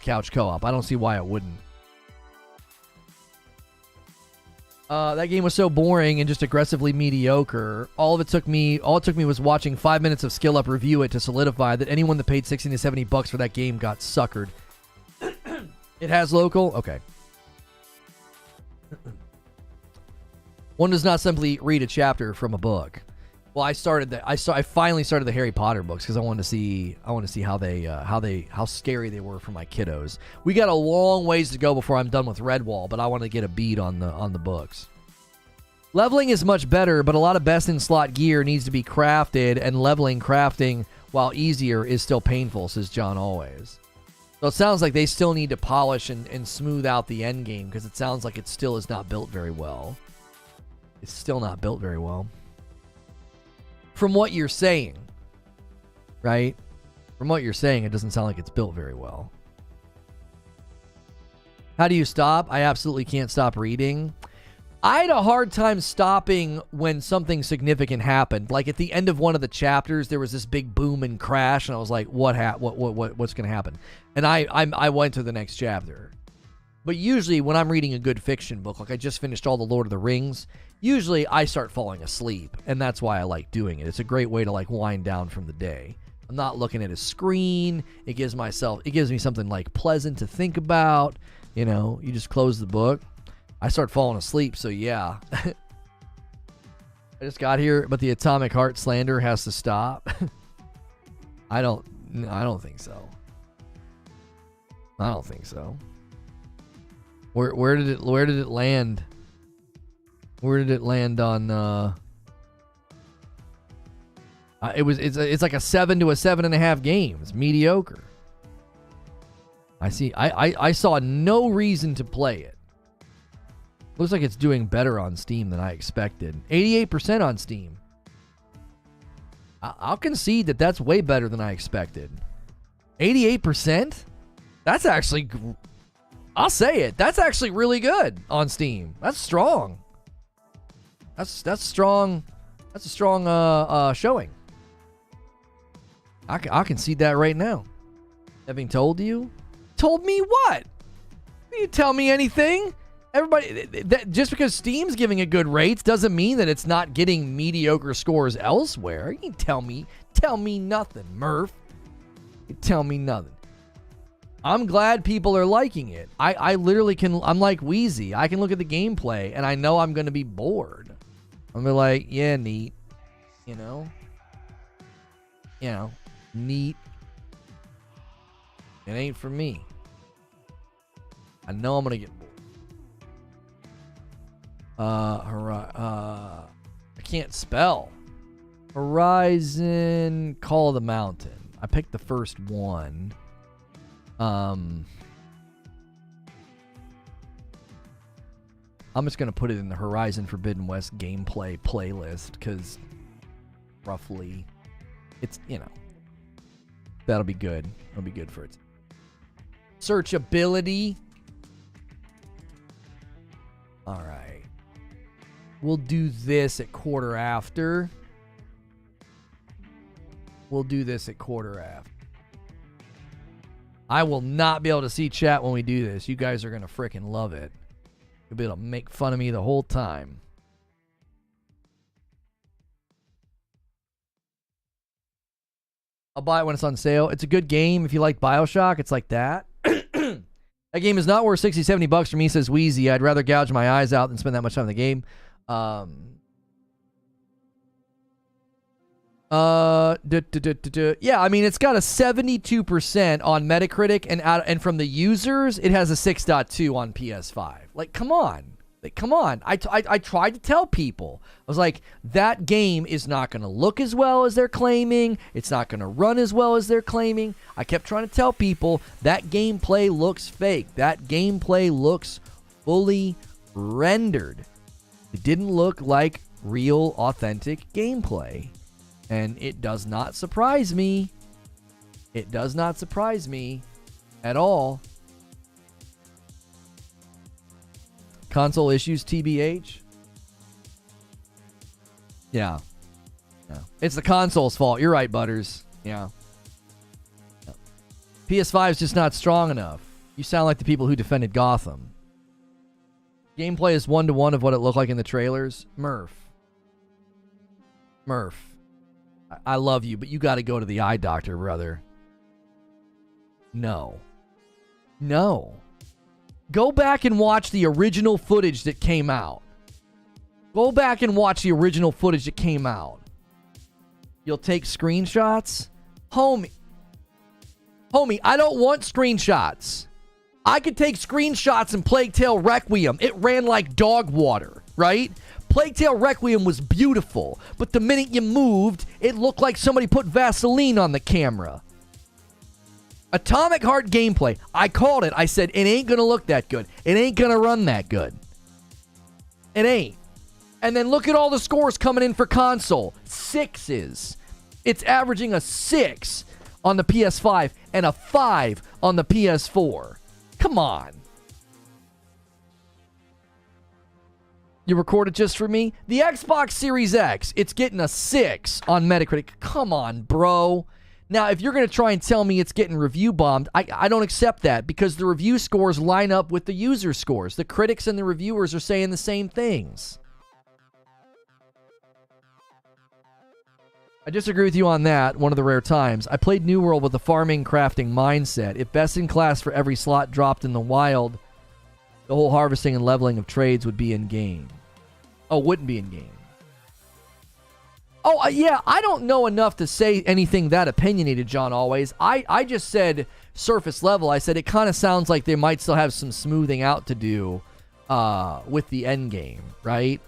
couch co-op. I don't see why it wouldn't. That game was so boring and just aggressively mediocre. All it took me was watching 5 minutes of Skill Up review it to solidify that anyone that paid 60 to 70 bucks for that game got suckered. It has local? Okay. One does not simply read a chapter from a book. Well, I finally started the Harry Potter books because I wanted to see how scary they were for my kiddos. We got a long ways to go before I'm done with Redwall, but I want to get a beat on the books. Leveling is much better, but a lot of best in slot gear needs to be crafted, and crafting while easier is still painful, says John Always. So it sounds like they still need to polish and smooth out the end game because it sounds like it still is not built very well. It's still not built very well. From what you're saying, right? From what you're saying, it doesn't sound like it's built very well. How do you stop? I absolutely can't stop reading. I had a hard time stopping when something significant happened. Like at the end of one of the chapters, there was this big boom and crash, and I was like, what's going to happen? And I went to the next chapter. But usually when I'm reading a good fiction book, like I just finished all the Lord of the Rings, usually I start falling asleep, and that's why I like doing it. It's a great way to like wind down from the day. I'm not looking at a screen. It gives me something like pleasant to think about. You know, you just close the book. I start falling asleep, so yeah. I just got here, but the Atomic Heart slander has to stop. I don't think so. I don't think so. Where did it land? Where did it land on? It's like a 7 to a 7.5 game. It's mediocre. I see. I saw no reason to play it. Looks like it's doing better on Steam than I expected. 88% on Steam. I'll concede that that's way better than I expected. 88%? That's actually... I'll say it. That's actually really good on Steam. That's strong. That's strong. That's a strong showing. I concede that right now. Having told you? Told me what? You tell me anything? Everybody, just because Steam's giving it good rates doesn't mean that it's not getting mediocre scores elsewhere. You can tell me nothing, Murph. You tell me nothing. I'm glad people are liking it. I literally can. I'm like Wheezy. I can look at the gameplay and I know I'm going to be bored. I'm gonna be like, yeah, neat. You know, neat. It ain't for me. I know I'm gonna get bored. I can't spell. Horizon Call of the Mountain. I picked the first one. I'm just going to put it in the Horizon Forbidden West gameplay playlist because roughly it's, that'll be good. It'll be good for it. Searchability. All right. We'll do this at quarter after. I will not be able to see chat when we do this. You guys are going to freaking love it. You'll be able to make fun of me the whole time. I'll buy it when it's on sale. It's a good game. If you like BioShock, it's like that. That game is not worth 60, 70 bucks for me, says Wheezy. I'd rather gouge my eyes out than spend that much time in the game. Yeah, I mean, it's got a 72% on Metacritic, and from the users, it has a 6.2 on PS5. Like, come on. Like, come on. I tried to tell people. I was like, that game is not going to look as well as they're claiming. It's not going to run as well as they're claiming. I kept trying to tell people that gameplay looks fake. That gameplay looks fully rendered. It didn't look like real, authentic gameplay. And it does not surprise me. It does not surprise me at all. Console issues, TBH. Yeah. It's the console's fault. You're right, Butters. Yeah. PS5 is just not strong enough. You sound like the people who defended Gotham. Gameplay is 1-to-1 of what it looked like in the trailers. Murph. I love you, but you got to go to the eye doctor, brother. No. Go back and watch the original footage that came out. You'll take screenshots? Homie, I don't want screenshots. I could take screenshots in Plague Tale Requiem. It ran like dog water, right? Plague Tale Requiem was beautiful, but the minute you moved, it looked like somebody put Vaseline on the camera. Atomic Heart gameplay. I called it. I said, it ain't going to look that good. It ain't going to run that good. It ain't. And then look at all the scores coming in for console. 6s. It's averaging a 6 on the PS5 and a 5 on the PS4. Come on. You recorded just for me? The Xbox Series X, it's getting a 6 on Metacritic. Come on, bro. Now, if you're going to try and tell me it's getting review bombed, I don't accept that because the review scores line up with the user scores. The critics and the reviewers are saying the same things. I disagree with you on that, one of the rare times. I played New World with a farming crafting mindset. If best in class for every slot dropped in the wild, the whole harvesting and leveling of trades would be in game. Oh, wouldn't be in game. Oh, yeah, I don't know enough to say anything that opinionated, John, always. I just said surface level. I said it kind of sounds like they might still have some smoothing out to do with the end game, right?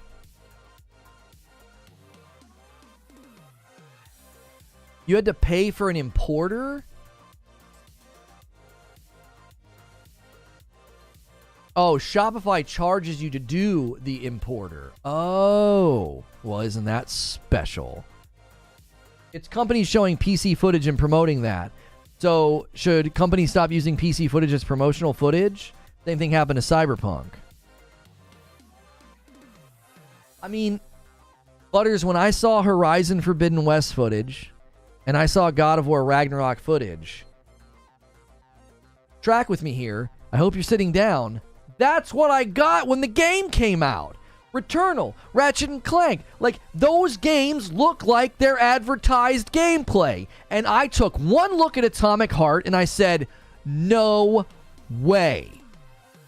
You had to pay for an importer? Oh, Shopify charges you to do the importer. Oh, well, isn't that special? It's companies showing PC footage and promoting that. So, should companies stop using PC footage as promotional footage? Same thing happened to Cyberpunk. I mean, Butters, when I saw Horizon Forbidden West footage, and I saw God of War Ragnarok footage, track with me here. I hope you're sitting down. That's what I got when the game came out. Returnal, Ratchet and Clank. Like, those games look like their advertised gameplay. And I took one look at Atomic Heart and I said, no way.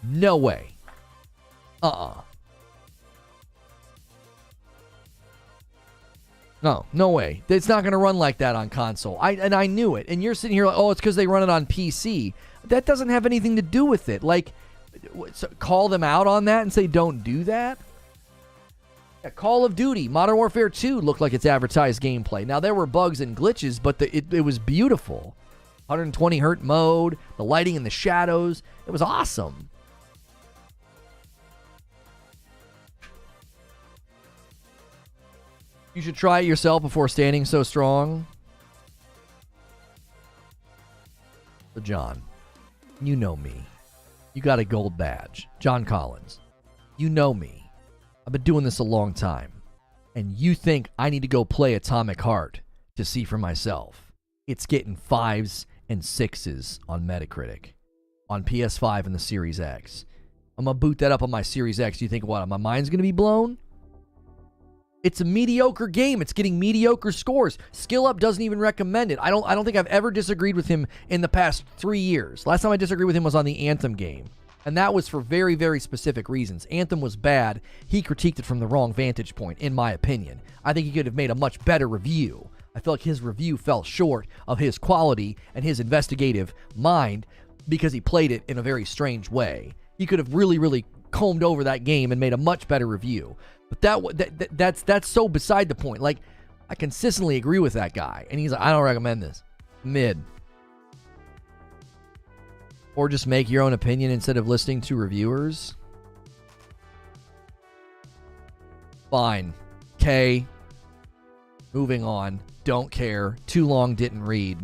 No way. No way. It's not going to run like that on console. I knew it. And you're sitting here like, oh, it's because they run it on PC. That doesn't have anything to do with it. Like, so call them out on that and say don't do that? Yeah, Call of Duty, Modern Warfare 2 looked like its advertised gameplay. Now, there were bugs and glitches, but it was beautiful. 120 hertz mode, the lighting and the shadows. It was awesome. You should try it yourself before standing so strong. So, John, you know me. You got a gold badge. John Collins. You know me. I've been doing this a long time. And you think I need to go play Atomic Heart to see for myself. It's getting 5s and 6s on Metacritic. On PS5 and the Series X. I'm going to boot that up on my Series X. You think, what, my mind's going to be blown? It's a mediocre game. It's getting mediocre scores. Skill Up doesn't even recommend it. I don't think I've ever disagreed with him in the past 3 years. Last time I disagreed with him was on the Anthem game. And that was for very, very specific reasons. Anthem was bad. He critiqued it from the wrong vantage point, in my opinion. I think he could have made a much better review. I feel like his review fell short of his quality and his investigative mind because he played it in a very strange way. He could have really, really combed over that game and made a much better review. But that's so beside the point. Like, I consistently agree with that guy, and he's like, I don't recommend this. Mid. Or just make your own opinion instead of listening to reviewers. Fine. Okay. Moving on. Don't care. Too long, didn't read.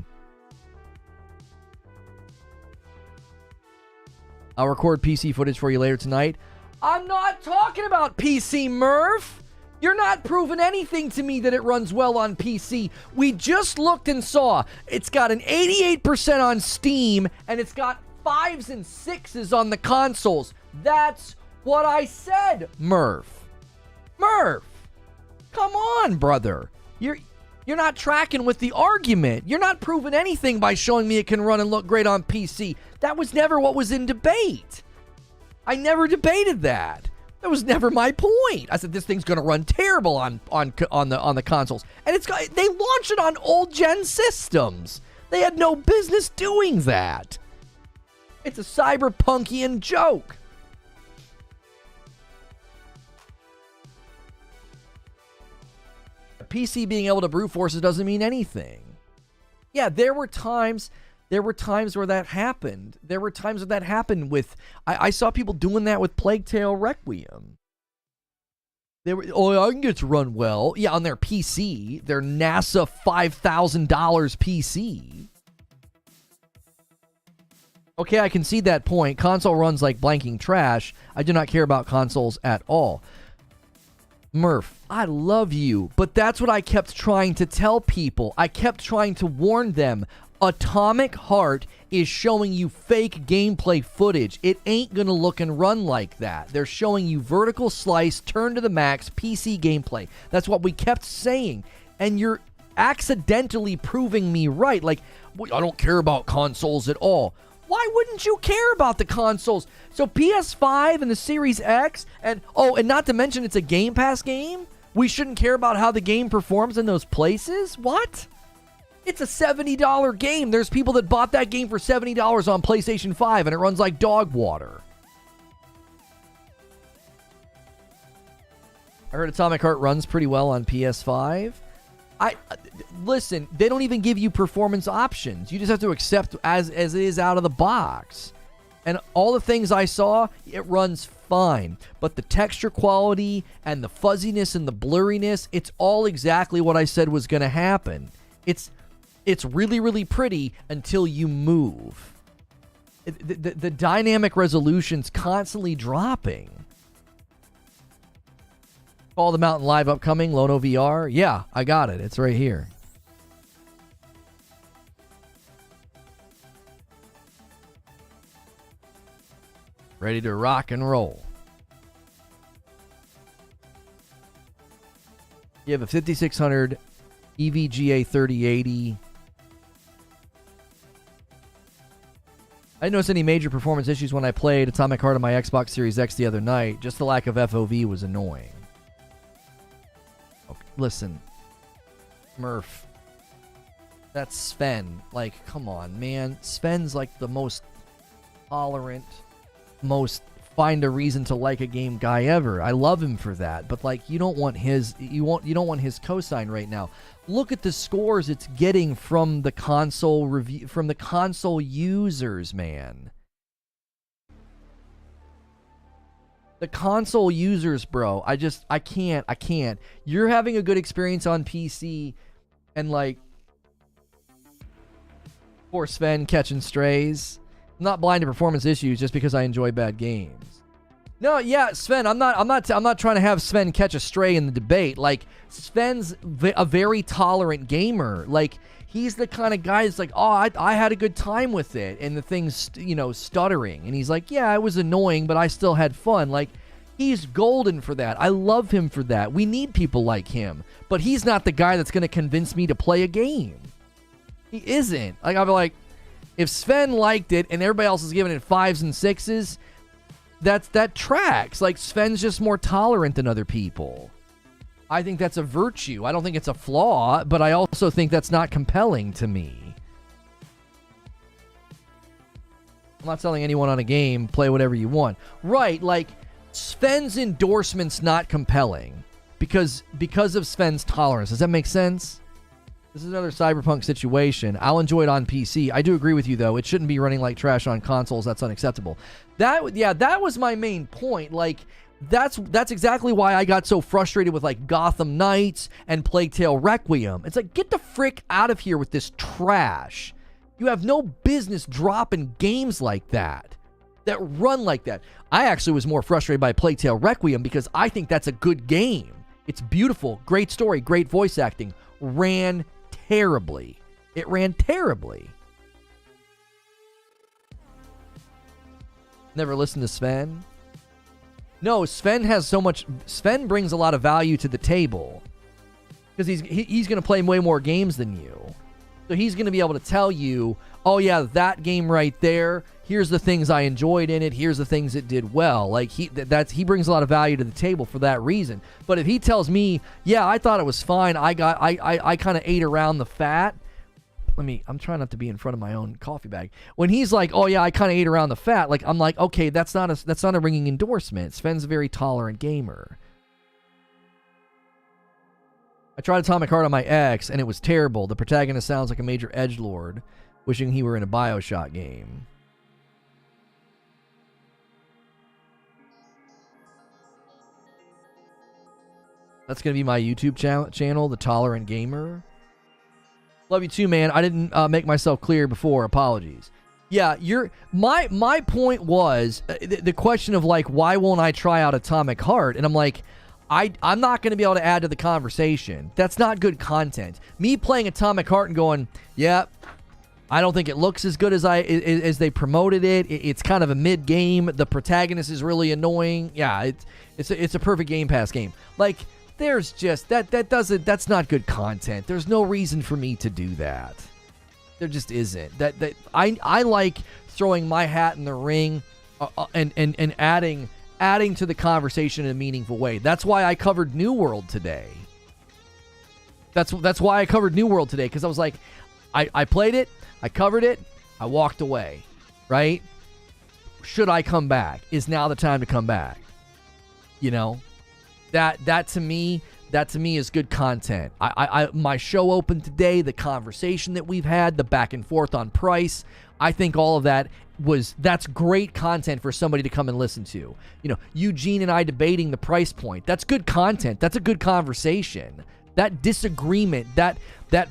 I'll record PC footage for you later tonight. I'm not talking about PC, Murph. You're not proving anything to me that it runs well on PC. We just looked and saw it's got an 88% on Steam, and it's got 5s and 6s on the consoles. That's what I said, Murph. Murph, come on, brother. You're not tracking with the argument. You're not proving anything by showing me it can run and look great on PC. That was never what was in debate. I never debated that. That was never my point. I said this thing's going to run terrible on the consoles, and they launched it on old gen systems. They had no business doing that. It's a cyberpunkian joke. PC being able to brute force it doesn't mean anything. Yeah, there were times where that happened. There were times where that happened with... I saw people doing that with Plague Tale Requiem. I can get it to run well. Yeah, on their PC. Their NASA $5,000 PC. Okay, I can see that point. Console runs like blanking trash. I do not care about consoles at all. Murph, I love you, but that's what I kept trying to tell people. I kept trying to warn them. Atomic Heart is showing you fake gameplay footage. It ain't gonna look and run like that. They're showing you vertical slice, turn to the max, PC gameplay. That's what we kept saying. And you're accidentally proving me right. Like, I don't care about consoles at all. Why wouldn't you care about the consoles? So PS5 and the Series X, and not to mention it's a Game Pass game? We shouldn't care about how the game performs in those places? What? It's a $70 game. There's people that bought that game for $70 on PlayStation 5, and it runs like dog water. I heard Atomic Heart runs pretty well on PS5. Listen, they don't even give you performance options. You just have to accept as it is out of the box. And all the things I saw, it runs fine. But the texture quality and the fuzziness and the blurriness, it's all exactly what I said was going to happen. It's really, really pretty until you move. The dynamic resolution's constantly dropping. Call the Mountain Live upcoming, Lono VR. Yeah, I got it. It's right here. Ready to rock and roll. You have a 5600 EVGA 3080. I didn't notice any major performance issues when I played Atomic Heart on my Xbox Series X the other night. Just the lack of FOV was annoying. Okay, listen, Murph. That's Sven. Like, come on, man. Sven's like the most tolerant, most find a reason to like a game guy ever. I love him for that. But like, you don't want his don't want his cosign right now. Look at the scores it's getting from the console review, from the console users, man. The console users, bro. I can't. You're having a good experience on PC, and like, poor Sven catching strays. I'm not blind to performance issues just because I enjoy bad games. No, yeah, Sven, I'm not trying to have Sven catch a stray in the debate. Like, Sven's a very tolerant gamer. Like, he's the kind of guy that's like, oh, I had a good time with it, and the thing's, stuttering. And he's like, yeah, it was annoying, but I still had fun. Like, he's golden for that. I love him for that. We need people like him. But he's not the guy that's going to convince me to play a game. He isn't. Like, I'll be like, if Sven liked it and everybody else is giving it 5s and 6s, that tracks. Like, Sven's just more tolerant than other people. I think that's a virtue. I don't think it's a flaw, but I also think that's not compelling to me. I'm not telling anyone on a game, play whatever you want. Right, like, Sven's endorsement's not compelling because of Sven's tolerance. Does that make sense? This is another Cyberpunk situation. I'll enjoy it on PC. I do agree with you, though. It shouldn't be running like trash on consoles. That's unacceptable. That was my main point. Like, that's exactly why I got so frustrated with, like, Gotham Knights and Plague Tale Requiem. It's like, get the frick out of here with this trash. You have no business dropping games like that run like that. I actually was more frustrated by Plague Tale Requiem because I think that's a good game. It's beautiful, great story, great voice acting. Ran terribly. It ran terribly. Never listened to Sven? No, Sven brings a lot of value to the table. Because he's going to play way more games than you. So he's going to be able to tell you, oh yeah, that game right there, here's the things I enjoyed in it, here's the things it did well. Like he brings a lot of value to the table for that reason. But if he tells me, yeah, I thought it was fine, I kind of ate around the fat. I'm trying not to be in front of my own coffee bag. When he's like, oh yeah, I kind of ate around the fat, like I'm like, okay, that's not a ringing endorsement. Sven's a very tolerant gamer. I tried Atomic Heart on my ex, and it was terrible. The protagonist sounds like a major edgelord, wishing he were in a Bioshock game. That's going to be my YouTube channel, The Tolerant Gamer. Love you too, man. I didn't make myself clear before. Apologies. Yeah, my point was the question of, like, why won't I try out Atomic Heart? And I'm like, I'm not going to be able to add to the conversation. That's not good content. Me playing Atomic Heart and going, yeah, I don't think it looks as good as they promoted it. It's kind of a mid-game. The protagonist is really annoying. Yeah, it's a perfect Game Pass game. Like, there's just that's not good content. There's no reason for me to do that. There just isn't. I like throwing my hat in the ring and adding to the conversation in a meaningful way. That's why I covered New World today. That's why I covered New World today, because I was like, I played it, I covered it, I walked away, right? Should I come back? Is now the time to come back? You know, that to me is good content. My show opened today, the conversation that we've had, the back and forth on price, I think all of that's great content for somebody to come and listen to. You know, Eugene and I debating the price point. That's good content. That's a good conversation. That disagreement, that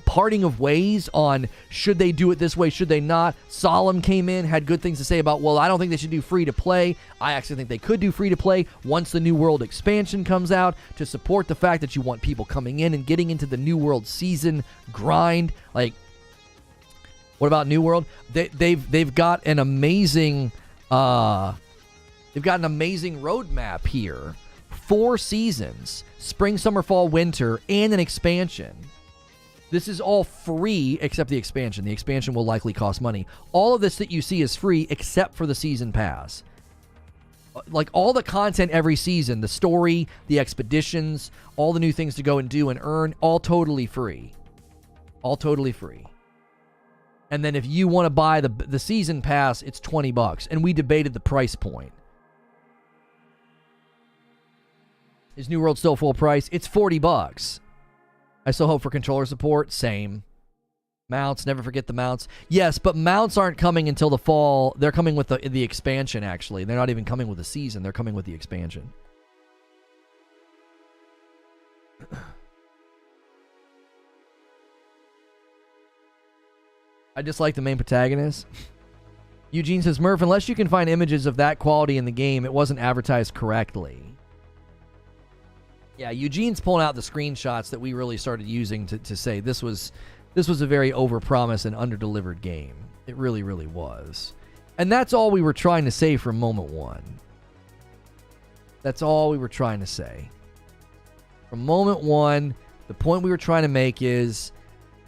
parting of ways on should they do it this way, should they not. Solemn came in, had good things to say about, well, I don't think they should do free to play. I actually think they could do free to play once the New World expansion comes out, to support the fact that you want people coming in and getting into the New World season grind. Like, what about New World? They've got an amazing roadmap here. 4 seasons, spring, summer, fall, winter, and an expansion. This is all free except the expansion. The expansion will likely cost money. All of this that you see is free except for the season pass. Like, all the content every season, the story, the expeditions, all the new things to go and do and earn, all totally free. All totally free. And then if you want to buy the season pass, it's $20. And we debated the price point. Is New World still full price? It's $40. I still hope for controller support. Same. Mounts, never forget the mounts. Yes, but mounts aren't coming until the fall. They're coming with the expansion, actually. They're not even coming with the season. They're coming with the expansion. I dislike the main protagonist. Eugene says, Murph, unless you can find images of that quality in the game, it wasn't advertised correctly. Yeah, Eugene's pulling out the screenshots that we really started using to say this was a very overpromised and underdelivered game. It really, really was. And that's all we were trying to say from moment one. That's all we were trying to say. From moment one, the point we were trying to make is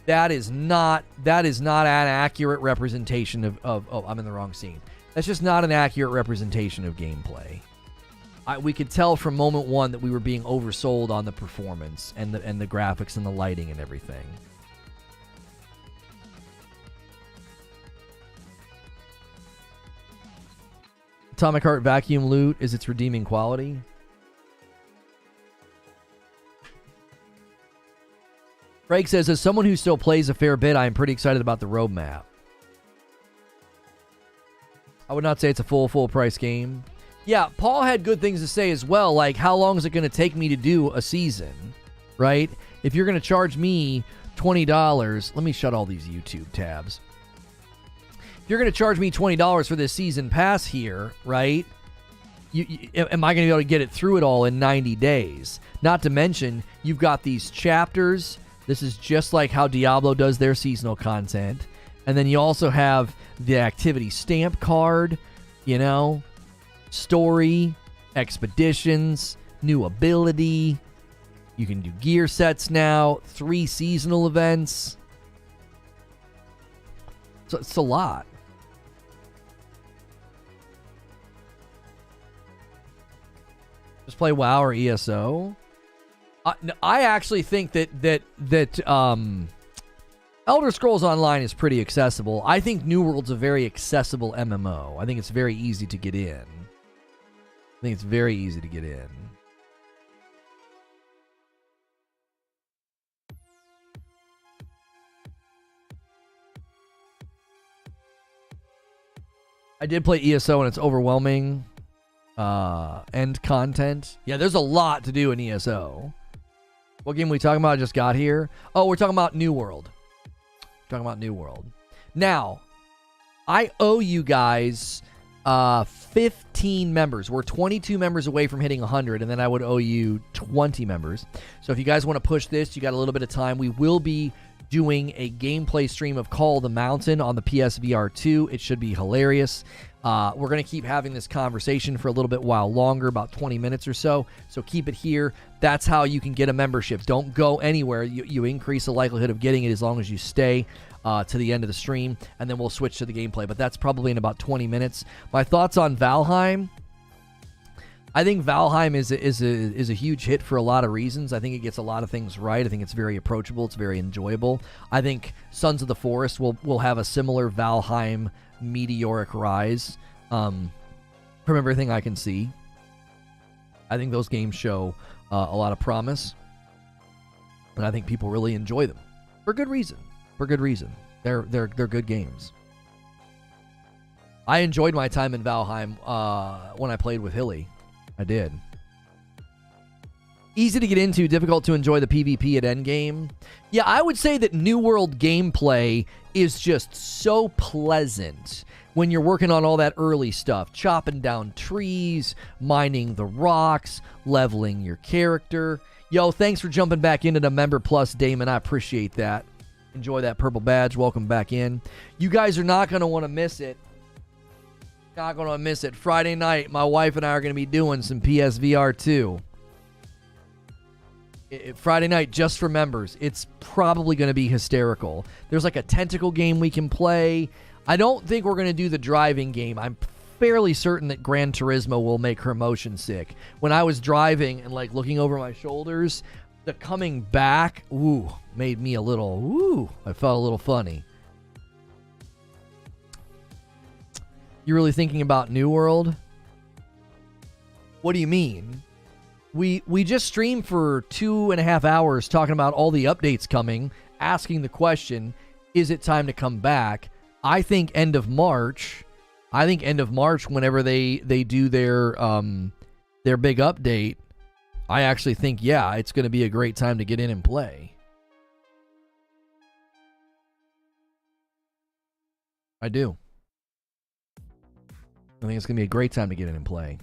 that is not an accurate representation of I'm in the wrong scene. That's just not an accurate representation of gameplay. We could tell from moment one that we were being oversold on the performance and the graphics and the lighting and everything. Atomic Heart vacuum loot is its redeeming quality. Craig says, as someone who still plays a fair bit, I am pretty excited about the roadmap. I would not say it's a full price game. Yeah, Paul had good things to say as well, like how long is it going to take me to do a season, right? If you're going to charge me $20, let me shut all these YouTube tabs. If you're going to charge me $20 for this season pass here, right? Am I going to be able to get it through it all in 90 days? Not to mention, you've got these chapters. This is just like how Diablo does their seasonal content. And then you also have the activity stamp card, you know, story, expeditions, new ability. You can do gear sets now, 3 seasonal events. So it's a lot. Just play WoW or ESO. I actually think that Elder Scrolls Online is pretty accessible. I think New World's a very accessible MMO. I think it's very easy to get in. I did play ESO and it's overwhelming. End content. Yeah, there's a lot to do in ESO. What game are we talking about? I just got here. Oh, we're talking about New World. Now, I owe you guys 15 members. We're 22 members away from hitting 100, and then I would owe you 20 members. So if you guys want to push this, you got a little bit of time. We will be doing a gameplay stream of Call of the Mountain on the PSVR 2. It should be hilarious. We're going to keep having this conversation for a little bit while longer, about 20 minutes or so. So keep it here. That's how you can get a membership. Don't go anywhere. You increase the likelihood of getting it as long as you stay to the end of the stream, and then we'll switch to the gameplay. But that's probably in about 20 minutes. My thoughts on Valheim. I think Valheim is a huge hit for a lot of reasons. I think it gets a lot of things right. I think it's very approachable. It's very enjoyable. I think Sons of the Forest will have a similar Valheim meteoric rise from everything I can see. I think those games show a lot of promise, and I think people really enjoy them for good reason. They're good games. I enjoyed my time in Valheim when I played with Hilly. I did. Easy to get into, difficult to enjoy the PvP at endgame. Yeah, I would say that New World gameplay is just so pleasant when you're working on all that early stuff. Chopping down trees, mining the rocks, leveling your character. Yo, thanks for jumping back into the Member Plus, Damon. I appreciate that. Enjoy that purple badge. Welcome back in. You guys are not going to want to miss it. Not going to miss it. Friday night, my wife and I are going to be doing some PSVR 2. Friday night, just for members. It's probably going to be hysterical. There's like a tentacle game we can play. I don't think we're going to do the driving game. I'm fairly certain that Gran Turismo will make her motion sick. When I was driving and like looking over my shoulders, the coming back, made me a little, I felt a little funny. You really thinking about New World? What do you mean? We just streamed for 2.5 hours talking about all the updates coming, asking the question, is it time to come back? I think end of March, whenever they do their big update, I actually think, yeah, it's going to be a great time to get in and play. I do. I think it's going to be a great time to get in and play.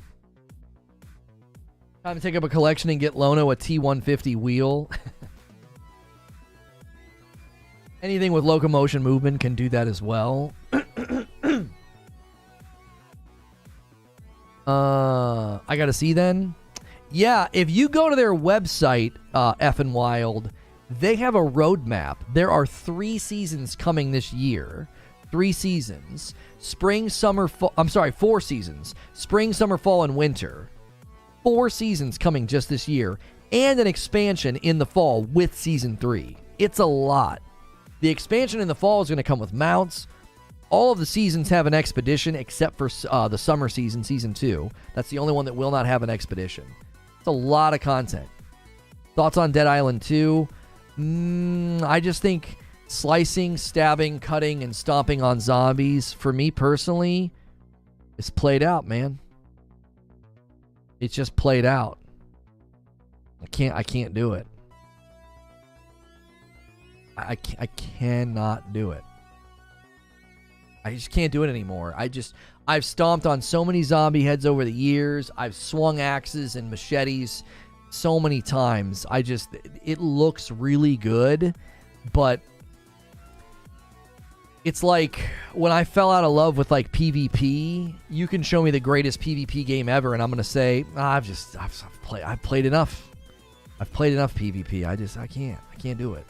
Time to take up a collection and get Lono a T150 wheel. Anything with locomotion movement can do that as well. I got to see then. Yeah, if you go to their website, Effin' Wild, they have a roadmap. There are 3 seasons coming this year. 3 seasons. Spring, summer, fall. I'm sorry, 4 seasons. Spring, summer, fall, and winter. 4 seasons coming just this year. And an expansion in the fall with season 3. It's a lot. The expansion in the fall is going to come with mounts. All of the seasons have an expedition except for the summer season, season 2. That's the only one that will not have an expedition. It's a lot of content. Thoughts on Dead Island 2? I just think slicing, stabbing, cutting, and stomping on zombies, for me personally, is played out, man. It's just played out. I can't do it. I cannot do it. I just can't do it anymore. I've stomped on so many zombie heads over the years. I've swung axes and machetes so many times. It looks really good, but it's like when I fell out of love with like PvP, you can show me the greatest PvP game ever and I'm going to say, I've played enough. I've played enough PvP. I can't do it.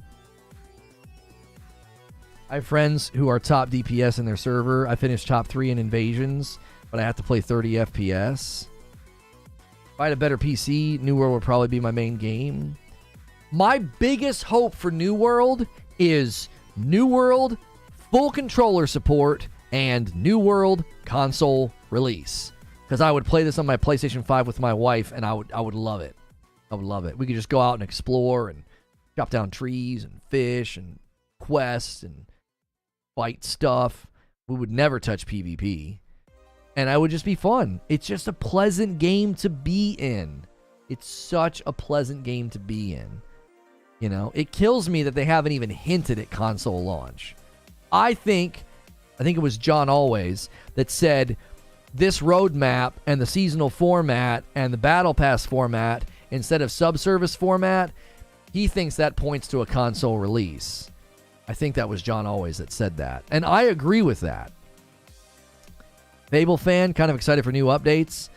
I have friends who are top DPS in their server. I finished top 3 in invasions, but I have to play 30 FPS. If I had a better PC, New World would probably be my main game. My biggest hope for New World is New World full controller support and New World console release. Because I would play this on my PlayStation 5 with my wife, and I would love it. I would love it. We could just go out and explore and chop down trees and fish and quests and fight stuff. We would never touch PvP. And it would just be fun. It's just a pleasant game to be in. It's such a pleasant game to be in. You know, it kills me that they haven't even hinted at console launch. I think it was John Always that said this roadmap and the seasonal format and the battle pass format instead of subservice format, he thinks that points to a console release. I think that was John Always that said that. And I agree with that. Fable fan, kind of excited for new updates.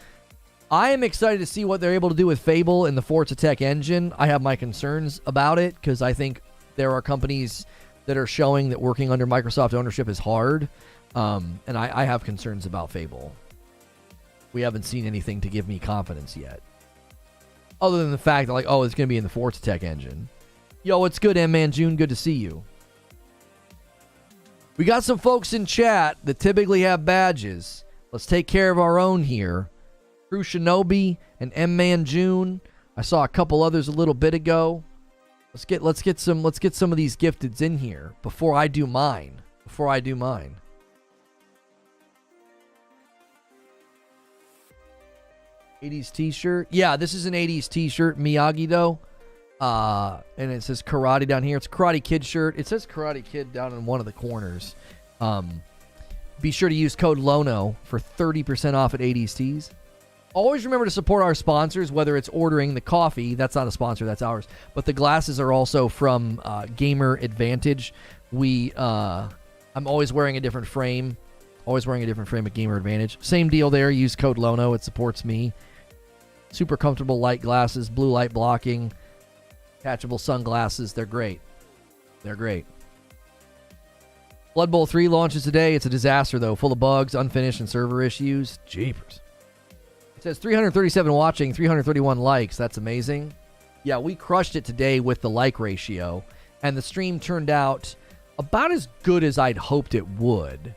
I am excited to see what they're able to do with Fable in the Forza Tech engine. I have my concerns about it because I think there are companies that are showing that working under Microsoft ownership is hard. And I have concerns about Fable. We haven't seen anything to give me confidence yet. Other than the fact that, like, oh, it's going to be in the Forza Tech engine. Yo, what's good, M-Man June? Good to see you. We got some folks in chat that typically have badges. Let's take care of our own here. True Shinobi and M-Man June. I saw a couple others a little bit ago. Let's get some of these gifteds in here before I do mine. 80s t-shirt. Yeah, this is an 80s t-shirt. Miyagi though. And it says Karate down here. It's a Karate Kid shirt. It says Karate Kid down in one of the corners. Be sure to use code Lono for 30% off at 80s Tees. Always remember to support our sponsors, whether it's ordering the coffee. That's not a sponsor, that's ours. But the glasses are also from Gamer Advantage. I'm always wearing a different frame. Always wearing a different frame at Gamer Advantage. Same deal there. Use code Lono. It supports me. Super comfortable light glasses, blue light blocking. Attachable sunglasses. They're great. Blood Bowl 3 launches today. It's a disaster, though. Full of bugs, unfinished, and server issues. Jeepers. It says 337 watching, 331 likes. That's amazing. Yeah, we crushed it today with the like ratio. And the stream turned out about as good as I'd hoped it would.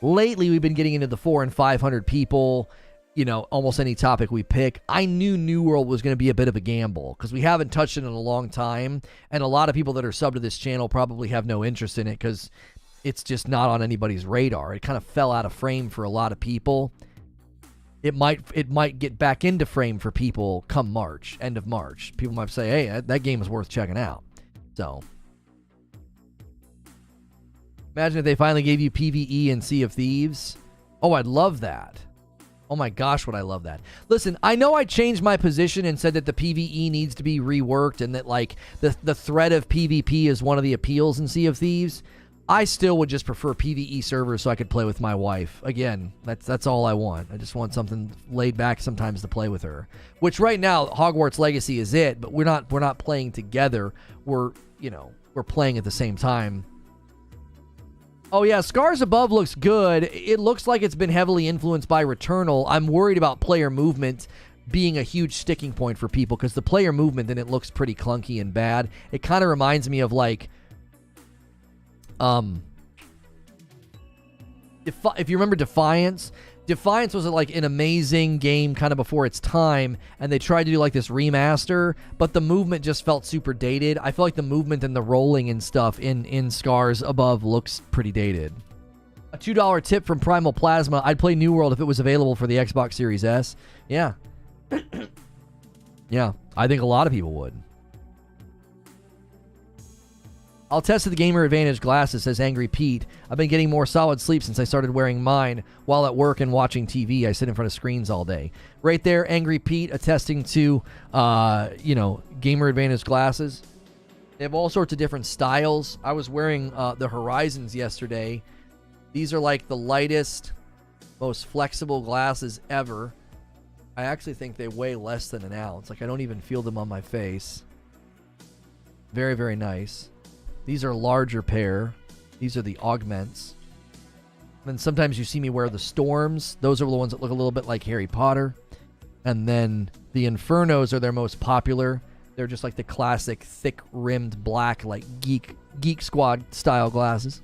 Lately, we've been getting into the 400 and 500 people. You know, almost any topic we pick. I knew New World was going to be a bit of a gamble because we haven't touched it in a long time. And a lot of people that are subbed to this channel probably have no interest in it because it's just not on anybody's radar. It kind of fell out of frame for a lot of people. It might get back into frame for people come March, end of March. People might say, hey, that game is worth checking out. So, imagine if they finally gave you PvE in Sea of Thieves. Oh, I'd love that. Oh my gosh, would I love that. Listen, I know I changed my position and said that the PvE needs to be reworked and that, like, the threat of PvP is one of the appeals in Sea of Thieves. I still would just prefer PvE servers so I could play with my wife. Again, that's all I want. I just want something laid back sometimes to play with her. Which right now, Hogwarts Legacy is it, but we're not playing together. We're playing at the same time. Oh yeah, Scars Above looks good. It looks like it's been heavily influenced by Returnal. I'm worried about player movement being a huge sticking point for people because the player movement in it looks pretty clunky and bad. It kind of reminds me of like if you remember Defiance was like an amazing game kind of before its time, and they tried to do like this remaster, but the movement just felt super dated. I feel like the movement and the rolling and stuff in Scars Above looks pretty dated. A $2 tip from Primal Plasma. I'd play New World if it was available for the Xbox Series S. Yeah. Yeah, I think a lot of people would. I'll test the Gamer Advantage glasses, says Angry Pete. I've been getting more solid sleep since I started wearing mine while at work and watching TV. I sit in front of screens all day. Right there, Angry Pete attesting to, Gamer Advantage glasses. They have all sorts of different styles. I was wearing the Horizons yesterday. These are like the lightest, most flexible glasses ever. I actually think they weigh less than an ounce. Like, I don't even feel them on my face. Very, very nice. These are larger pair. These are the Augments. And then sometimes you see me wear the Storms. Those are the ones that look a little bit like Harry Potter. And then the Infernos are their most popular. They're just like the classic thick-rimmed black, like Geek Squad style glasses.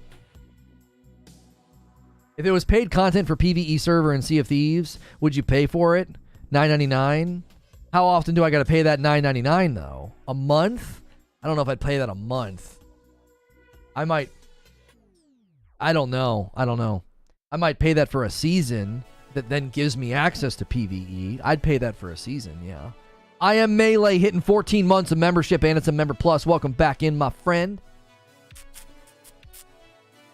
If it was paid content for PvE server and Sea of Thieves, would you pay for it? $9.99? How often do I got to pay that $9.99 though? A month? I don't know if I'd pay that a month. I might. I don't know. I might pay that for a season that then gives me access to PvE. I'd pay that for a season, yeah. I am Melee hitting 14 months of membership and it's a Member Plus. Welcome back in, my friend.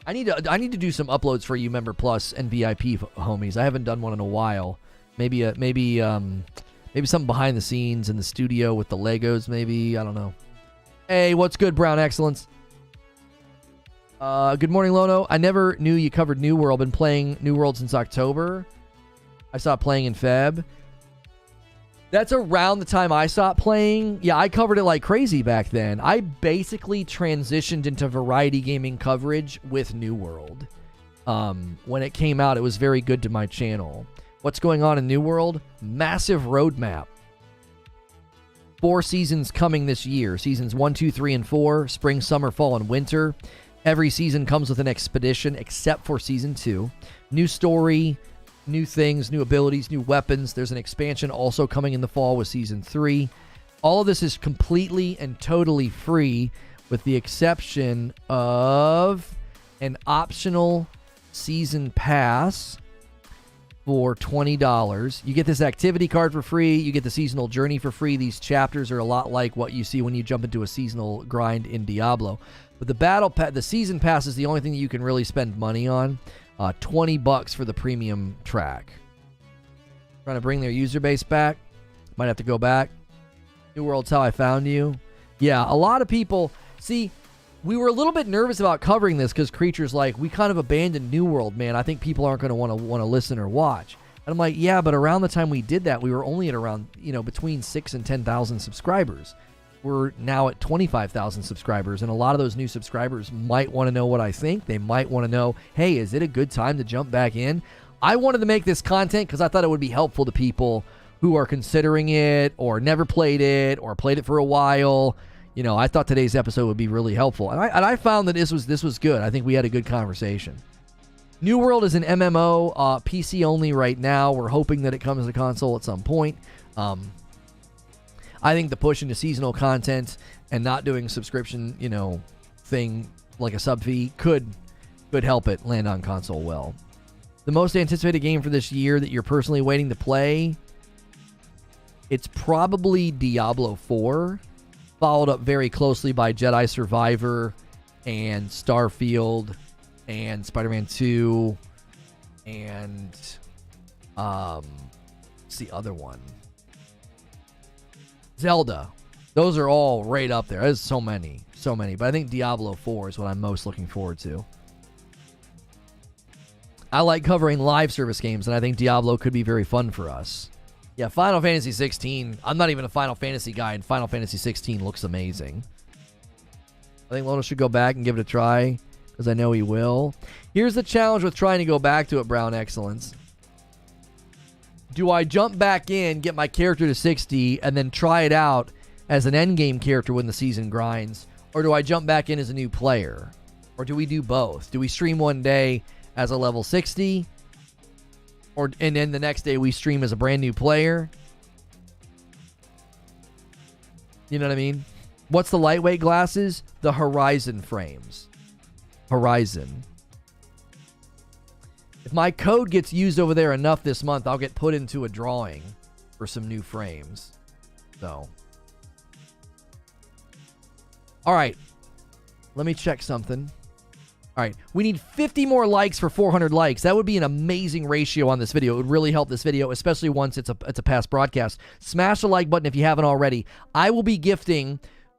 I need to do some uploads for you Member Plus and VIP homies. I haven't done one in a while. Maybe something behind the scenes in the studio with the Legos maybe. I don't know. Hey, what's good, Brown Excellence? Good morning, Lono. I never knew you covered New World. Been playing New World since October. I stopped playing in Feb. That's around the time I stopped playing. Yeah, I covered it like crazy back then. I basically transitioned into variety gaming coverage with New World. When it came out, it was very good to my channel. What's going on in New World? Massive roadmap. 4 seasons coming this year. Seasons 1, 2, 3, and 4. Spring, summer, fall, and winter. Every season comes with an expedition except for season 2. New story, new things, new abilities, new weapons. There's an expansion also coming in the fall with season 3. All of this is completely and totally free with the exception of an optional season pass for $20. You get this activity card for free. You get the seasonal journey for free. These chapters are a lot like what you see when you jump into a seasonal grind in Diablo. But the season pass is the only thing that you can really spend money on. $20 for the premium track. Trying to bring their user base back. Might have to go back. New World's how I found you. Yeah, a lot of people. See, we were a little bit nervous about covering this because Creature's like, we kind of abandoned New World, man. I think people aren't going to want to listen or watch. And I'm like, yeah, but around the time we did that, we were only at around, between 6,000 and 10,000 subscribers. We're now at 25,000 subscribers, and a lot of those new subscribers might want to know what I think. They might want to know, hey, is it a good time to jump back in? I wanted to make this content because I thought it would be helpful to people who are considering it or never played it or played it for a while. I thought today's episode would be really helpful, and I found that this was good. I think we had a good conversation. New World is an MMO, PC only right now. We're hoping that it comes to console at some point. I think the push into seasonal content and not doing subscription, thing like a sub fee could help it land on console well. The most anticipated game for this year that you're personally waiting to play, it's probably Diablo 4, followed up very closely by Jedi Survivor and Starfield and Spider-Man 2 and what's the other one? Zelda. Those are all right up there. There's so many. But I think Diablo 4 is what I'm most looking forward to. I like covering live service games, and I think Diablo could be very fun for us. Yeah, Final Fantasy 16. I'm not even a Final Fantasy guy, and Final Fantasy 16 looks amazing. I think Lono should go back and give it a try, because I know he will. Here's the challenge with trying to go back to it, Brown Excellence. Do I jump back in, get my character to 60, and then try it out as an endgame character when the season grinds? Or do I jump back in as a new player? Or do we do both? Do we stream one day as a level 60? And then the next day we stream as a brand new player? You know what I mean? What's the lightweight glasses? The Horizon frames. Horizon. If my code gets used over there enough this month, I'll get put into a drawing for some new frames. So. All right. Let me check something. All right. We need 50 more likes for 400 likes. That would be an amazing ratio on this video. It would really help this video, especially once it's a past broadcast. Smash the like button if you haven't already. I will be gifting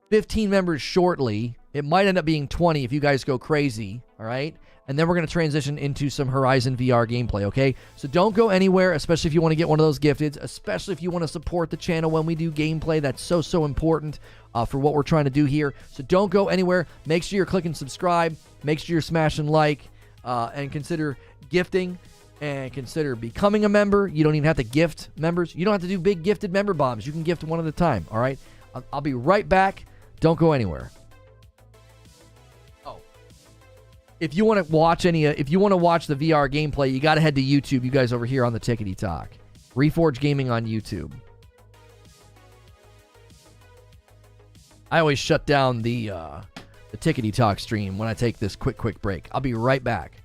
15 members shortly. It might end up being 20 if you guys go crazy. All right. And then we're going to transition into some Horizon VR gameplay, okay? So don't go anywhere, especially if you want to get one of those gifted, especially if you want to support the channel when we do gameplay. That's so important for what we're trying to do here. So don't go anywhere. Make sure you're clicking subscribe. Make sure you're smashing like and consider gifting and consider becoming a member. You don't even have to gift members. You don't have to do big gifted member bombs. You can gift one at a time, all right? I'll be right back. Don't go anywhere. If you want to watch if you want to watch the VR gameplay, you got to head to YouTube. You guys over here on the Tickety Talk, Reforge Gaming on YouTube. I always shut down the Tickety Talk stream when I take this quick break. I'll be right back.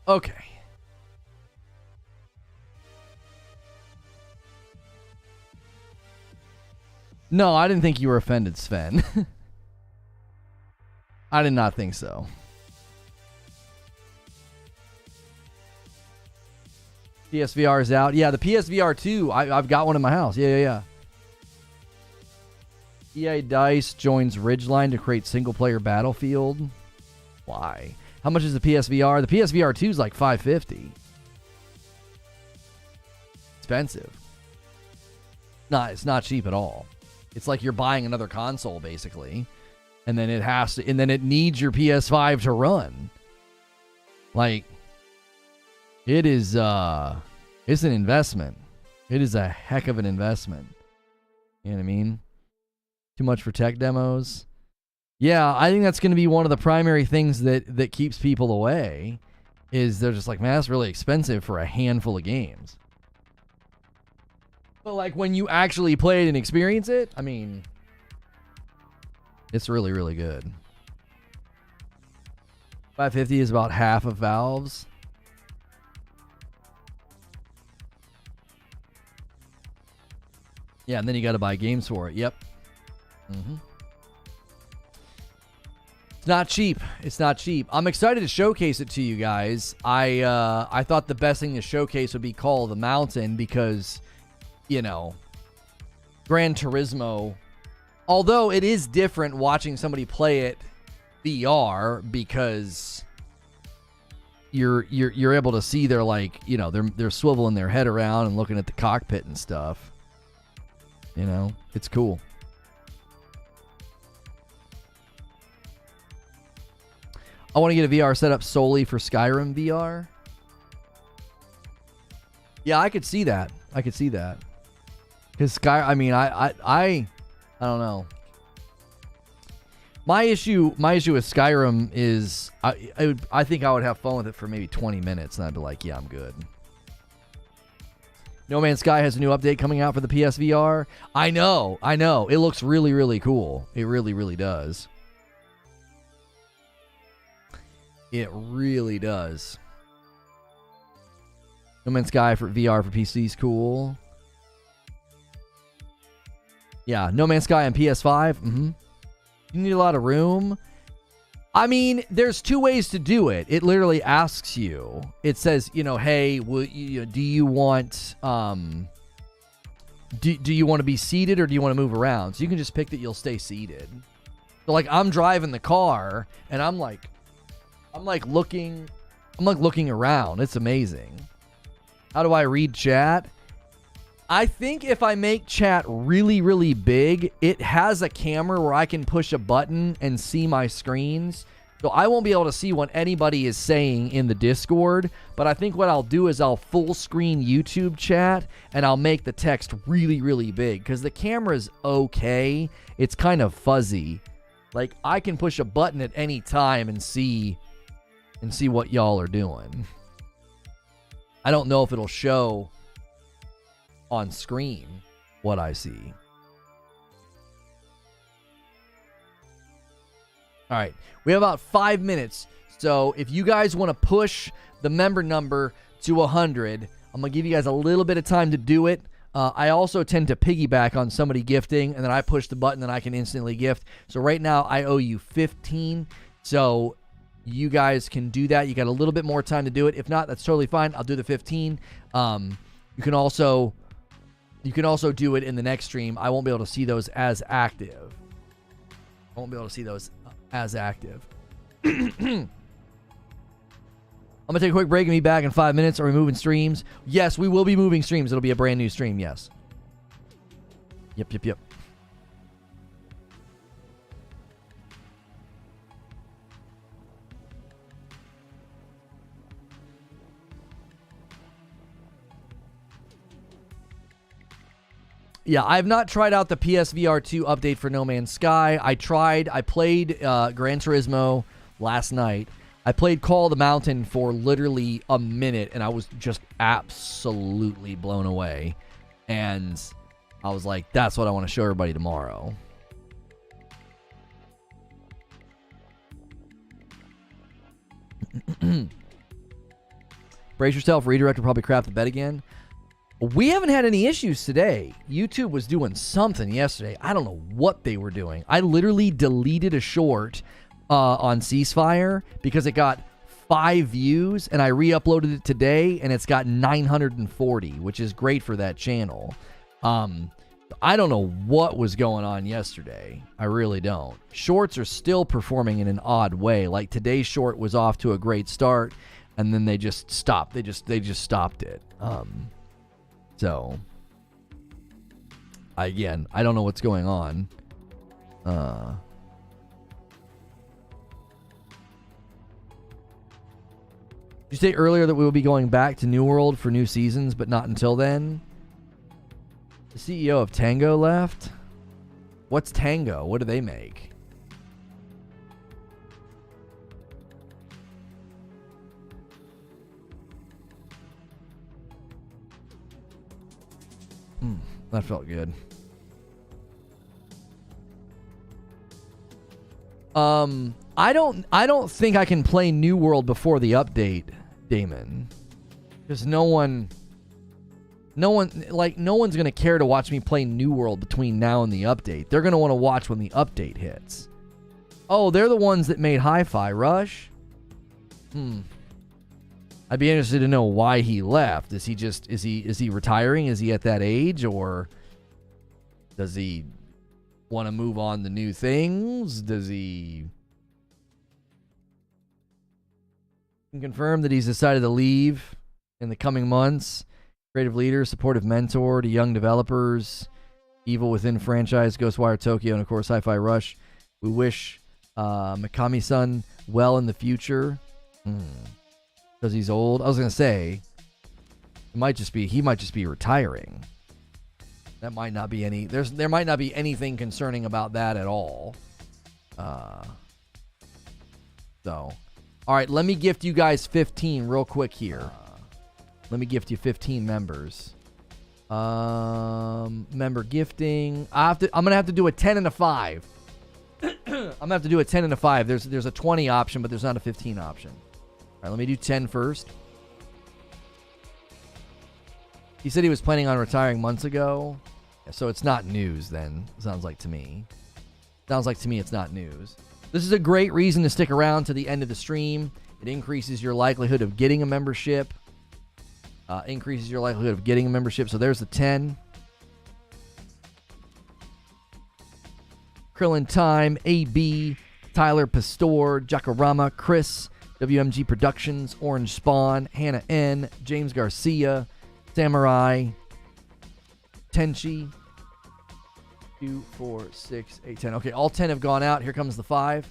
Okay. No, I didn't think you were offended, Sven. I did not think so. PSVR is out. Yeah, the PSVR 2, I've got one in my house. Yeah. EA Dice joins Ridgeline to create single-player Battlefield. Why? How much is the PSVR? The PSVR 2 is like $550. Expensive. Nah, it's not cheap at all. It's like you're buying another console, basically. and then it has to, and then it needs your PS5 to run. Like, it is, it's an investment. It is a heck of an investment. You know what I mean? Too much for tech demos. Yeah, I think that's going to be one of the primary things that keeps people away, is they're just like, man, that's really expensive for a handful of games. But like when you actually play it and experience it, I mean, it's really, really good. 550 is about half of Valve's. Yeah, and then you got to buy games for it. Yep. Mm-hmm. It's not cheap. It's not cheap. I'm excited to showcase it to you guys. I thought the best thing to showcase would be Call of the Mountain because, you know, Gran Turismo, although it is different watching somebody play it VR because you're able to see they're like, you know, they're swiveling their head around and looking at the cockpit and stuff. You know, it's cool. I want to get a VR setup solely for Skyrim VR. Yeah, I could see that. I could see that. Because I mean, I don't know. My issue with Skyrim is I think I would have fun with it for maybe 20 minutes, and I'd be like, yeah, I'm good. No Man's Sky has a new update coming out for the PSVR. I know. It looks really, really cool. It really, really does. It really does. No Man's Sky for VR for PC is cool. Yeah, No Man's Sky on PS5. Mm-hmm. You need a lot of room. I mean, there's two ways to do it. It literally asks you. It says, you know, hey, do you want do you want to be seated or do you want to move around? So you can just pick that you'll stay seated. So like I'm driving the car and I'm looking around. It's amazing. How do I read chat? I think if I make chat really, really big, it has a camera where I can push a button and see my screens. So I won't be able to see what anybody is saying in the Discord, but I think what I'll do is I'll full screen YouTube chat and I'll make the text really, really big because the camera's okay. It's kind of fuzzy. Like I can push a button at any time and see what y'all are doing. I don't know if it'll show on screen what I see. All right, we have about 5 minutes. So if you guys want to push the member number to 100, I'm going to give you guys a little bit of time to do it. I also tend to piggyback on somebody gifting, and then I push the button and I can instantly gift. So right now I owe you 15. So you guys can do that. You got a little bit more time to do it. If not, that's totally fine. I'll do the 15. You can also do it in the next stream. I won't be able to see those as active. I'm going to take a quick break and be back in 5 minutes. Are we moving streams? Yes, we will be moving streams. It'll be a brand new stream, yes. Yep. Yeah, I've not tried out the PSVR 2 update for No Man's Sky. I played Gran Turismo last night. I played Call of the Mountain for literally a minute, and I was just absolutely blown away. And I was like, that's what I want to show everybody tomorrow. Brace yourself, redirect will probably crap the bed again. We haven't had any issues today. YouTube was doing something yesterday. I don't know what they were doing. I literally deleted a short on Ceasefire because it got 5 views, and I re-uploaded it today, and it's got 940, which is great for that channel. I don't know what was going on yesterday. I really don't. Shorts are still performing in an odd way. Like today's short was off to a great start, and then they just stopped. They just stopped it. So, again, I don't know what's going on. You say earlier that we will be going back to New World for new seasons, but not until then. The CEO of Tango left. What's Tango? What do they make? That felt good. I don't think I can play New World before the update, Damon. Because no one's gonna care to watch me play New World between now and the update. They're gonna want to watch when the update hits. Oh, they're the ones that made Hi-Fi Rush? I'd be interested to know why he left. Is he retiring? Is he at that age, or does he want to move on to new things? Does he confirm that he's decided to leave in the coming months? Creative leader, supportive mentor to young developers, Evil Within franchise, Ghostwire Tokyo, and of course Hi-Fi Rush. We wish Mikami-san well in the future. Because he's old. I was gonna say, he might just be retiring. That might not be any. There might not be anything concerning about that at all. So, all right. Let me gift you guys 15 real quick here. Let me gift you 15 members. Member gifting. I'm gonna have to do a 10 and a 5. I'm gonna have to do a 10 and a 5. There's a 20 option, but there's not a 15 option. All right, let me do 10 first. He said he was planning on retiring months ago. Yeah, so it's not news then, sounds like to me. Sounds like to me it's not news. This is a great reason to stick around to the end of the stream. It increases your likelihood of getting a membership. So there's the 10. Krillin Time, AB, Tyler Pastor, Jacarama, Chris, WMG Productions, Orange Spawn, Hannah N, James Garcia, Samurai, Tenchi, 2, 4, 6, 8, 10. Okay, all 10 have gone out. Here comes the 5.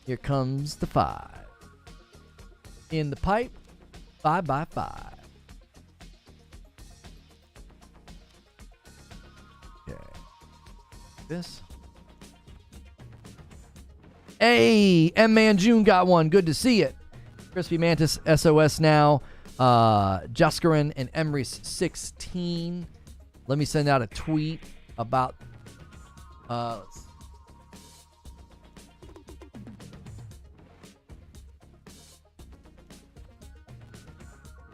Here comes the 5. In the pipe, 5 by 5. Okay. This. Hey, M-Man June got one. Good to see it. Crispy Mantis SOS now. Jaskarin and Emrys 16. Let me send out a tweet about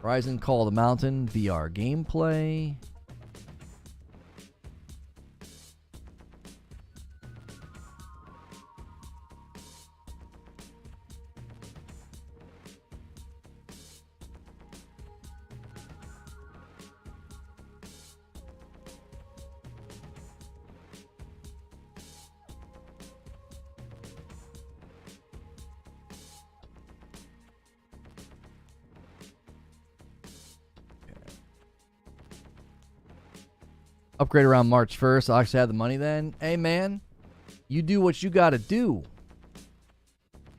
Horizon Call of the Mountain VR gameplay. Upgrade around March 1st. I'll actually have the money then. Hey, man, you do what you got to do.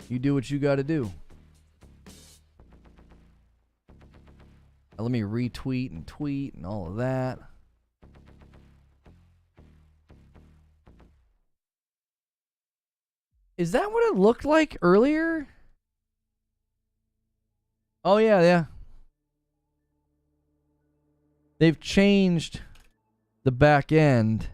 You do what you got to do. Now, let me retweet and tweet and all of that. Is that what it looked like earlier? Oh, yeah, yeah. They've changed the back end.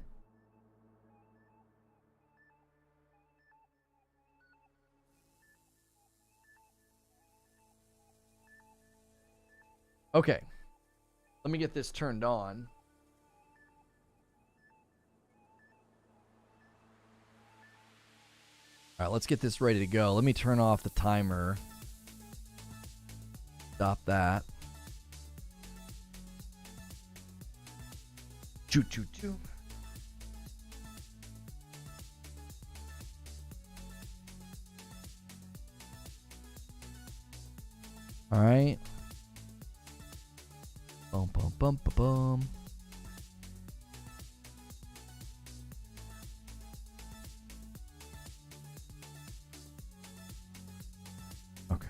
Okay. Let me get this turned on. All right, let's get this ready to go. Let me turn off the timer. Stop that. Choo choo choo. All right. Bum bum bum bum bum. Okay.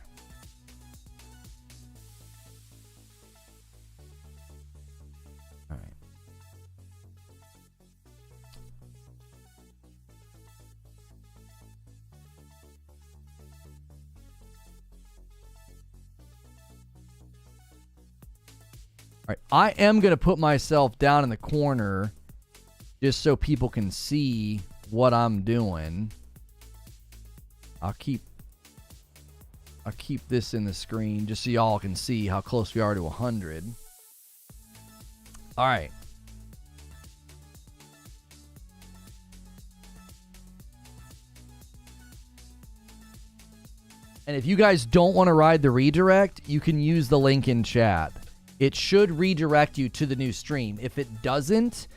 right, I am going to put myself down in the corner just so people can see what I'm doing. I'll keep this in the screen just so y'all can see how close we are to 100. All right. And if you guys don't want to ride the redirect, you can use the link in chat. It should redirect you to the new stream. If it doesn't,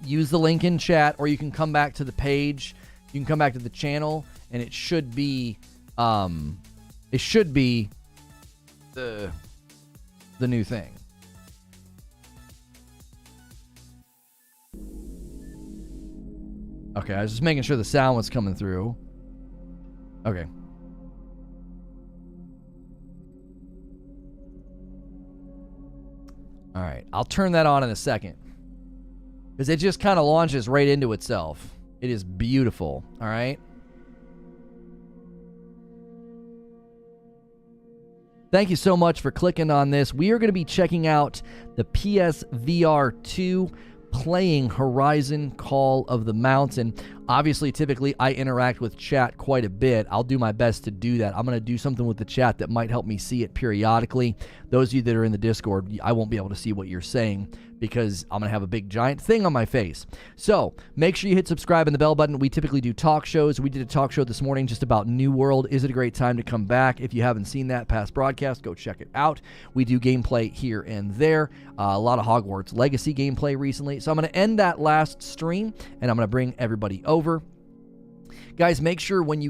use the link in chat, or you can come back to the page. You can come back to the channel, and it should be the new thing. Okay, I was just making sure the sound was coming through. Okay. All right, I'll turn that on in a second, because it just kind of launches right into itself. It is beautiful. All right. Thank you so much for clicking on this. We are going to be checking out the PSVR 2 playing Horizon Call of the Mountain. Obviously, typically, I interact with chat quite a bit. I'll do my best to do that. I'm going to do something with the chat that might help me see it periodically. Those of you that are in the Discord, I won't be able to see what you're saying because I'm going to have a big giant thing on my face. So make sure you hit subscribe and the bell button. We typically do talk shows. We did a talk show this morning just about New World. Is it a great time to come back? If you haven't seen that past broadcast, go check it out. We do gameplay here and there. A lot of Hogwarts Legacy gameplay recently. So I'm going to end that last stream and I'm going to bring everybody over. Guys, make sure when you come